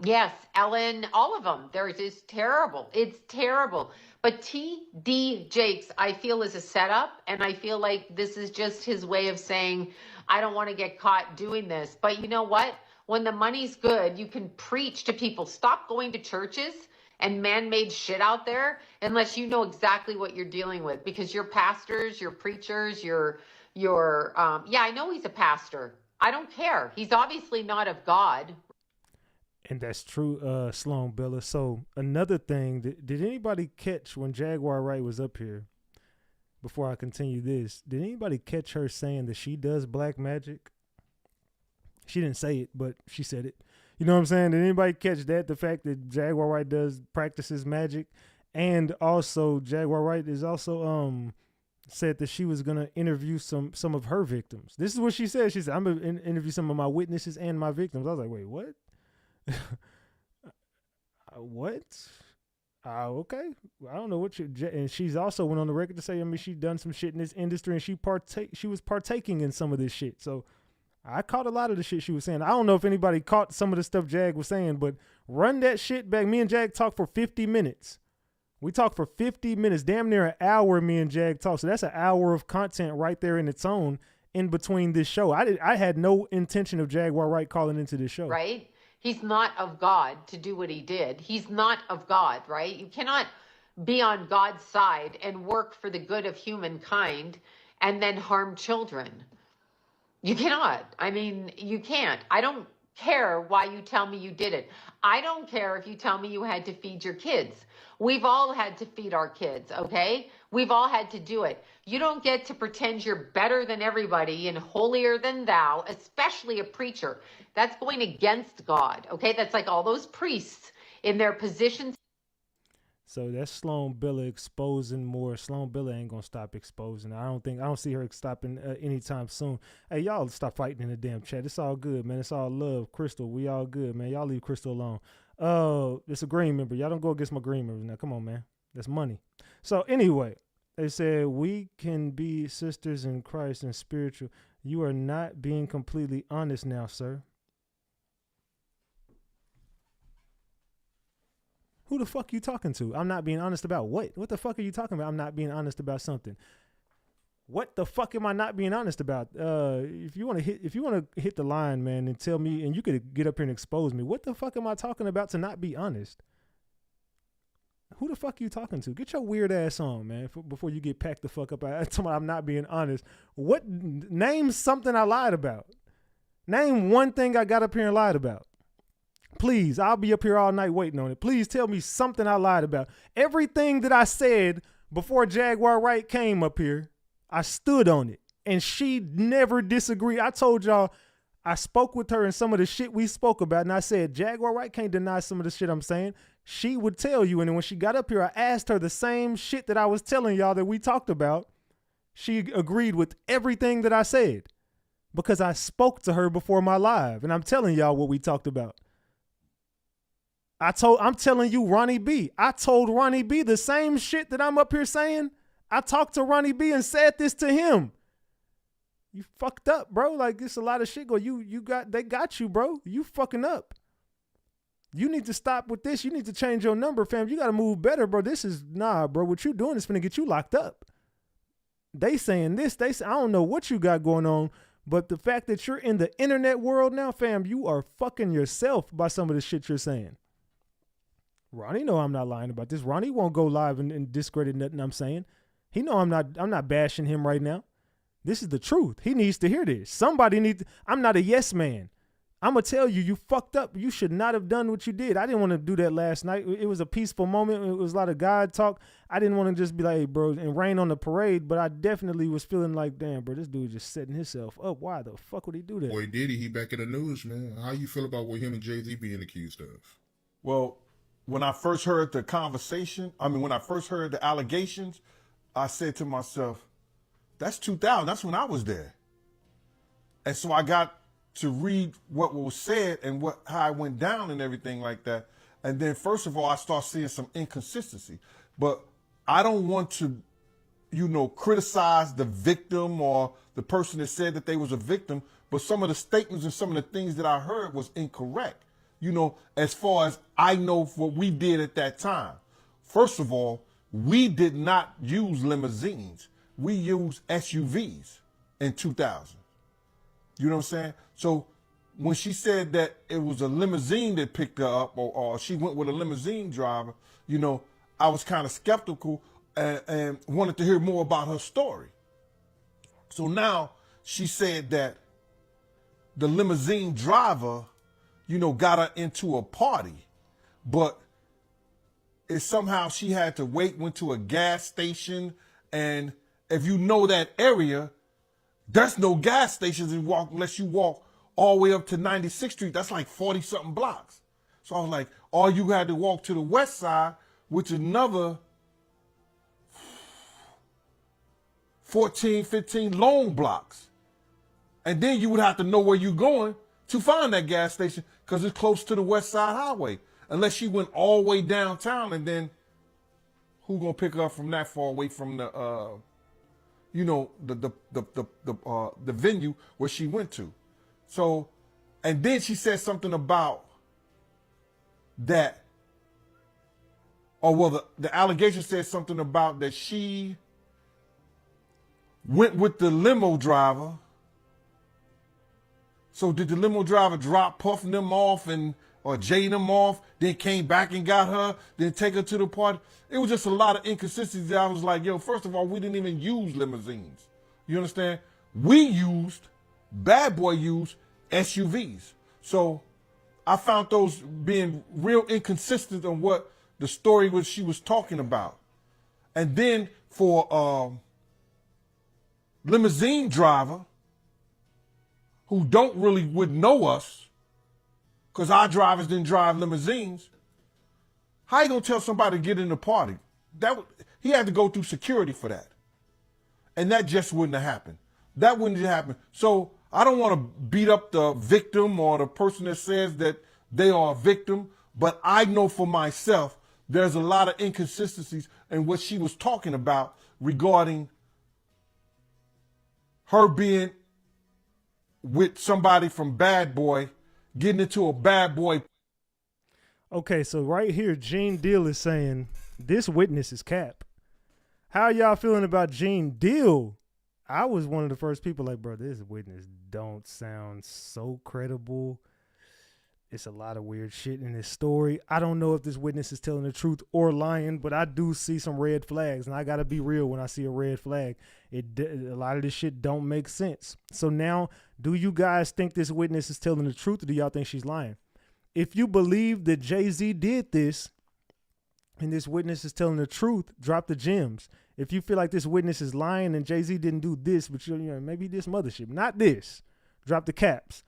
[SPEAKER 8] Yes, Ellen, all of them. They're just terrible. It's terrible. But T.D. Jakes, I feel, is a setup. And I feel like this is just his way of saying, I don't want to get caught doing this. But you know what? When the money's good, you can preach to people. Stop going to churches and man-made shit out there unless you know exactly what you're dealing with, because your pastors, your preachers, yeah, I know he's a pastor. I don't care. He's obviously not of God.
[SPEAKER 4] And that's true, Sloan Bella. So another thing, did anybody catch when Jaguar Wright was up here, before I continue this, did anybody catch her saying that she does black magic? She didn't say it, but she said it. You know what I'm saying? Did anybody catch that? The fact that Jaguar Wright practices magic, and also Jaguar Wright is also said that she was gonna interview some of her victims. This is what she said. She said, "I'm gonna interview some of my witnesses and my victims." I was like, "Wait, what? What? Okay. I don't know what you." And she's also went on the record to say, I mean, she done some shit in this industry, and she was partaking in some of this shit. So I caught a lot of the shit she was saying. I don't know if anybody caught some of the stuff Jag was saying, but run that shit back. Me and Jag talked for 50 minutes. We talked for 50 minutes, damn near an hour. Me and Jag talked. So that's an hour of content right there in its own in between this show. I had no intention of Jaguar Wright calling into this show.
[SPEAKER 8] Right? He's not of God to do what he did. He's not of God, right? You cannot be on God's side and work for the good of humankind and then harm children. You cannot. I mean, you can't. I don't care why you tell me you did it. I don't care if you tell me you had to feed your kids. We've all had to feed our kids, okay? We've all had to do it. You don't get to pretend you're better than everybody and holier than thou, especially a preacher. That's going against God, okay? That's like all those priests in their positions.
[SPEAKER 4] So that's Sloan Billa exposing more. Sloan Billa ain't gonna stop exposing. I don't see her stopping anytime soon. Hey, y'all stop fighting in the damn chat. It's all good, man. It's all love. Crystal, we all good, man. Y'all leave Crystal alone. It's a green member. Y'all don't go against my green members now. Come on, man. That's money. So anyway, they said we can be sisters in Christ and spiritual. You are not being completely honest now, sir. Who the fuck you talking to? I'm not being honest about what? What the fuck are you talking about? I'm not being honest about something. What the fuck am I not being honest about? If you want to hit the line, man, and tell me, and you could get up here and expose me. What the fuck am I talking about to not be honest? Who the fuck you talking to? Get your weird ass on, man, before you get packed the fuck up. I'm not being honest. Name something I lied about. Name one thing I got up here and lied about. Please, I'll be up here all night waiting on it. Please tell me something I lied about. Everything that I said before Jaguar Wright came up here, I stood on it, and she never disagreed. I told y'all, I spoke with her and some of the shit we spoke about, and I said, Jaguar Wright can't deny some of the shit I'm saying. She would tell you, and then when she got up here, I asked her the same shit that I was telling y'all that we talked about. She agreed with everything that I said because I spoke to her before my live, and I'm telling y'all what we talked about. I'm telling you, Ronnie B. I told Ronnie B the same shit that I'm up here saying. I talked to Ronnie B and said this to him. You fucked up, bro. Like, it's a lot of shit they got you, bro. You fucking up. You need to stop with this. You need to change your number, fam. You got to move better, bro. Bro. What you doing is finna get you locked up. They saying this. I don't know what you got going on, but the fact that you're in the internet world now, fam, you are fucking yourself by some of the shit you're saying. Ronnie know I'm not lying about this. Ronnie won't go live and discredit nothing I'm saying. He know I'm not bashing him right now. This is the truth. He needs to hear this. I'm not a yes man. I'm going to tell you, you fucked up. You should not have done what you did. I didn't want to do that last night. It was a peaceful moment. It was a lot of God talk. I didn't want to just be like, hey, bro, and rain on the parade, but I definitely was feeling like, damn, bro, this dude just setting himself up. Why the fuck would he do that?
[SPEAKER 5] Boy, Diddy, he back in the news, man. How you feel about what him and Jay-Z being accused of?
[SPEAKER 9] Well, when I first heard the when I first heard the allegations, I said to myself, that's 2000. That's when I was there. And so I got to read what was said and how it went down and everything like that. And then first of all, I start seeing some inconsistency. But I don't want to, criticize the victim or the person that said that they was a victim. But some of the statements and some of the things that I heard was incorrect. As far as I know what we did at that time. First of all, we did not use limousines. We used SUVs in 2000. You know what I'm saying? So when she said that it was a limousine that picked her up or she went with a limousine driver, I was kind of skeptical and wanted to hear more about her story. So now she said that the limousine driver, got her into a party, but somehow she had to went to a gas station. And if you know that area, there's no gas stations unless you walk all the way up to 96th Street. That's like 40 something blocks. So I was like, all you had to walk to the west side, which is another 14, 15 long blocks. And then you would have to know where you're going to find that gas station because it's close to the West Side Highway. Unless she went all the way downtown, and then who gonna pick her up from that far away from the the venue where she went to? So, and then she said something about that. Oh well, the allegation said something about that she went with the limo driver. So did the limo driver drop Puff them off or Jay them off, then came back and got her, then take her to the party? It was just a lot of inconsistencies. I was like, first of all, we didn't even use limousines. You understand? Bad Boy used SUVs. So I found those being real inconsistent on what the story she was talking about. And then for limousine driver, who would know us, because our drivers didn't drive limousines, how you gonna tell somebody to get in the party? He had to go through security for that. And that just wouldn't have happened. That wouldn't have happened. So I don't want to beat up the victim or the person that says that they are a victim But I know for myself, there's a lot of inconsistencies in what she was talking about regarding her being with somebody from Bad Boy, getting into a Bad Boy.
[SPEAKER 4] Okay, so right here, Gene Deal is saying this witness is cap. How y'all feeling about Gene Deal? I was one of the first people like, bro, this witness don't sound so credible. It's a lot of weird shit in this story. I don't know if this witness is telling the truth or lying, but I do see some red flags, and I gotta be real when I see a red flag. A lot of this shit don't make sense. So now, do you guys think this witness is telling the truth, or do y'all think she's lying? If you believe that Jay-Z did this, and this witness is telling the truth, drop the gems. If you feel like this witness is lying and Jay-Z didn't do this, but you know maybe this mothership, not this, drop the caps.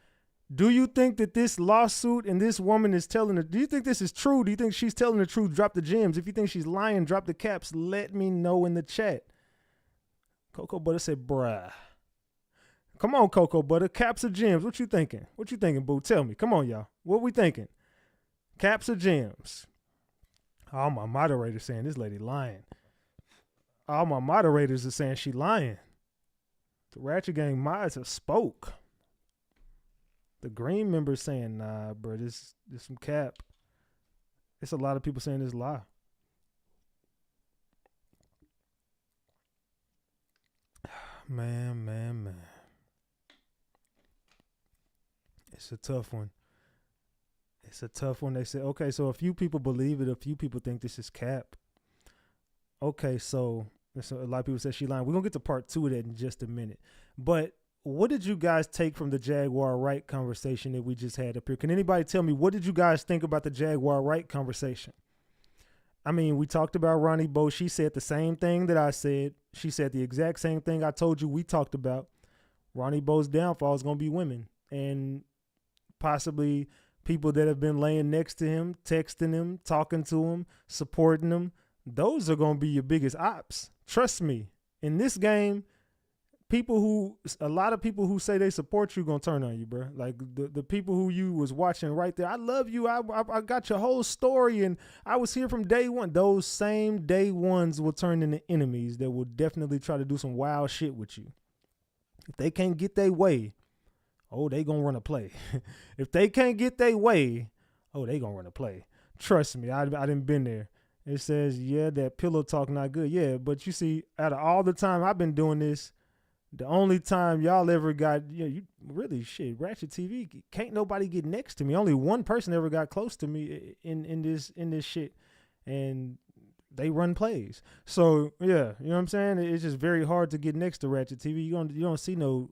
[SPEAKER 4] Do you think that this lawsuit and this woman is telling her, do you think this is true? Do you think she's telling the truth? Drop the gems. If you think she's lying, drop the caps. Let me know in the chat. Cocoa Butter said, bruh. Come on, Cocoa Butter. Caps or gems? What you thinking? What you thinking, boo? Tell me. Come on, y'all. What we thinking? Caps or gems? All my moderators saying this lady lying. All my moderators are saying she lying. The Ratchet Gang mods have spoke. The green members saying, nah, bro, this some cap. It's a lot of people saying this lie. Man. It's a tough one. They say, okay, so a few people believe it. A few people think this is cap. Okay, so a lot of people say she lying. We're going to get to part 2 of that in just a minute. But what did you guys take from the Jaguar Wright conversation that we just had up here? Can anybody tell me, what did you guys think about the Jaguar Wright conversation? I mean, we talked about Ronnie Bo. She said the same thing that I said. She said the exact same thing I told you we talked about. Ronnie Bo's downfall is going to be women and possibly people that have been laying next to him, texting him, talking to him, supporting him. Those are going to be your biggest ops. Trust me. In this game, a lot of people who say they support you gonna turn on you, bro. Like the people who you was watching right there. I love you. I got your whole story, and I was here from day one. Those same day ones will turn into enemies that will definitely try to do some wild shit with you. If they can't get their way, oh, they gonna run a play. If they can't get their way, oh, they gonna run a play. Trust me, I done been there. It says, yeah, that pillow talk not good. Yeah, but you see, out of all the time I've been doing this, the only time y'all ever got, you really shit, RatchetTV, can't nobody get next to me. Only one person ever got close to me in this shit, and they run plays. So yeah, you know what I'm saying? It's just very hard to get next to RatchetTV. You don't see no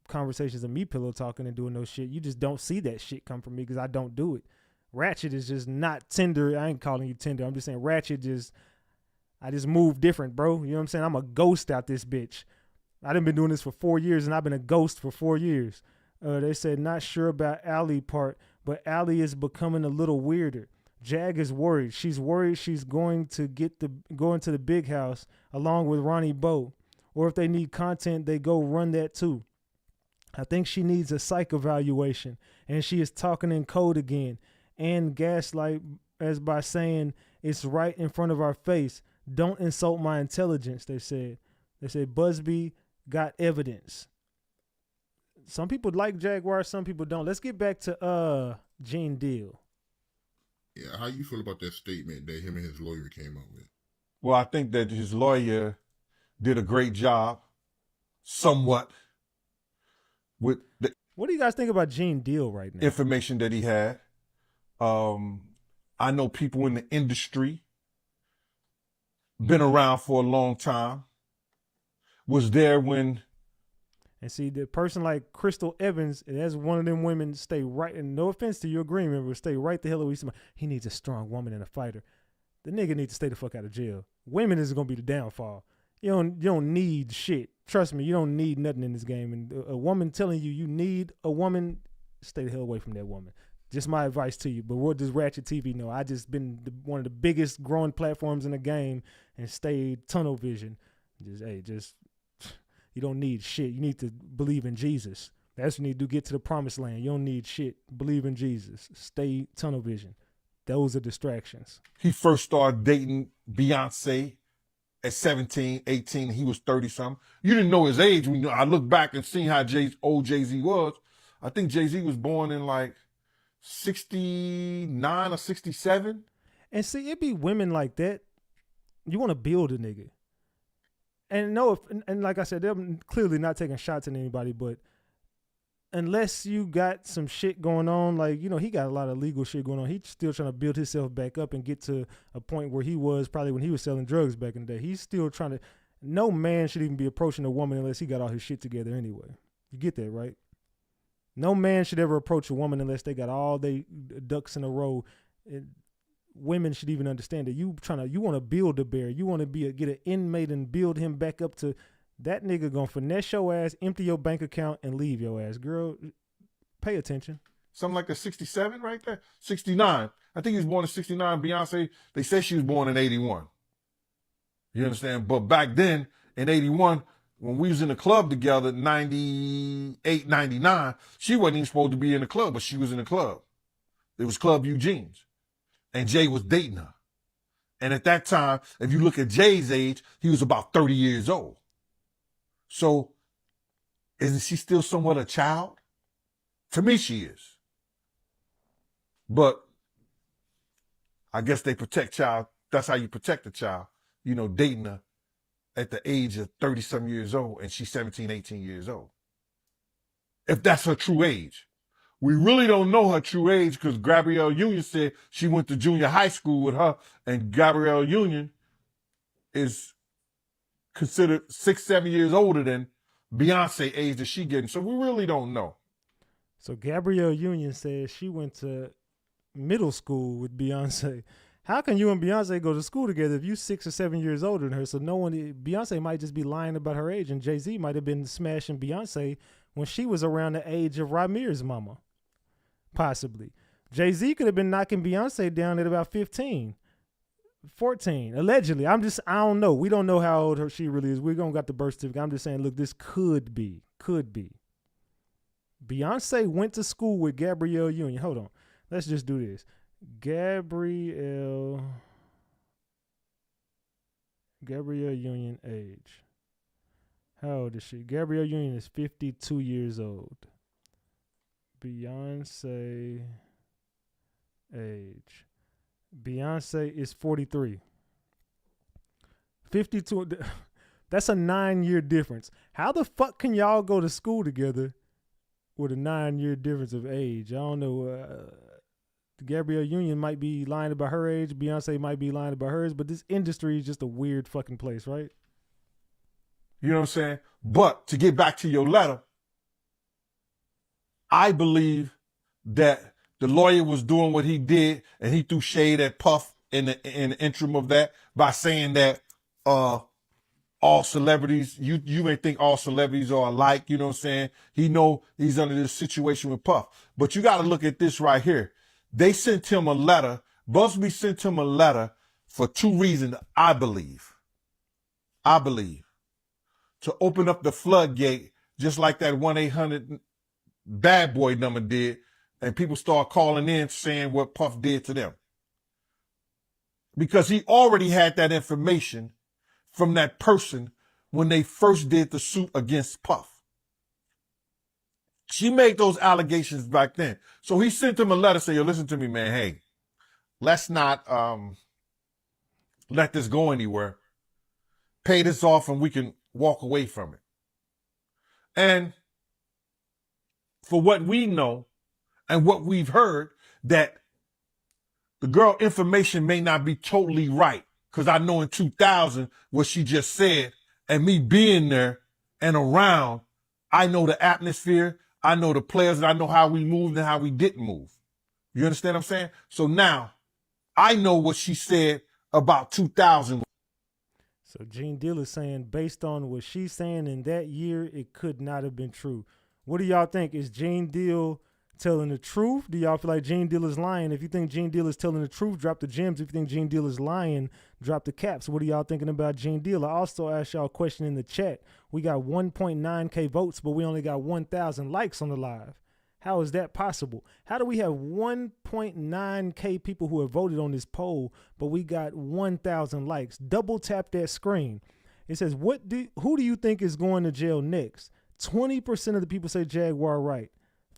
[SPEAKER 4] conversations of me pillow talking and doing no shit. You just don't see that shit come from me because I don't do it. Ratchet is just not Tinder. I ain't calling you Tinder. I'm just saying Ratchet I just move different, bro. You know what I'm saying? I'm a ghost out this bitch. I done been doing this for 4 years, and I've been a ghost for 4 years. They said not sure about Ali part, but Ali is becoming a little weirder. Jag is worried. She's worried she's going to go into the big house along with Ronnie Bo. Or if they need content, they go run that too. I think she needs a psych evaluation, and she is talking in code again. And gaslight as by saying it's right in front of our face. Don't insult my intelligence, they said. They said Busby got evidence. Some people like Jaguar, some people don't. Let's get back to Gene Deal.
[SPEAKER 10] Yeah, how you feel about that statement that him and his lawyer came up with?
[SPEAKER 9] Well, I think that his lawyer did a great job, somewhat, with the
[SPEAKER 4] What do you guys think about Gene Deal right now?
[SPEAKER 9] information that he had. I know people in the industry, been around for a long time, was there when.
[SPEAKER 4] And see, the person like Crystal Evans, that's one of them women, stay right, and no offense to your green member, stay right the hell away. He needs a strong woman and a fighter. The nigga needs to stay the fuck out of jail. Women is going to be the downfall. You don't need shit. Trust me, you don't need nothing in this game. And a woman telling you need a woman, stay the hell away from that woman. Just my advice to you. But what does RatchetTV know? I just been one of the biggest growing platforms in the game and stayed tunnel vision. Just you don't need shit. You need to believe in Jesus. That's what you need to do. Get to the promised land. You don't need shit. Believe in Jesus. Stay tunnel vision. those are distractions.
[SPEAKER 9] He first started dating Beyonce at 17, 18. He was 30-something. You didn't know his age. When I look back and see how old Jay-Z was, I think Jay-Z was born in like 69 or 67.
[SPEAKER 4] And see, it be women like that. You want to build a nigga. And no, and like I said, they're clearly not taking shots at anybody, but unless you got some shit going on, like, you know, he got a lot of legal shit going on. He's still trying to build himself back up and get to a point where he was probably when he was selling drugs back in the day. He's still trying to, no man should even be approaching a woman unless he got all his shit together anyway. You get that, right? No man should ever approach a woman unless they got all they ducks in a row. Women should even understand that you want to build a bear. You want to get an inmate and build him back up to that nigga gonna finesse your ass, empty your bank account, and leave your ass. Girl, pay attention.
[SPEAKER 9] Something like the 67 right there. 69. I think he was born in 69. Beyonce, they said she was born in 81. You understand? But back then, in 81, when we was in the club together, 98, 99, she wasn't even supposed to be in the club, but she was in the club. It was Club Eugene's. And Jay was dating her. And at that time, if you look at Jay's age, he was about 30 years old. So, isn't she still somewhat a child? To me, she is. But I guess they protect child. That's how you protect a child. You know, dating her at the age of 30-some years old, and she's 17, 18 years old. If that's her true age. We really don't know her true age because Gabrielle Union said she went to junior high school with her, and Gabrielle Union is considered 6-7 years older than Beyonce age that she getting. So we really don't know.
[SPEAKER 4] So Gabrielle Union says she went to middle school with Beyonce. How can you and Beyonce go to school together if you 6 or 7 years older than her? So Beyonce might just be lying about her age, and Jay-Z might have been smashing Beyonce when she was around the age of Ramir's mama. Possibly. Jay-Z could have been knocking Beyonce down at about 15, 14, allegedly. I don't know. We don't know how old she really is. We don't got the birth certificate. I'm just saying, look, this could be. Beyonce went to school with Gabrielle Union. Hold on. Let's just do this. Gabrielle Union age. How old is she? Gabrielle Union is 52 years old. Beyonce age. Beyonce is 43. 52. That's a 9-year difference. How the fuck can y'all go to school together with a 9-year difference of age? I don't know. Gabrielle Union might be lying about her age. Beyonce might be lying about hers. But this industry is just a weird fucking place, right?
[SPEAKER 9] You know what I'm saying? But to get back to your letter, I believe that the lawyer was doing what he did, and he threw shade at Puff in the interim of that by saying that all celebrities, you may think all celebrities are alike, you know what I'm saying? He know he's under this situation with Puff. But you got to look at this right here. They sent him a letter. Busby sent him a letter for 2 reasons, I believe. To open up the floodgate, just like that 1-800 bad boy number did, and people start calling in saying what Puff did to them. Because he already had that information from that person when they first did the suit against Puff. She made those allegations back then. So he sent him a letter saying, yo, listen to me, man. Hey, let's not let this go anywhere. Pay this off and we can walk away from it. And for what we know and what we've heard, that the girl information may not be totally right. Because I know in 2000, what she just said, and me being there and around, I know the atmosphere, I know the players, and I know how we moved and how we didn't move. You understand what I'm saying? So now, I know what she said about 2000.
[SPEAKER 4] So Gene Deal is saying, based on what she's saying in that year, it could not have been true. What do y'all think? Is Gene Deal telling the truth? Do y'all feel like Gene Deal is lying? If you think Gene Deal is telling the truth, drop the gems. If you think Gene Deal is lying, drop the caps. What are y'all thinking about Gene Deal? I also asked y'all a question in the chat. We got 1.9K votes, but we only got 1,000 likes on the live. How is that possible? How do we have 1.9K people who have voted on this poll, but we got 1,000 likes? Double tap that screen. It says, who do you think is going to jail next? 20% of the people say Jaguar Wright.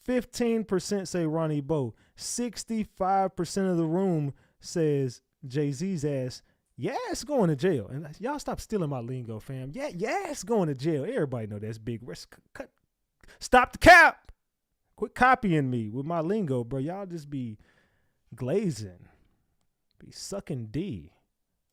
[SPEAKER 4] 15% say Ronnie Bo. 65% of the room says Jay-Z's ass, yeah, it's going to jail. And y'all stop stealing my lingo, fam. Yeah, it's going to jail. Everybody know that's big risk. Stop the cap. Quit copying me with my lingo, bro. Y'all just be glazing. Be sucking D.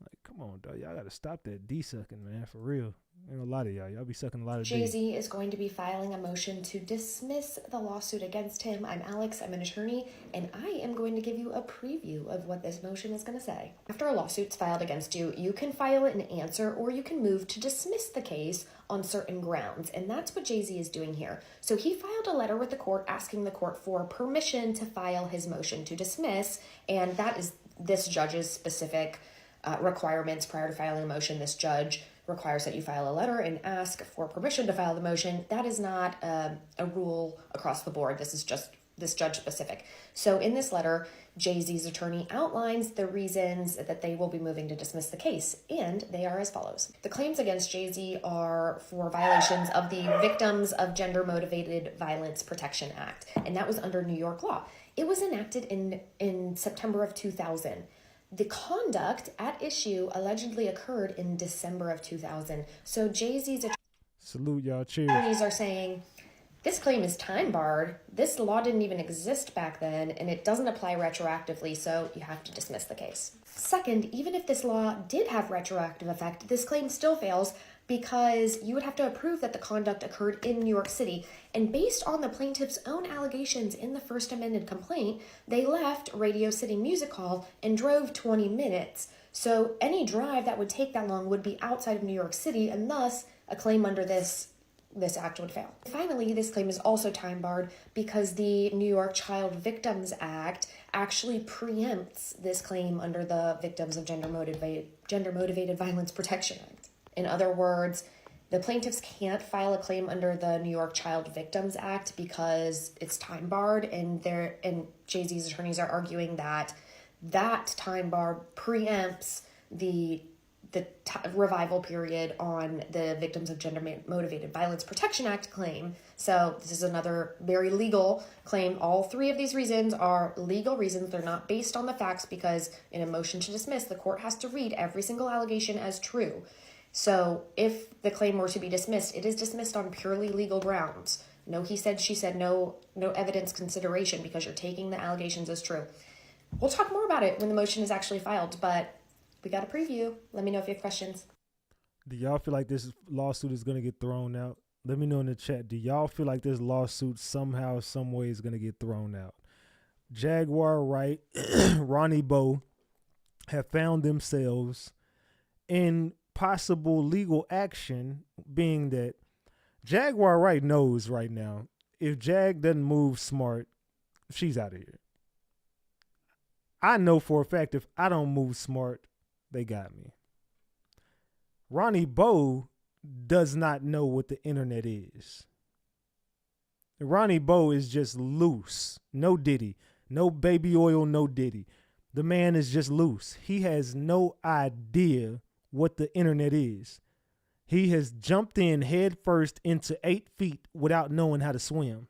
[SPEAKER 4] Like, come on, dog. Y'all got to stop that D sucking, man, for real. Ain't a lot of y'all. Y'all be sucking a lot of D.
[SPEAKER 11] Jay-Z is going to be filing a motion to dismiss the lawsuit against him. I'm Alex. I'm an attorney, and I am going to give you a preview of what this motion is going to say. After a lawsuit's filed against you, you can file an answer or you can move to dismiss the case on certain grounds, and that's what Jay-Z is doing here. So he filed a letter with the court asking the court for permission to file his motion to dismiss, and that is this judge's specific requirements prior to filing a motion. This judge requires that you file a letter and ask for permission to file the motion. That is not a rule across the board. This is just this judge specific. So in this letter, Jay-Z's attorney outlines the reasons that they will be moving to dismiss the case, and they are as follows. The claims against Jay-Z are for violations of the Victims of Gender Motivated Violence Protection Act, and that was under New York law. It was enacted in September of 2000. The conduct at issue allegedly occurred in December of 2000. So Jay-Z's
[SPEAKER 4] Salute y'all. Cheers.
[SPEAKER 11] attorneys are saying, this claim is time barred. This law didn't even exist back then, and it doesn't apply retroactively, so you have to dismiss the case. Second, even if this law did have retroactive effect, this claim still fails because you would have to prove that the conduct occurred in New York City. And based on the plaintiff's own allegations in the first amended complaint, they left Radio City Music Hall and drove 20 minutes. So any drive that would take that long would be outside of New York City, and thus a claim under this act would fail. Finally, this claim is also time barred because the New York Child Victims Act actually preempts this claim under the Victims of Gender Motivated Violence Protection Act. In other words, the plaintiffs can't file a claim under the New York Child Victims Act because it's time barred, and Jay-Z's attorneys are arguing that time bar preempts the revival period on the Victims of Gender Motivated Violence Protection Act claim. So this is another very legal claim. All three of these reasons are legal reasons. They're not based on the facts because in a motion to dismiss, the court has to read every single allegation as true. So if the claim were to be dismissed, it is dismissed on purely legal grounds. No he said, she said, no evidence consideration because you're taking the allegations as true. We'll talk more about it when the motion is actually filed, but we got a preview. Let me know if you have questions.
[SPEAKER 4] Do y'all feel like this lawsuit is going to get thrown out? Let me know in the chat. Do y'all feel like this lawsuit somehow, some way is going to get thrown out? Jaguar Wright, Ronnie Bo have found themselves in possible legal action, being that Jaguar Wright knows right now if Jag doesn't move smart, she's out of here. I know for a fact if I don't move smart, they got me. Ronnie Bo does not know what the internet is. Ronnie Bo is just loose. No Diddy. No baby oil, no Diddy. The man is just loose. He has no idea what the internet is. He has jumped in head first into 8 feet without knowing how to swim.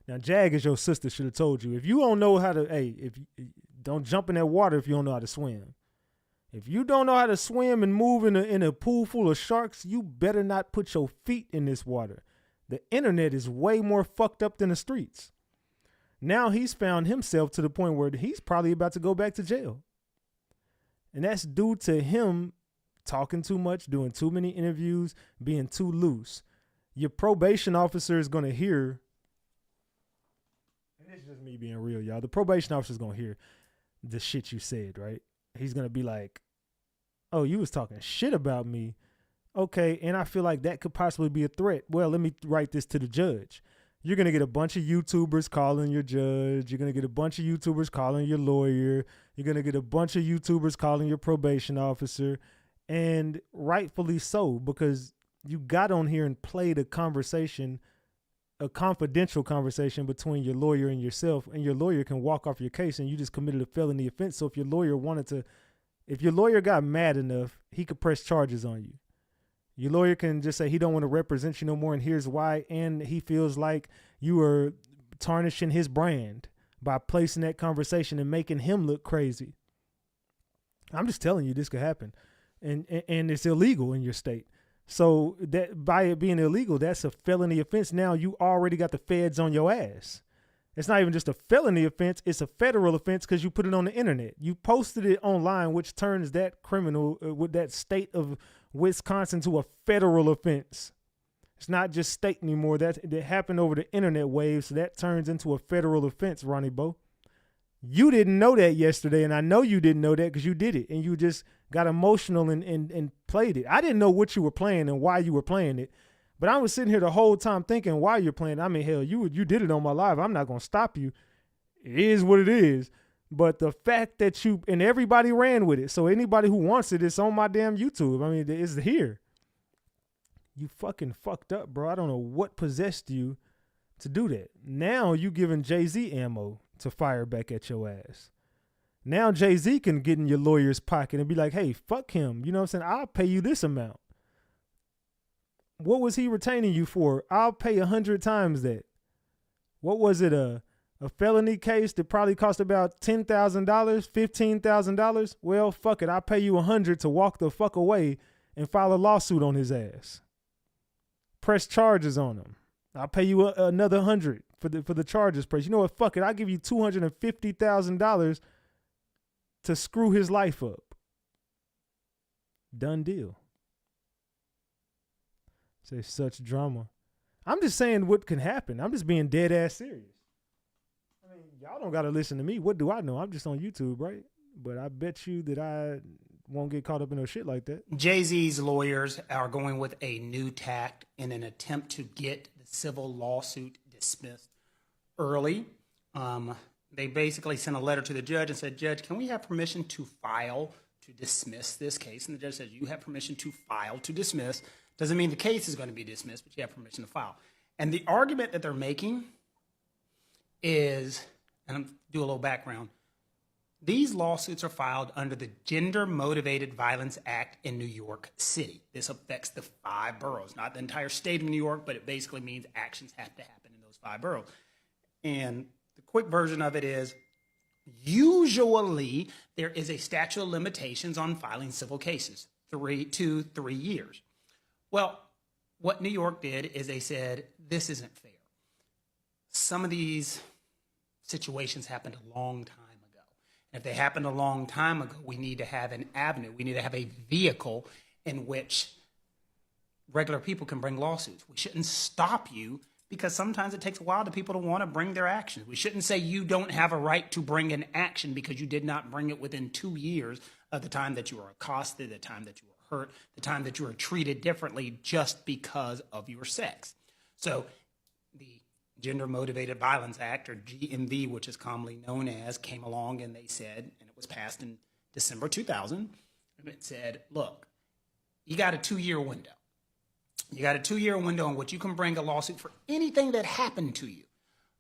[SPEAKER 4] Now, Jag, as your sister, should have told you, if you don't know how to, don't jump in that water if you don't know how to swim. If you don't know how to swim and move in a pool full of sharks, you better not put your feet in this water. The internet is way more fucked up than the streets. Now he's found himself to the point where he's probably about to go back to jail. And that's due to him talking too much, doing too many interviews, being too loose. Your probation officer is going to hear, and it's just me being real, y'all. The probation officer is going to hear the shit you said, right? He's going to be like, oh, you was talking shit about me. Okay, and I feel like that could possibly be a threat. Well, let me write this to the judge. You're going to get a bunch of YouTubers calling your judge. You're going to get a bunch of YouTubers calling your lawyer. You're going to get a bunch of YouTubers calling your probation officer. And rightfully so, because you got on here and played a conversation a confidential conversation between your lawyer and yourself, and your lawyer can walk off your case and you just committed a felony offense. So if your lawyer got mad enough, he could press charges on you. Your lawyer can just say he don't want to represent you no more, and here's why, and he feels like you are tarnishing his brand by placing that conversation and making him look crazy. I'm just telling you this could happen, and it's illegal in your state. So that by it being illegal, that's a felony offense. Now you already got the feds on your ass. It's not even just a felony offense, it's a federal offense because you put it on the internet. You posted it online, which turns that criminal with that state of Wisconsin to a federal offense. It's not just state anymore. That happened over the internet wave, so that turns into a federal offense, Ronnie Bo. You didn't know that yesterday, and I know you didn't know that because you did it, and you just got emotional and played it. I didn't know what you were playing and why you were playing it, but I was sitting here the whole time thinking why you're playing. I mean, hell, you did it on my live. I'm not going to stop you. It is what it is. But the fact that and everybody ran with it, so anybody who wants it, it's on my damn YouTube. I mean, it's here. You fucking fucked up, bro. I don't know what possessed you to do that. Now you giving Jay-Z ammo to fire back at your ass. Now Jay-Z can get in your lawyer's pocket and be like, hey, fuck him. You know what I'm saying? I'll pay you this amount. What was he retaining you for? I'll pay 100 times that. What was it? A felony case that probably cost about $10,000, $15,000? Well, fuck it. I'll pay you 100 to walk the fuck away and file a lawsuit on his ass. Press charges on him. I'll pay you another 100 for the charges press. You know what? Fuck it. I'll give you $250,000 to screw his life up. Done deal. Say such drama. I'm just saying what can happen. I'm just being dead ass serious. I mean, y'all don't got to listen to me. What do I know? I'm just on YouTube, right? But I bet you that I won't get caught up in no shit like that.
[SPEAKER 12] Jay-Z's lawyers are going with a new tact in an attempt to get the civil lawsuit dismissed early. They basically sent a letter to the judge and said, Judge, can we have permission to file to dismiss this case? And the judge says, you have permission to file to dismiss. Doesn't mean the case is going to be dismissed, but you have permission to file. And the argument that they're making is, and I'll do a little background, these lawsuits are filed under the Gender Motivated Violence Act in New York City. This affects the 5 boroughs, not the entire state of New York, but it basically means actions have to happen in those 5 boroughs. And the quick version of it is, usually there is a statute of limitations on filing civil cases, 2 to 3 years. Well, what New York did is they said, this isn't fair. Some of these situations happened a long time ago. And if they happened a long time ago, we need to have an avenue. We need to have a vehicle in which regular people can bring lawsuits. We shouldn't stop you because sometimes it takes a while for people to want to bring their actions. We shouldn't say you don't have a right to bring an action because you did not bring it within 2 years of the time that you were accosted, the time that you were hurt, the time that you were treated differently just because of your sex. So the Gender Motivated Violence Act, or GMV, which is commonly known as, came along and they said, and it was passed in December 2000, and it said, look, you got a 2-year window. You got a 2-year window in which you can bring a lawsuit for anything that happened to you.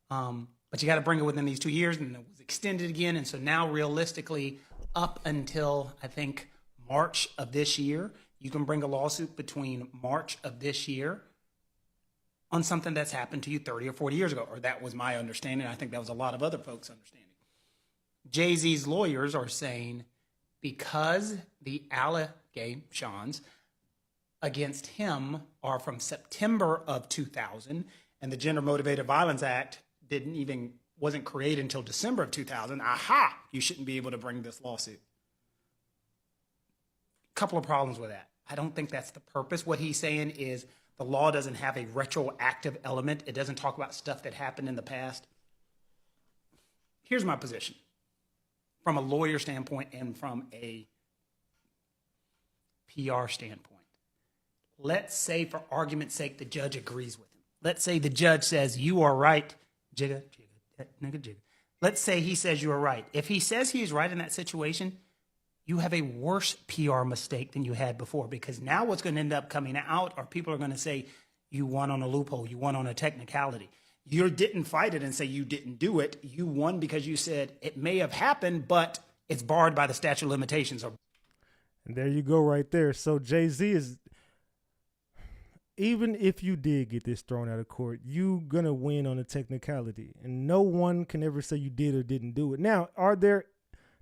[SPEAKER 12] But you got to bring it within these 2 years, and it was extended again. And so now realistically, up until, I think, March of this year, you can bring a lawsuit between March of this year on something that's happened to you 30 or 40 years ago, or that was my understanding. I think that was a lot of other folks' understanding. Jay-Z's lawyers are saying because the allegations against him are from September of 2000, and the Gender Motivated Violence Act wasn't created until December of 2000, you shouldn't be able to bring this lawsuit. Couple of problems with that. I don't think that's the purpose. What he's saying is the law doesn't have a retroactive element. It doesn't talk about stuff that happened in the past. Here's my position from a lawyer standpoint and from a PR standpoint. Let's say, for argument's sake, the judge agrees with him. Let's say the judge says, you are right, jigga, nigga, jigga. Let's say he says you are right. If he says he's right in that situation, you have a worse PR mistake than you had before, because now what's going to end up coming out are people are going to say, You won on a loophole. You won on a technicality. You didn't fight it and say you didn't do it. You won because you said it may have happened, but it's barred by the statute of limitations.
[SPEAKER 4] And there you go right there. So Jay-Z is, even if you did get this thrown out of court, you gonna win on a technicality. And no one can ever say you did or didn't do it. Now, are there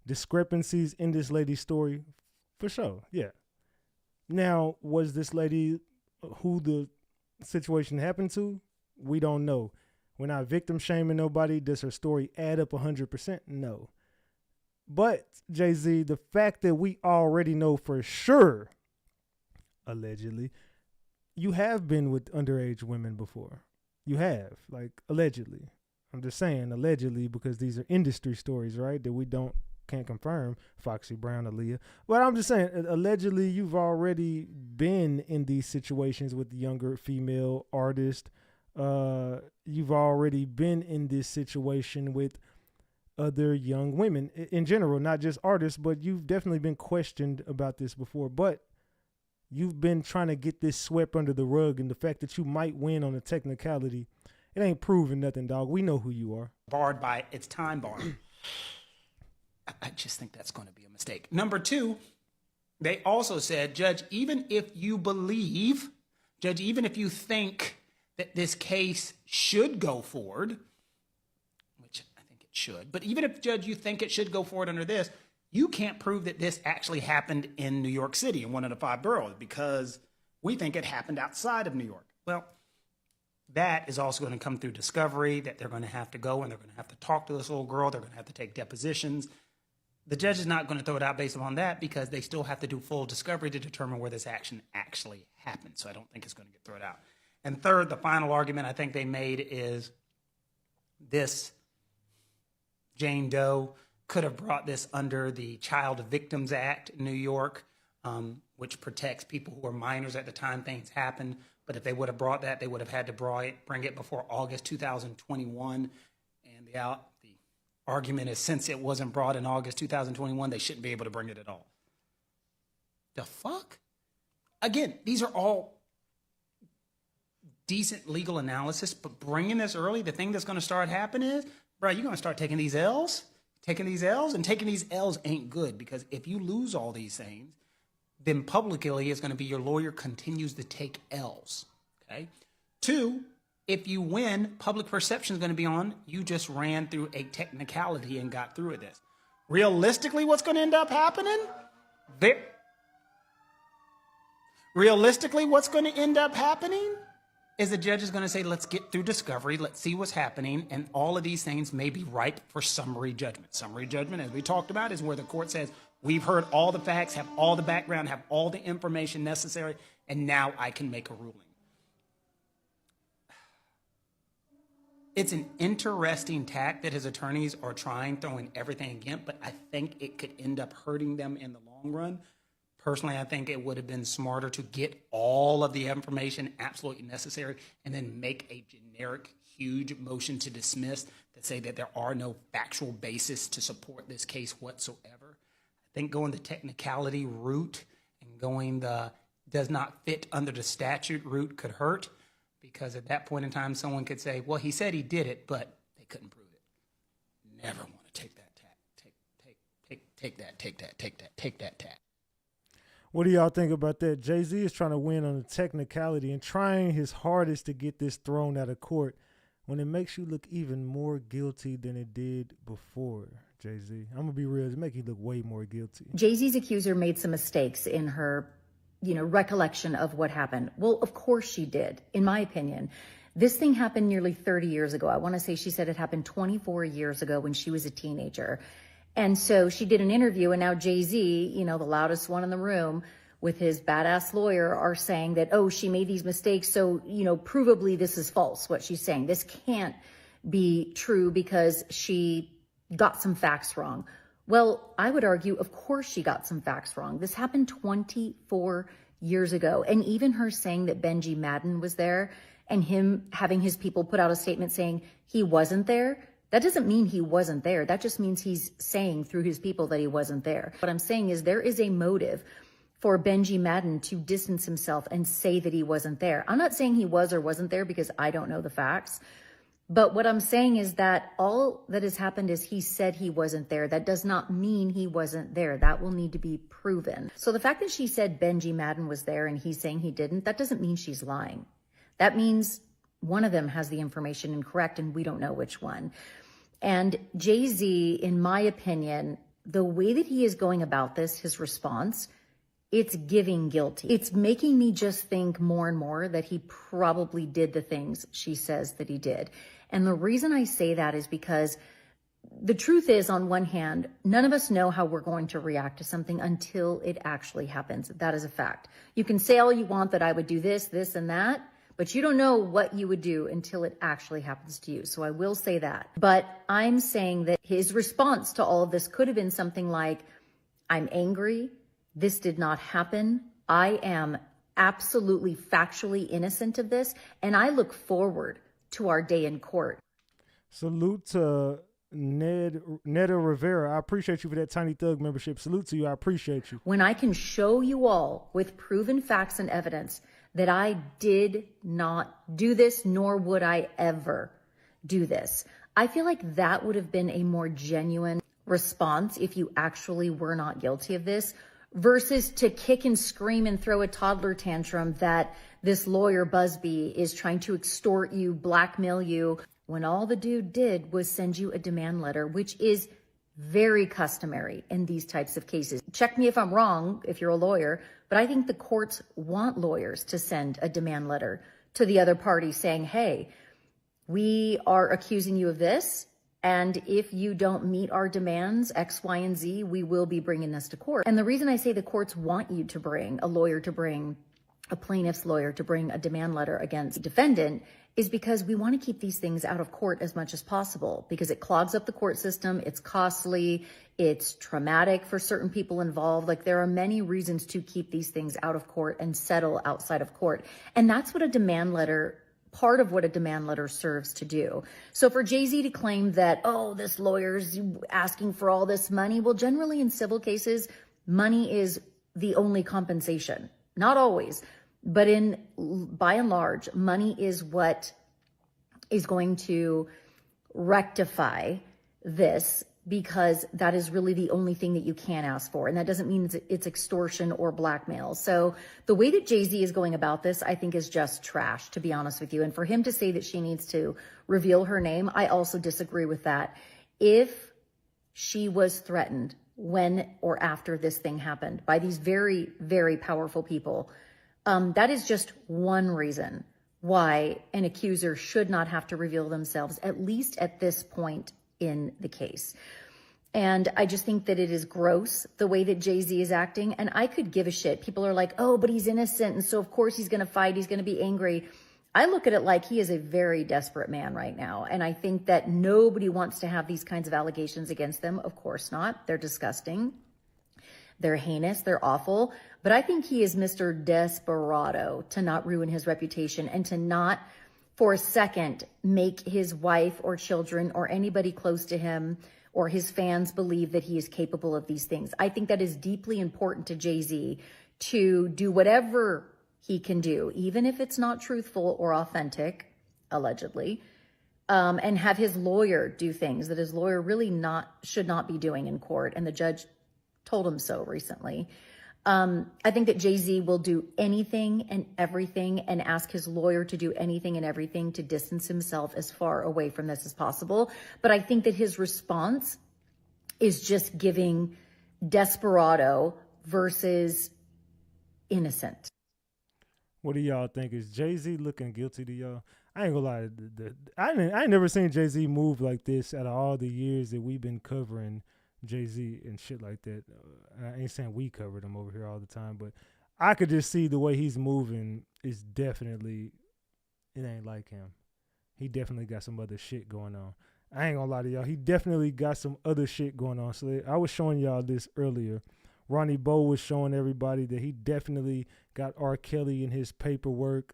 [SPEAKER 4] discrepancies in this lady's story? For sure, yeah. Now, was this lady who the situation happened to? We don't know. We're not victim shaming nobody. Does her story add up 100%? No. But, Jay-Z, the fact that we already know for sure, allegedly, you have been with underage women before. You have, like, allegedly. I'm just saying allegedly because these are industry stories, right, that we can't confirm. Foxy Brown, Aaliyah. But I'm just saying, allegedly, you've already been in these situations with younger female artists. You've already been in this situation with other young women in general, not just artists, but you've definitely been questioned about this before. But you've been trying to get this swept under the rug, and the fact that you might win on a technicality, it ain't proving nothing, dog. We know who you are.
[SPEAKER 12] Barred by its time bar. I just think that's going to be a mistake. Number two, they also said, Judge, even if you think that this case should go forward, which I think it should, but even if, Judge, you think it should go forward under this, you can't prove that this actually happened in New York City, in one of the 5 boroughs, because we think it happened outside of New York. Well, that is also going to come through discovery, that they're going to have to go and they're going to have to talk to this little girl. They're going to have to take depositions. The judge is not going to throw it out based on that because they still have to do full discovery to determine where this action actually happened. So I don't think it's going to get thrown out. And third, the final argument I think they made is this Jane Doe could have brought this under the Child Victims Act in New York, which protects people who are minors at the time things happen. But if they would have brought that, they would have had to bring it before August 2021. And the argument is, since it wasn't brought in August 2021, they shouldn't be able to bring it at all. The fuck? Again, these are all decent legal analysis, but bringing this early, the thing that's going to start happening is, bro, you're going to start taking these L's, and taking these L's ain't good, because if you lose all these things, then publicly it's going to be your lawyer continues to take L's, okay? 2, if you win, public perception is going to be on, you just ran through a technicality and got through this. Realistically, what's going to end up happening? Realistically, what's going to end up happening is the judge is going to say, let's get through discovery, let's see what's happening, and all of these things may be ripe for summary judgment. Summary judgment, as we talked about, is where the court says, we've heard all the facts, have all the background, have all the information necessary, and now I can make a ruling. It's an interesting tack that his attorneys are throwing everything against, but I think it could end up hurting them in the long run. Personally, I think it would have been smarter to get all of the information absolutely necessary and then make a generic, huge motion to dismiss that say that there are no factual basis to support this case whatsoever. I think going the technicality route and going the does not fit under the statute route could hurt, because at that point in time, someone could say, well, he said he did it, but they couldn't prove it. Never want to take that tack. Take that tack.
[SPEAKER 4] What do y'all think about that? Jay-Z is trying to win on a technicality and trying his hardest to get this thrown out of court when it makes you look even more guilty than it did before, Jay-Z. I'm going to be real. It makes you look way more guilty.
[SPEAKER 13] Jay-Z's accuser made some mistakes in her, recollection of what happened. Well, of course she did, in my opinion. This thing happened nearly 30 years ago. I want to say she said it happened 24 years ago when she was a teenager. And so she did an interview, and now Jay-Z, the loudest one in the room with his badass lawyer, are saying that, oh, she made these mistakes, so, provably this is false, what she's saying. This can't be true because she got some facts wrong. Well, I would argue, of course she got some facts wrong. This happened 24 years ago. And even her saying that Benji Madden was there and him having his people put out a statement saying he wasn't there, that doesn't mean he wasn't there. That just means he's saying through his people that he wasn't there. What I'm saying is there is a motive for Benji Madden to distance himself and say that he wasn't there. I'm not saying he was or wasn't there because I don't know the facts. But what I'm saying is that all that has happened is he said he wasn't there. That does not mean he wasn't there. That will need to be proven. So the fact that she said Benji Madden was there and he's saying he didn't, that doesn't mean she's lying. That means one of them has the information incorrect and we don't know which one. And Jay-Z, in my opinion, the way that he is going about this, his response, it's giving guilty. It's making me just think more and more that he probably did the things she says that he did. And the reason I say that is because the truth is, on one hand, none of us know how we're going to react to something until it actually happens. That is a fact. You can say all you want that I would do this, this, and that, but you don't know what you would do until it actually happens to you. So I will say that. But I'm saying that his response to all of this could have been something like, I'm angry. This did not happen. I am absolutely factually innocent of this. And I look forward to our day in court.
[SPEAKER 4] Salute to Neda Rivera. I appreciate you for that Tiny Thug membership. Salute to you. I appreciate you.
[SPEAKER 13] When I can show you all with proven facts and evidence that I did not do this, nor would I ever do this, I feel like that would have been a more genuine response if you actually were not guilty of this, versus to kick and scream and throw a toddler tantrum that this lawyer Busby is trying to extort you, blackmail you, when all the dude did was send you a demand letter, which is very customary in these types of cases. Check me if I'm wrong, if you're a lawyer, but I think the courts want lawyers to send a demand letter to the other party saying, hey, we are accusing you of this, and if you don't meet our demands, X, Y, and Z, we will be bringing this to court. And the reason I say the courts want you to bring a lawyer, to bring a plaintiff's lawyer, to bring a demand letter against a defendant is because we want to keep these things out of court as much as possible, because it clogs up the court system. It's costly. It's traumatic for certain people involved. Like, there are many reasons to keep these things out of court and settle outside of court. And that's what a demand letter, part of what a demand letter serves to do. So for Jay-Z to claim that, oh, this lawyer's asking for all this money, well, generally in civil cases, money is the only compensation. Not always, but by and large, money is what is going to rectify this, because that is really the only thing that you can ask for. And that doesn't mean it's extortion or blackmail. So the way that Jay-Z is going about this, I think, is just trash, to be honest with you. And for him to say that she needs to reveal her name, I also disagree with that. If she was threatened when or after this thing happened by these very, very powerful people, that is just one reason why an accuser should not have to reveal themselves, at least at this point in the case. And I just think that it is gross the way that Jay-Z is acting. And I could give a shit. People are like, oh, but he's innocent, and so of course he's going to fight. He's going to be angry. I look at it like he is a very desperate man right now. And I think that nobody wants to have these kinds of allegations against them. Of course not. They're disgusting. They're heinous. They're awful. But I think he is Mr. Desperado to not ruin his reputation and to not for a second make his wife or children or anybody close to him or his fans believe that he is capable of these things. I think that is deeply important to Jay-Z, to do whatever he can do, even if it's not truthful or authentic, allegedly, and have his lawyer do things that his lawyer really should not be doing in court. And the judge told him so recently. I think that Jay-Z will do anything and everything and ask his lawyer to do anything and everything to distance himself as far away from this as possible. But I think that his response is just giving desperado versus innocent.
[SPEAKER 4] What do y'all think? Is Jay-Z looking guilty to y'all? I ain't gonna lie. I ain't never seen Jay-Z move like this out of all the years that we've been covering Jay-Z and shit like that. I ain't saying we covered him over here all the time, but I could just see the way he's moving is definitely, it ain't like him. He definitely got some other shit going on. I ain't gonna lie to y'all. He definitely got some other shit going on. So I was showing y'all this earlier. Ronnie Bo was showing everybody that he definitely got R. Kelly in his paperwork.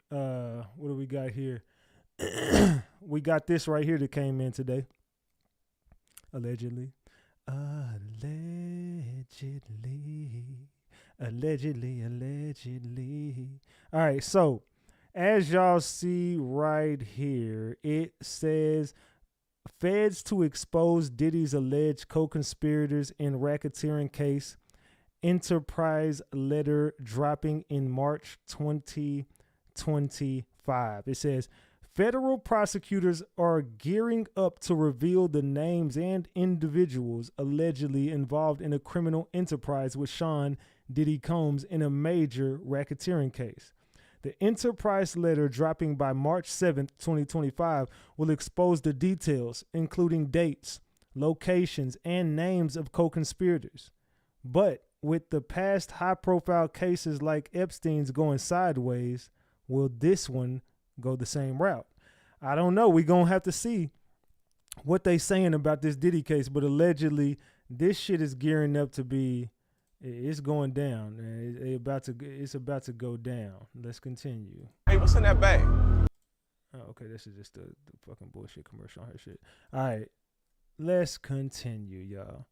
[SPEAKER 4] What do we got here? We got this right here that came in today. Allegedly. Allegedly. All right, so as y'all see right here, it says feds to expose Diddy's alleged co-conspirators in racketeering case. Enterprise letter dropping in March 2025. It says federal prosecutors are gearing up to reveal the names and individuals allegedly involved in a criminal enterprise with Sean Diddy Combs in a major racketeering case. The Enterprise letter dropping by March 7th, 2025 will expose the details, including dates, locations, and names of co-conspirators. But with the past high-profile cases like Epstein's going sideways, will this one go the same route? I don't know. We're going to have to see what they saying about this Diddy case, but allegedly this shit is gearing up to be, it's going down. It's about to go down. Let's continue.
[SPEAKER 14] Hey, what's in that bag?
[SPEAKER 4] Oh, okay, this is just the fucking bullshit commercial on her shit. All right, let's continue, y'all.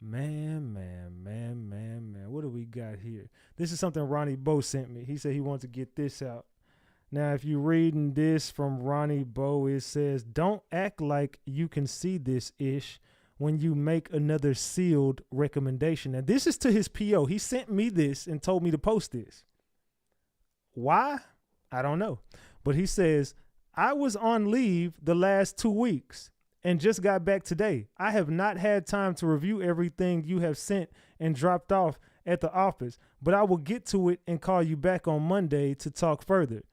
[SPEAKER 4] Man. What do we got here? This is something Ronnie Bo sent me. He said he wants to get this out. Now, if you're reading this from Ronnie Bo, it says, don't act like you can see this ish when you make another sealed recommendation. Now, this is to his PO. He sent me this and told me to post this. Why? I don't know. But he says, I was on leave the last 2 weeks and just got back today. I have not had time to review everything you have sent and dropped off at the office, but I will get to it and call you back on Monday to talk further.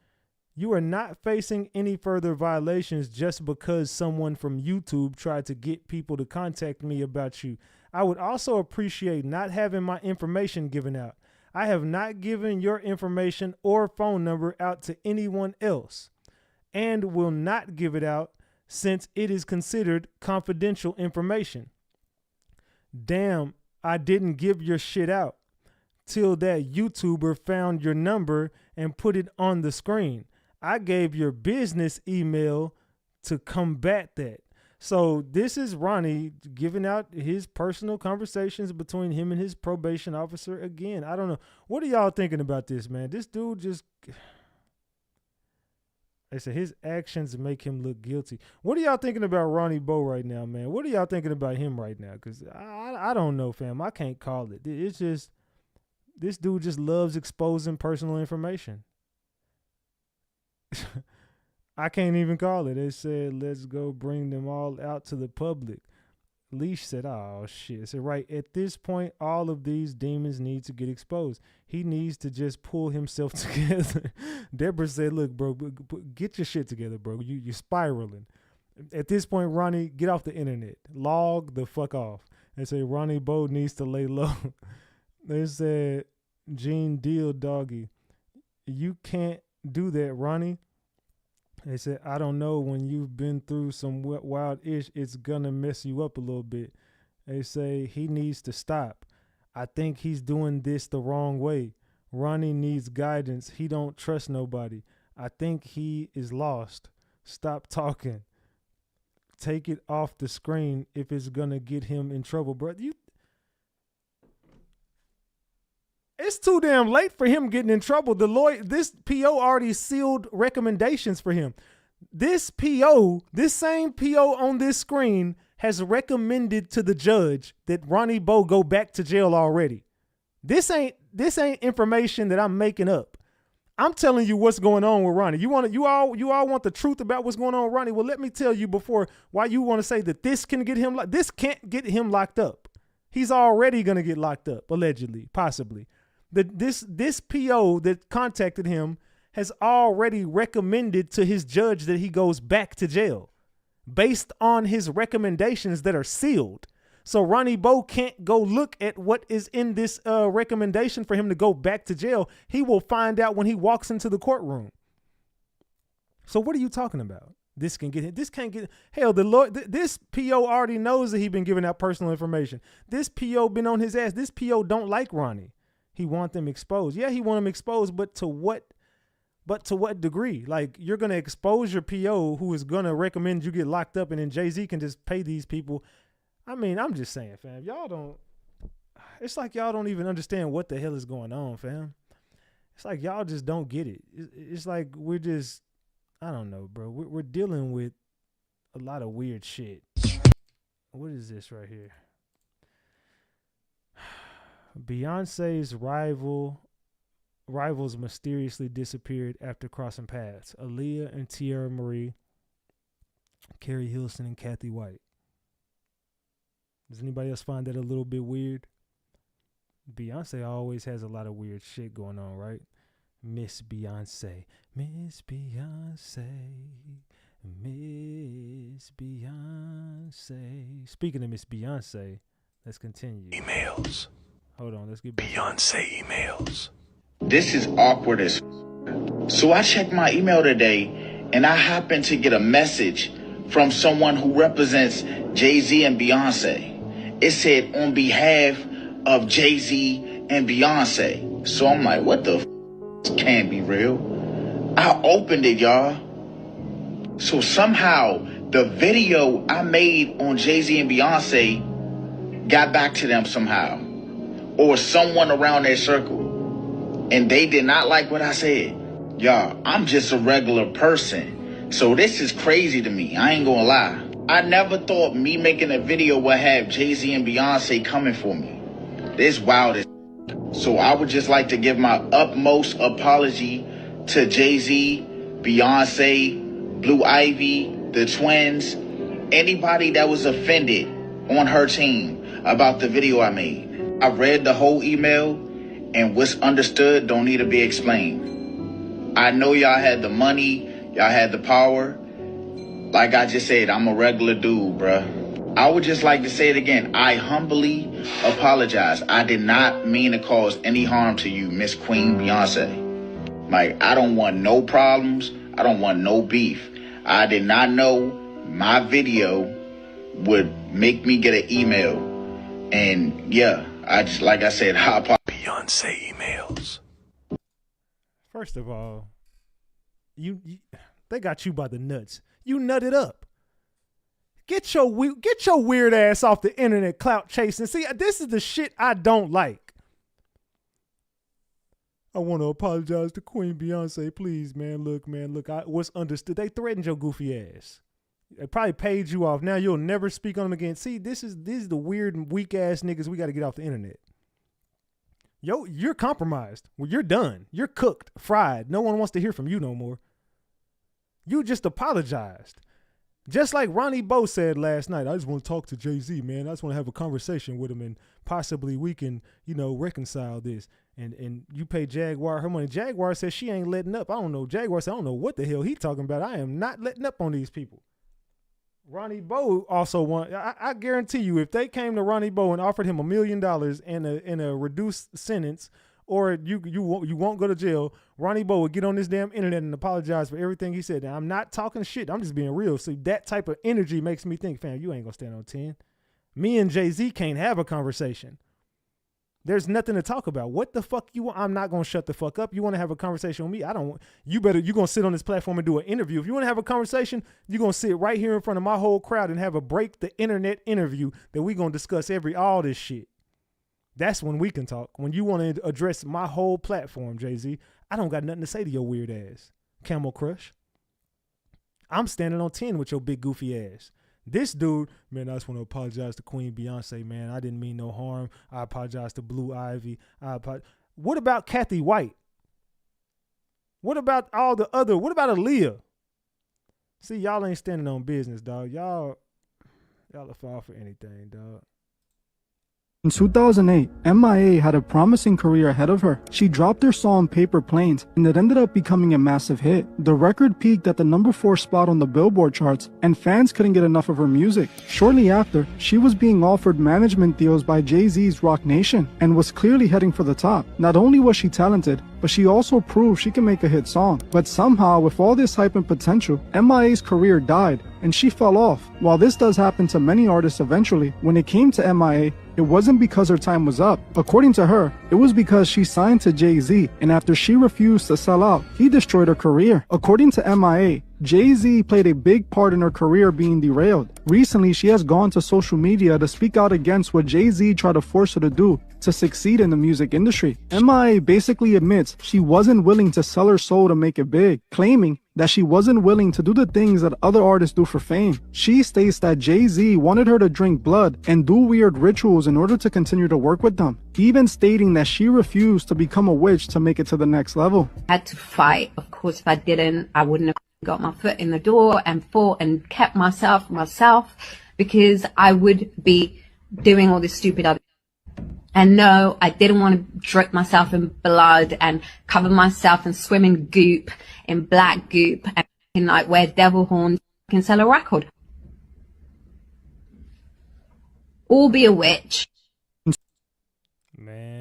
[SPEAKER 4] You are not facing any further violations just because someone from YouTube tried to get people to contact me about you. I would also appreciate not having my information given out. I have not given your information or phone number out to anyone else and will not give it out since it is considered confidential information. Damn, I didn't give your shit out till that YouTuber found your number and put it on the screen. I gave your business email to combat that. So this is Ronnie giving out his personal conversations between him and his probation officer. Again, I don't know. What are y'all thinking about this, man? This dude just... They said his actions make him look guilty. What are y'all thinking about Ronnie Bo right now, man? What are y'all thinking about him right now? Because I don't know, fam. I can't call it. It's just... This dude just loves exposing personal information. I can't even call it. They said, let's go bring them all out to the public. Leash said, oh, shit. I said, right, at this point, all of these demons need to get exposed. He needs to just pull himself together. Deborah said, look, bro, get your shit together, bro. You're spiraling. At this point, Ronnie, get off the internet. Log the fuck off. They say Ronnie Bo needs to lay low. They said, Gene Deal Doggy, you can't do that, Ronnie. They said, I don't know, when you've been through some wild ish, it's gonna mess you up a little bit. They say he needs to stop. I think he's doing this the wrong way. Ronnie needs guidance. He don't trust nobody. I think he is lost. Stop talking. Take it off the screen if it's gonna get him in trouble, bro. It's too damn late for him getting in trouble. The lawyer, this PO already sealed recommendations for him. This PO, this same PO on this screen has recommended to the judge that Ronnie Bo go back to jail already. This ain't information that I'm making up. I'm telling you what's going on with Ronnie. You all want the truth about what's going on with Ronnie. Well, let me tell you before why you want to say that this can get him this can't get him locked up. He's already gonna get locked up, allegedly, possibly. This PO that contacted him has already recommended to his judge that he goes back to jail based on his recommendations that are sealed. So Ronnie Bo can't go look at what is in this recommendation for him to go back to jail. He will find out when he walks into the courtroom. So what are you talking about? This can get him. This can't get hell. The Lord. This PO already knows that he's been giving out personal information. This PO been on his ass. This PO don't like Ronnie. He want them exposed. Yeah, he want them exposed, but to what degree? Like, you're going to expose your PO who is going to recommend you get locked up, and then Jay-Z can just pay these people I mean, I'm just saying, fam. Y'all don't. It's like y'all don't even understand what the hell is going on, fam. It's like y'all just don't get it. It's like we're just, I don't know, bro. We're dealing with a lot of weird shit. What is this right here? Beyonce's rivals mysteriously disappeared after crossing paths. Aaliyah and Tierra Marie, Carrie Hilson and Kathy White. Does anybody else find that a little bit weird? Beyonce always has a lot of weird shit going on, right? Miss Beyonce, Miss Beyonce, Miss Beyonce. Speaking of Miss Beyonce, let's continue.
[SPEAKER 14] Emails.
[SPEAKER 4] Hold on, let's get back.
[SPEAKER 14] Beyonce emails.
[SPEAKER 15] This is awkward as so I checked my email today and I happened to get a message from someone who represents Jay-Z and Beyonce. It said on behalf of Jay-Z and Beyonce. So I'm like, what the can't be real. I opened it, y'all. So somehow the video I made on Jay-Z and Beyonce got back to them somehow. Or someone around their circle. And they did not like what I said. Y'all, I'm just a regular person. So this is crazy to me. I ain't gonna lie. I never thought me making a video would have Jay-Z and Beyonce coming for me. This wild as. So I would just like to give my utmost apology to Jay-Z, Beyonce, Blue Ivy, the twins, anybody that was offended on her team about the video I made. I read the whole email, and what's understood don't need to be explained. I know y'all had the money, y'all had the power. Like I just said, I'm a regular dude, bruh. I would just like to say it again. I humbly apologize. I did not mean to cause any harm to you, Miss Queen Beyonce. Like, I don't want no problems. I don't want no beef. I did not know my video would make me get an email. And yeah, I just, like I said, I apologize.
[SPEAKER 14] Beyonce emails.
[SPEAKER 4] First of all, you they got you by the nuts. You nutted up. Get your weird ass off the internet clout chasing. See, this is the shit I don't like. I want to apologize to Queen Beyonce. Please, man. Look, what's understood. They threatened your goofy ass. They probably paid you off. Now you'll never speak on them again. See, these is the weird and weak ass niggas we got to get off the internet. Yo, you're compromised. Well, you're done. You're cooked, fried. No one wants to hear from you no more. You just apologized. Just like Ronnie Bo said last night, I just want to talk to Jay-Z, man. I just want to have a conversation with him and possibly we can, reconcile this. And you pay Jaguar her money. Jaguar says she ain't letting up. I don't know. Jaguar said, I don't know what the hell he talking about. I am not letting up on these people. Ronnie Bo also I guarantee you, if they came to Ronnie Bo and offered him $1 million in a reduced sentence, or you won't go to jail, Ronnie Bo would get on this damn internet and apologize for everything he said. Now, I'm not talking shit. I'm just being real. So that type of energy makes me think, fam, you ain't gonna stand on 10. Me and Jay-Z can't have a conversation. There's nothing to talk about. What the fuck you want? I'm not gonna shut the fuck up. You want to have a conversation with me? You're gonna sit on this platform and do an interview. If you want to have a conversation, you're gonna sit right here in front of my whole crowd and have a break the internet interview that we gonna discuss all this shit. That's when we can talk. When you want to address my whole platform, Jay-Z, I don't got nothing to say to your weird ass. Camel Crush. I'm standing on 10 with your big goofy ass. This dude, man, I just want to apologize to Queen Beyonce, man. I didn't mean no harm. I apologize to Blue Ivy. What about Kathy White? What about what about Aaliyah? See, y'all ain't standing on business, dog. Y'all will fall for anything, dog.
[SPEAKER 16] In 2008, M.I.A. had a promising career ahead of her. She dropped her song Paper Planes, and it ended up becoming a massive hit. The record peaked at the #4 spot on the Billboard charts, and fans couldn't get enough of her music. Shortly after, she was being offered management deals by Jay-Z's Roc Nation, and was clearly heading for the top. Not only was she talented, but she also proved she can make a hit song. But somehow, with all this hype and potential, M.I.A.'s career died, and she fell off. While this does happen to many artists eventually, when it came to M.I.A., it wasn't because her time was up. According to her, it was because she signed to Jay-Z, and after she refused to sell out, he destroyed her career. According to M.I.A., Jay-Z played a big part in her career being derailed. Recently, she has gone to social media to speak out against what Jay-Z tried to force her to do to succeed in the music industry. M.I.A. basically admits she wasn't willing to sell her soul to make it big, claiming that she wasn't willing to do the things that other artists do for fame. She states that Jay-Z wanted her to drink blood and do weird rituals in order to continue to work with them, even stating that she refused to become a witch to make it to the next level.
[SPEAKER 17] I had to fight. Of course, if I didn't, I wouldn't have got my foot in the door and fought and kept myself, because I would be doing all this stupid other. And no, I didn't want to drip myself in blood and cover myself in swimming goop, in black goop, and like wear devil horns and sell a record. Or be a witch.
[SPEAKER 4] Man.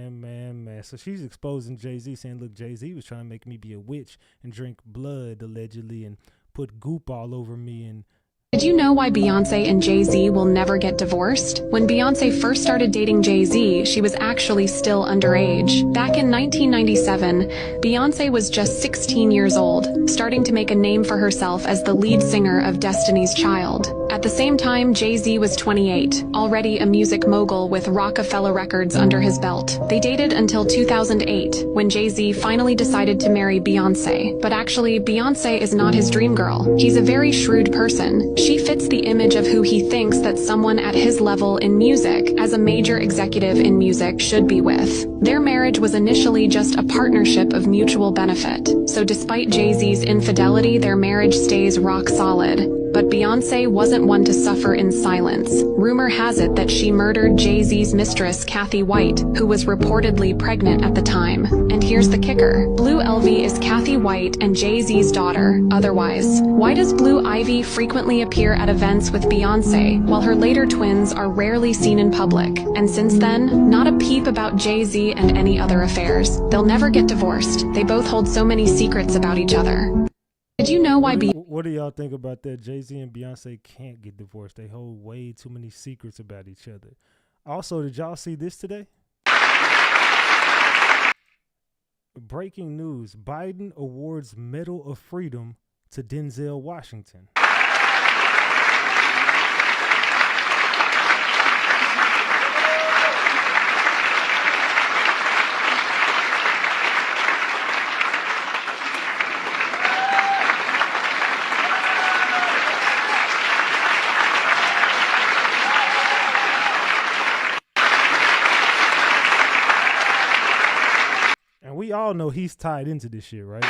[SPEAKER 4] So she's exposing Jay-Z, saying, look, Jay-Z was trying to make me be a witch and drink blood, allegedly, and put goop all over me. And
[SPEAKER 18] did you know why Beyoncé and Jay-Z will never get divorced? When Beyoncé first started dating Jay-Z, she was actually still underage. Back in 1997, Beyoncé was just 16 years old, starting to make a name for herself as the lead singer of Destiny's Child. At the same time, Jay-Z was 28, already a music mogul with Rockefeller Records under his belt. They dated until 2008, when Jay-Z finally decided to marry Beyoncé. But actually, Beyoncé is not his dream girl. He's a very shrewd person. She fits the image of who he thinks that someone at his level in music, as a major executive in music, should be with. Their marriage was initially just a partnership of mutual benefit. So despite Jay-Z's infidelity, their marriage stays rock solid. But Beyoncé wasn't one to suffer in silence. Rumor has it that she murdered Jay-Z's mistress, Kathy White, who was reportedly pregnant at the time. And here's the kicker. Blue Ivy is Kathy White and Jay-Z's daughter. Otherwise, why does Blue Ivy frequently appear at events with Beyoncé, while her later twins are rarely seen in public? And since then, not a peep about Jay-Z and any other affairs. They'll never get divorced. They both hold so many secrets about each other. Did you know why
[SPEAKER 4] what do y'all think about that? Jay-Z and Beyonce can't get divorced. They hold way too many secrets about each other. Also, did y'all see this today? Breaking news. Biden awards Medal of Freedom to Denzel Washington. We all know he's tied into this shit, right?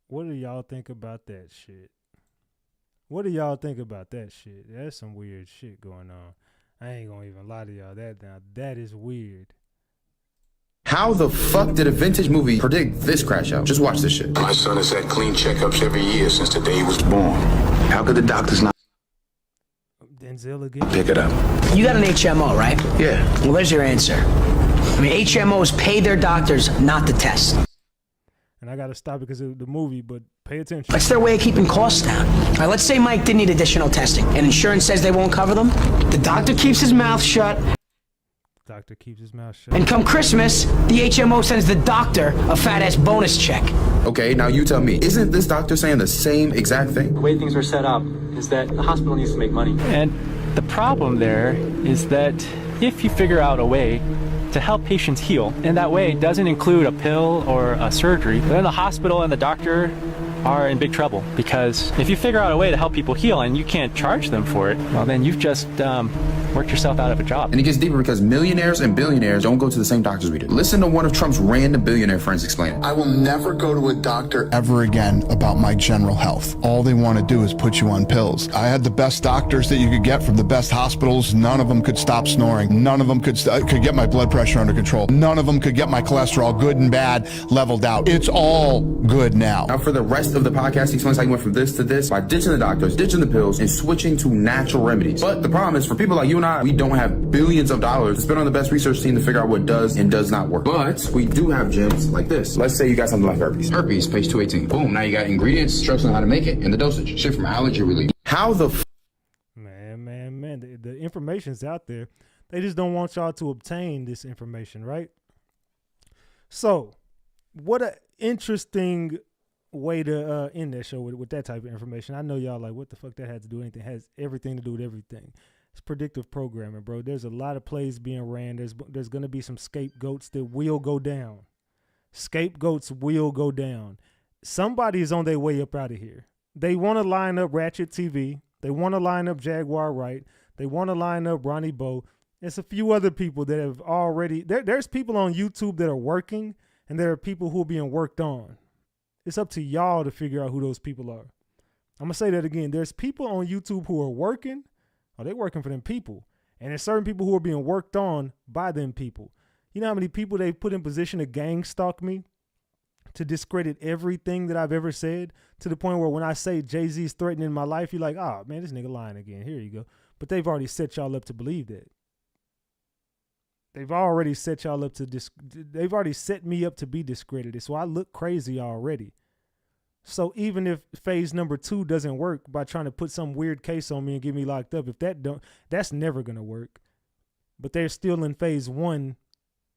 [SPEAKER 4] What do y'all think about that shit? What do y'all think about that shit? That's some weird shit going on. I ain't gonna even lie to y'all. That is weird.
[SPEAKER 19] How the fuck did a vintage movie predict this crash out? Just watch this shit.
[SPEAKER 5] My son has had clean checkups every year since the day he was born. How could the doctors not
[SPEAKER 4] Denzel again?
[SPEAKER 5] pick it up?
[SPEAKER 20] You got an HMO, right?
[SPEAKER 5] Yeah.
[SPEAKER 20] Well, there's your answer. I mean, HMOs pay their doctors not to test.
[SPEAKER 4] And I gotta stop because of the movie, but pay attention.
[SPEAKER 20] That's their way of keeping costs down. All right, let's say Mike did need additional testing, and insurance says they won't cover them. The doctor keeps his mouth shut.
[SPEAKER 4] Doctor keeps his mouth shut.
[SPEAKER 20] And come Christmas, the HMO sends the doctor a fat-ass bonus check.
[SPEAKER 19] Okay, now you tell me, isn't this doctor saying the same exact thing?
[SPEAKER 21] The way things are set up is that the hospital needs to make money.
[SPEAKER 22] And the problem there is that if you figure out a way to help patients heal, and that way doesn't include a pill or a surgery, then the hospital and the doctor are in big trouble. Because if you figure out a way to help people heal and you can't charge them for it, well, then you've just worked yourself out of a job.
[SPEAKER 19] And it gets deeper because millionaires and billionaires don't go to the same doctors we do. Listen to one of Trump's random billionaire friends explain it.
[SPEAKER 23] I will never go to a doctor ever again about my general health. All they want to do is put you on pills. I had the best doctors that you could get from the best hospitals. None of them could stop snoring. None of them could get my blood pressure under control. None of them could get my cholesterol, good and bad, leveled out. It's all good now.
[SPEAKER 19] Now for the rest of the podcast, he explains how he went from this to this by ditching the doctors, ditching the pills, and switching to natural remedies. But the problem is, for people like you and and I, we don't have billions of dollars to spend on the best research team to figure out what does and does not work. But we do have gems like this. Let's say you got something like herpes. Herpes, page 218. Boom, now you got ingredients, instructions on how to make it, and the dosage. Shit from allergy relief. How the
[SPEAKER 4] Man, the information's out there. They just don't want y'all to obtain this information, right? So, what an interesting way to end that show with that type of information. I know y'all like, what the fuck that had to do with anything? It has everything to do with everything. It's predictive programming, bro. There's a lot of plays being ran. There's going to be some scapegoats that will go down. Scapegoats will go down. Somebody is on their way up out of here. They want to line up RatchetTV. They want to line up Jaguar Wright. They want to line up Ronnie Bo. There's a few other people that have already... There's people on YouTube that are working, and there are people who are being worked on. It's up to y'all to figure out who those people are. I'm going to say that again. There's people on YouTube who are working. Oh, they're working for them people. And there's certain people who are being worked on by them people. You know how many people they put in position to gang stalk me? To discredit everything that I've ever said? To the point where when I say Jay-Z's threatening my life, you're like, oh, man, this nigga lying again. Here you go. But they've already set y'all up to believe that. They've already set y'all up to they've already set me up to be discredited. So I look crazy already. So even if phase number 2 doesn't work by trying to put some weird case on me and get me locked up, if that's never going to work. But they're still in phase 1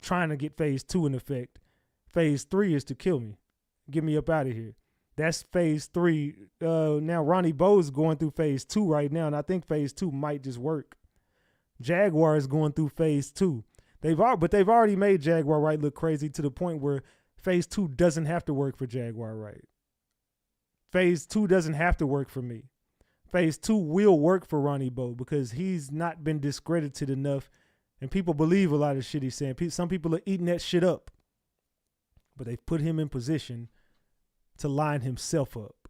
[SPEAKER 4] trying to get phase 2 in effect. Phase 3 is to kill me. Get me up out of here. That's phase 3. Now Ronnie Bo is going through phase 2 right now, and I think phase 2 might just work. Jaguar is going through phase 2. They've already made Jaguar Wright look crazy to the point where phase 2 doesn't have to work for Jaguar Wright. Phase 2 doesn't have to work for me. Phase 2 will work for Ronnie Bo because he's not been discredited enough, and people believe a lot of shit he's saying. Some people are eating that shit up, but they've put him in position to line himself up.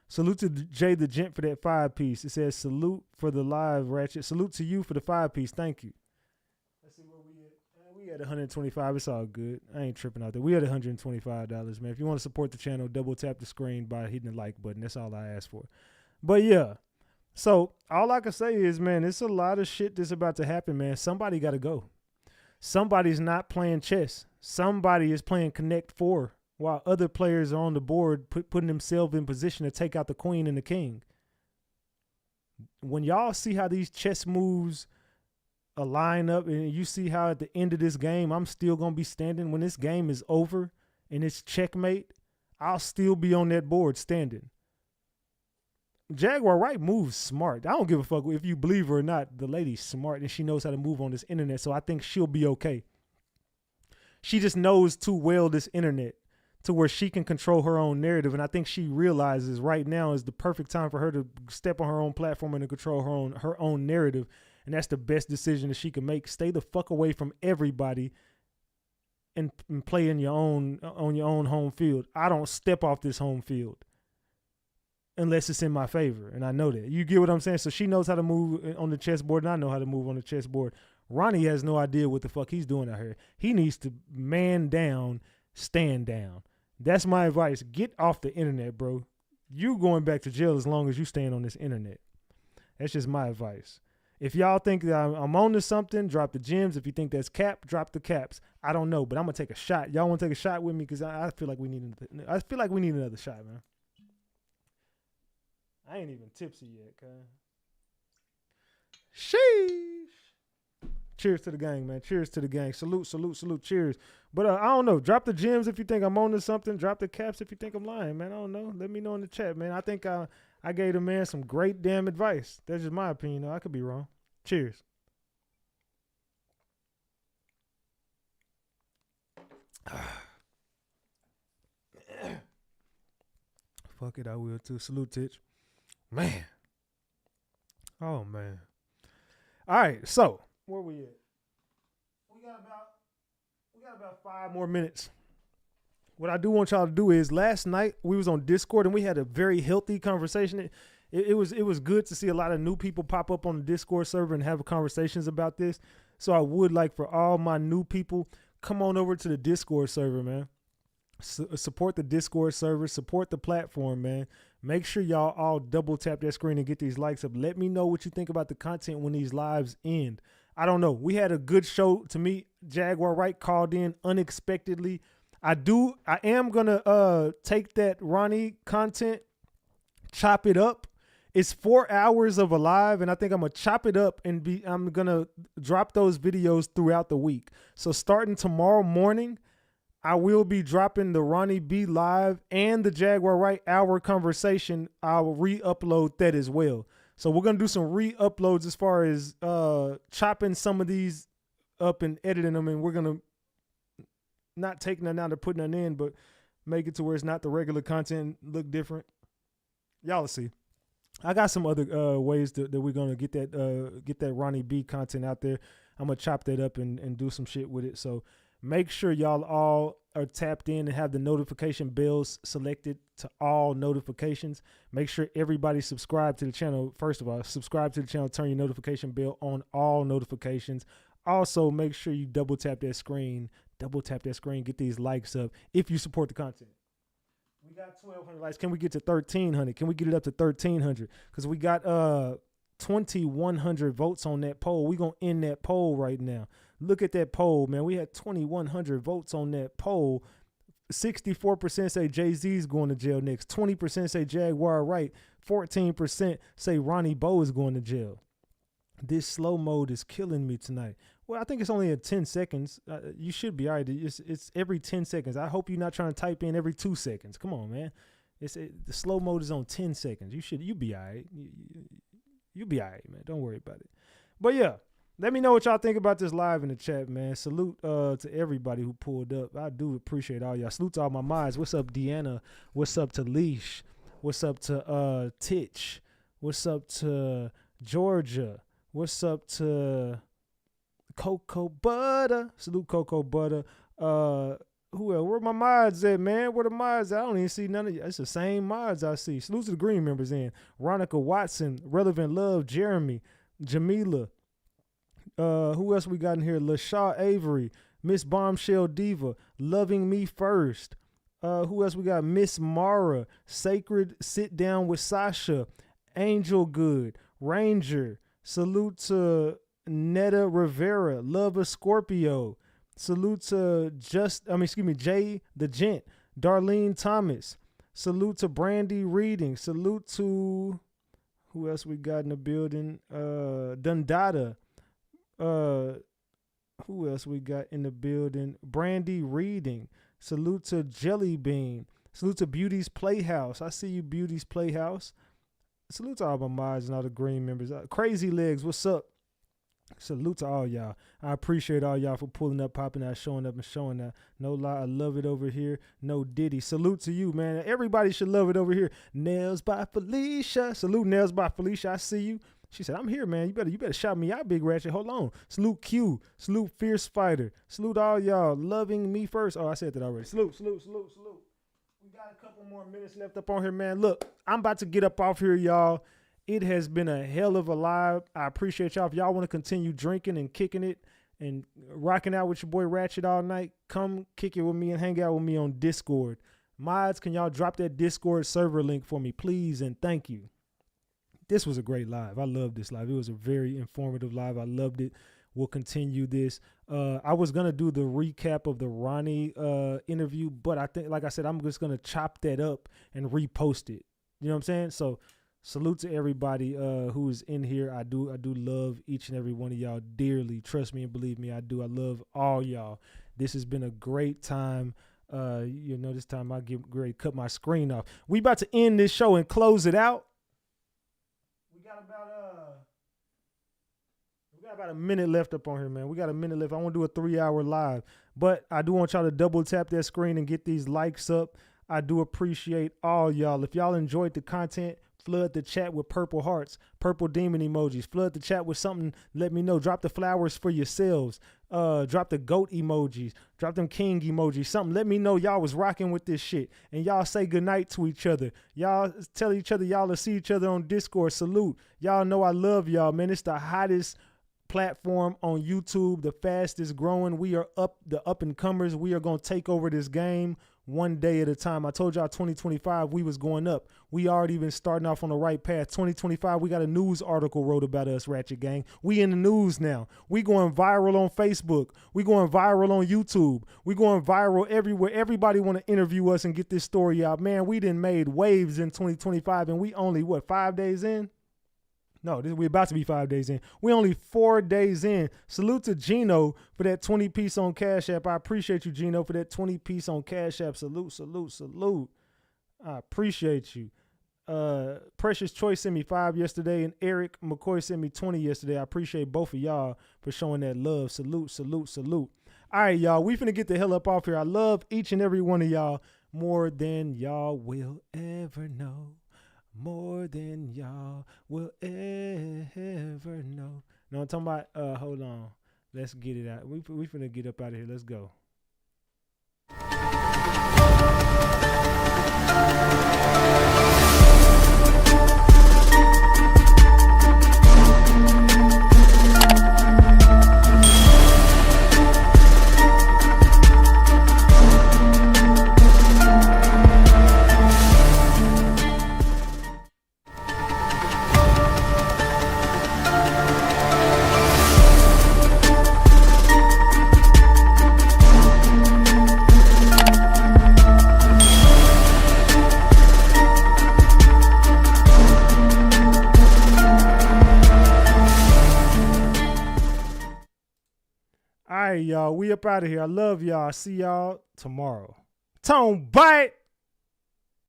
[SPEAKER 4] Salute to Jay the Gent for that 5-piece. It says, salute for the live, Ratchet. Salute to you for the 5-piece. Thank you. Let's see where we at. We at 125. It's all good. I ain't tripping out there. We at $125, man. If you want to support the channel, double tap the screen by hitting the like button. That's all I ask for. But yeah. So all I can say is, man, it's a lot of shit that's about to happen, man. Somebody got to go. Somebody's not playing chess. Somebody is playing Connect 4 while other players are on the board putting themselves in position to take out the queen and the king. When y'all see how these chess moves line up and you see how at the end of this game, I'm still going to be standing. When this game is over and it's checkmate, I'll still be on that board standing. Jaguar Wright moves smart. I don't give a fuck if you believe her or not. The lady's smart and she knows how to move on this internet, so I think she'll be okay. She just knows too well this internet to where she can control her own narrative, and I think she realizes right now is the perfect time for her to step on her own platform and to control her own narrative, and that's the best decision that she can make. Stay the fuck away from everybody and play in on your own home field. I don't step off this home field unless it's in my favor, and I know that. You get what I'm saying? So she knows how to move on the chessboard, and I know how to move on the chessboard. Ronnie has no idea what the fuck he's doing out here. He needs to man down, stand down. That's my advice. Get off the internet, bro. You going back to jail as long as you staying on this internet. That's just my advice. If y'all think that I'm on to something, drop the gems. If you think that's cap, drop the caps. I don't know, but I'm gonna take a shot. Y'all want to take a shot with me? Because I feel like we need another shot, man. I ain't even tipsy yet, cuz. Sheesh. Cheers to the gang, man. Cheers to the gang. Salute, salute, salute. Cheers. But I don't know. Drop the gems if you think I'm on to something. Drop the caps if you think I'm lying, man. I don't know. Let me know in the chat, man. I think I gave the man some great damn advice. That's just my opinion, though. I could be wrong. Cheers. Fuck it, I will too. Salute, Titch. Man. Oh, man. All right, so where we at? We got about 5 more minutes. What I do want y'all to do is, last night we was on Discord and we had a very healthy conversation. It was good to see a lot of new people pop up on the Discord server and have conversations about this. So I would like for all my new people, come on over to the Discord server, man. Support the Discord server, support the platform, man. Make sure y'all all double tap that screen and get these likes up. Let me know what you think about the content when these lives end. I don't know. We had a good show. To me, Jaguar Wright called in unexpectedly. I am gonna take that Ronnie content, chop it up. It's 4 hours of a live, and I think I'm gonna chop it up and I'm gonna drop those videos throughout the week. So starting tomorrow morning, I will be dropping the Ronnie B live and the Jaguar Wright hour conversation. I'll re-upload that as well. So we're gonna do some re-uploads as far as chopping some of these up and editing them, and we're gonna not taking them out and putting them in, but make it to where it's not the regular content, look different. Y'all will see. I got some other ways that we're gonna get that Ronnie B content out there. I'm gonna chop that up and do some shit with it. So make sure y'all all are tapped in and have the notification bells selected to all notifications. Make sure everybody subscribe to the channel. First of all, subscribe to the channel, turn your notification bell on all notifications. Also, make sure you double tap that screen, get these likes up if you support the content. We got 1,200 likes. Can we get to 1,300? Can we get it up to 1,300? Because we got 2,100 votes on that poll. We're going to end that poll right now. Look at that poll, man. We had 2,100 votes on that poll. 64% say Jay-Z's going to jail next. 20% say Jaguar Wright. 14% say Ronnie Bo is going to jail. This slow mode is killing me tonight. Well, I think it's only at 10 seconds. You should be all right. It's every 10 seconds. I hope you're not trying to type in every 2 seconds. Come on, man. The slow mode is on 10 seconds. You be all right. You be all right, man. Don't worry about it. But yeah, let me know what y'all think about this live in the chat, man. Salute to everybody who pulled up. I do appreciate all y'all. Salute to all my mods. What's up, Deanna? What's up to Leash? What's up to Titch? What's up to Georgia? What's up to Cocoa Butter? Salute Cocoa Butter. Who else? Where my mods at, man? Where the mods at? I don't even see none of you. It's the same mods I see. Salute to the green members in. Ronica Watson, Relevant Love, Jeremy, Jamila. Who else we got in here? LaShaw Avery, Miss Bombshell Diva, Loving Me First. Who else we got? Miss Mara, Sacred Sit Down with Sasha, Angel Good, Ranger. Salute to Netta Rivera, Love of Scorpio. Salute to Jay the Gent, Darlene Thomas. Salute to Brandy Reading. Salute to who else we got in the building? Dundada. Who else we got in the building? Brandy Reading. Salute to Jelly Bean. Salute to Beauty's Playhouse. I see you, Beauty's Playhouse. Salute to all my mods and all the green members. Crazy Legs, what's up? Salute to all y'all. I appreciate all y'all for pulling up, popping out, showing up, and showing out. No lie, I love it over here. No Diddy. Salute to you, man. Everybody should love it over here. Nails by Felicia. Salute Nails by Felicia. I see you. She said, I'm here, man. You better shout me out, Big Ratchet. Hold on. Salute Q. Salute Fierce Fighter. Salute all y'all. Loving Me First. Oh, I said that already. Salute. We got a couple more minutes left up on here, man. Look, I'm about to get up off here, y'all. It has been a hell of a live. I appreciate y'all. If y'all want to continue drinking and kicking it and rocking out with your boy Ratchet all night, come kick it with me and hang out with me on Discord. Mods, can y'all drop that Discord server link for me, please? And thank you. This was a great live. I love this live. It was a very informative live. I loved it. We'll continue this. I was going to do the recap of the Ronnie interview, but I think, like I said, I'm just going to chop that up and repost it. You know what I'm saying? So salute to everybody who is in here. I do love each and every one of y'all dearly. Trust me and believe me, I do. I love all y'all. This has been a great time. This time I get ready to cut my screen off. We about to end this show and close it out. We got about a minute left up on here, man. We got a minute left. I want to do a 3-hour live, but I do want y'all to double tap that screen and get these likes up. I do appreciate all y'all. If y'all enjoyed the content, flood the chat with purple hearts, purple demon emojis. Flood the chat with something. Let me know. Drop the flowers for yourselves. Drop the goat emojis. Drop them king emojis. Something. Let me know y'all was rocking with this shit. And y'all say goodnight to each other. Y'all tell each other y'all will see each other on Discord. Salute. Y'all know I love y'all, man. It's the hottest platform on YouTube, the fastest growing. We are the up and comers. We are going to take over this game one day at a time. I told y'all 2025 we was going up. We already been starting off on the right path. 2025, we got a news article wrote about us, Ratchet Gang. We in the news now. We going viral on Facebook. We going viral on YouTube. We going viral everywhere. Everybody want to interview us and get this story out. Man, we done made waves in 2025 and we only, 5 days in? No, we about to be 5 days in. We only 4 days in. Salute to Gino for that 20 piece on Cash App. I appreciate you, Gino, for that 20 piece on Cash App. Salute, salute, salute. I appreciate you. Precious Choice sent me 5 yesterday, and Eric McCoy sent me 20 yesterday. I appreciate both of y'all for showing that love. Salute, salute, salute. All right, y'all. We finna get the hell up off here. I love each and every one of y'all more than y'all will ever know. More than y'all will ever know. No, I'm talking about, hold on. Let's get it out. We finna get up out of here. Let's go. All right, y'all. We up out of here. I love y'all. See y'all tomorrow. Tone bite.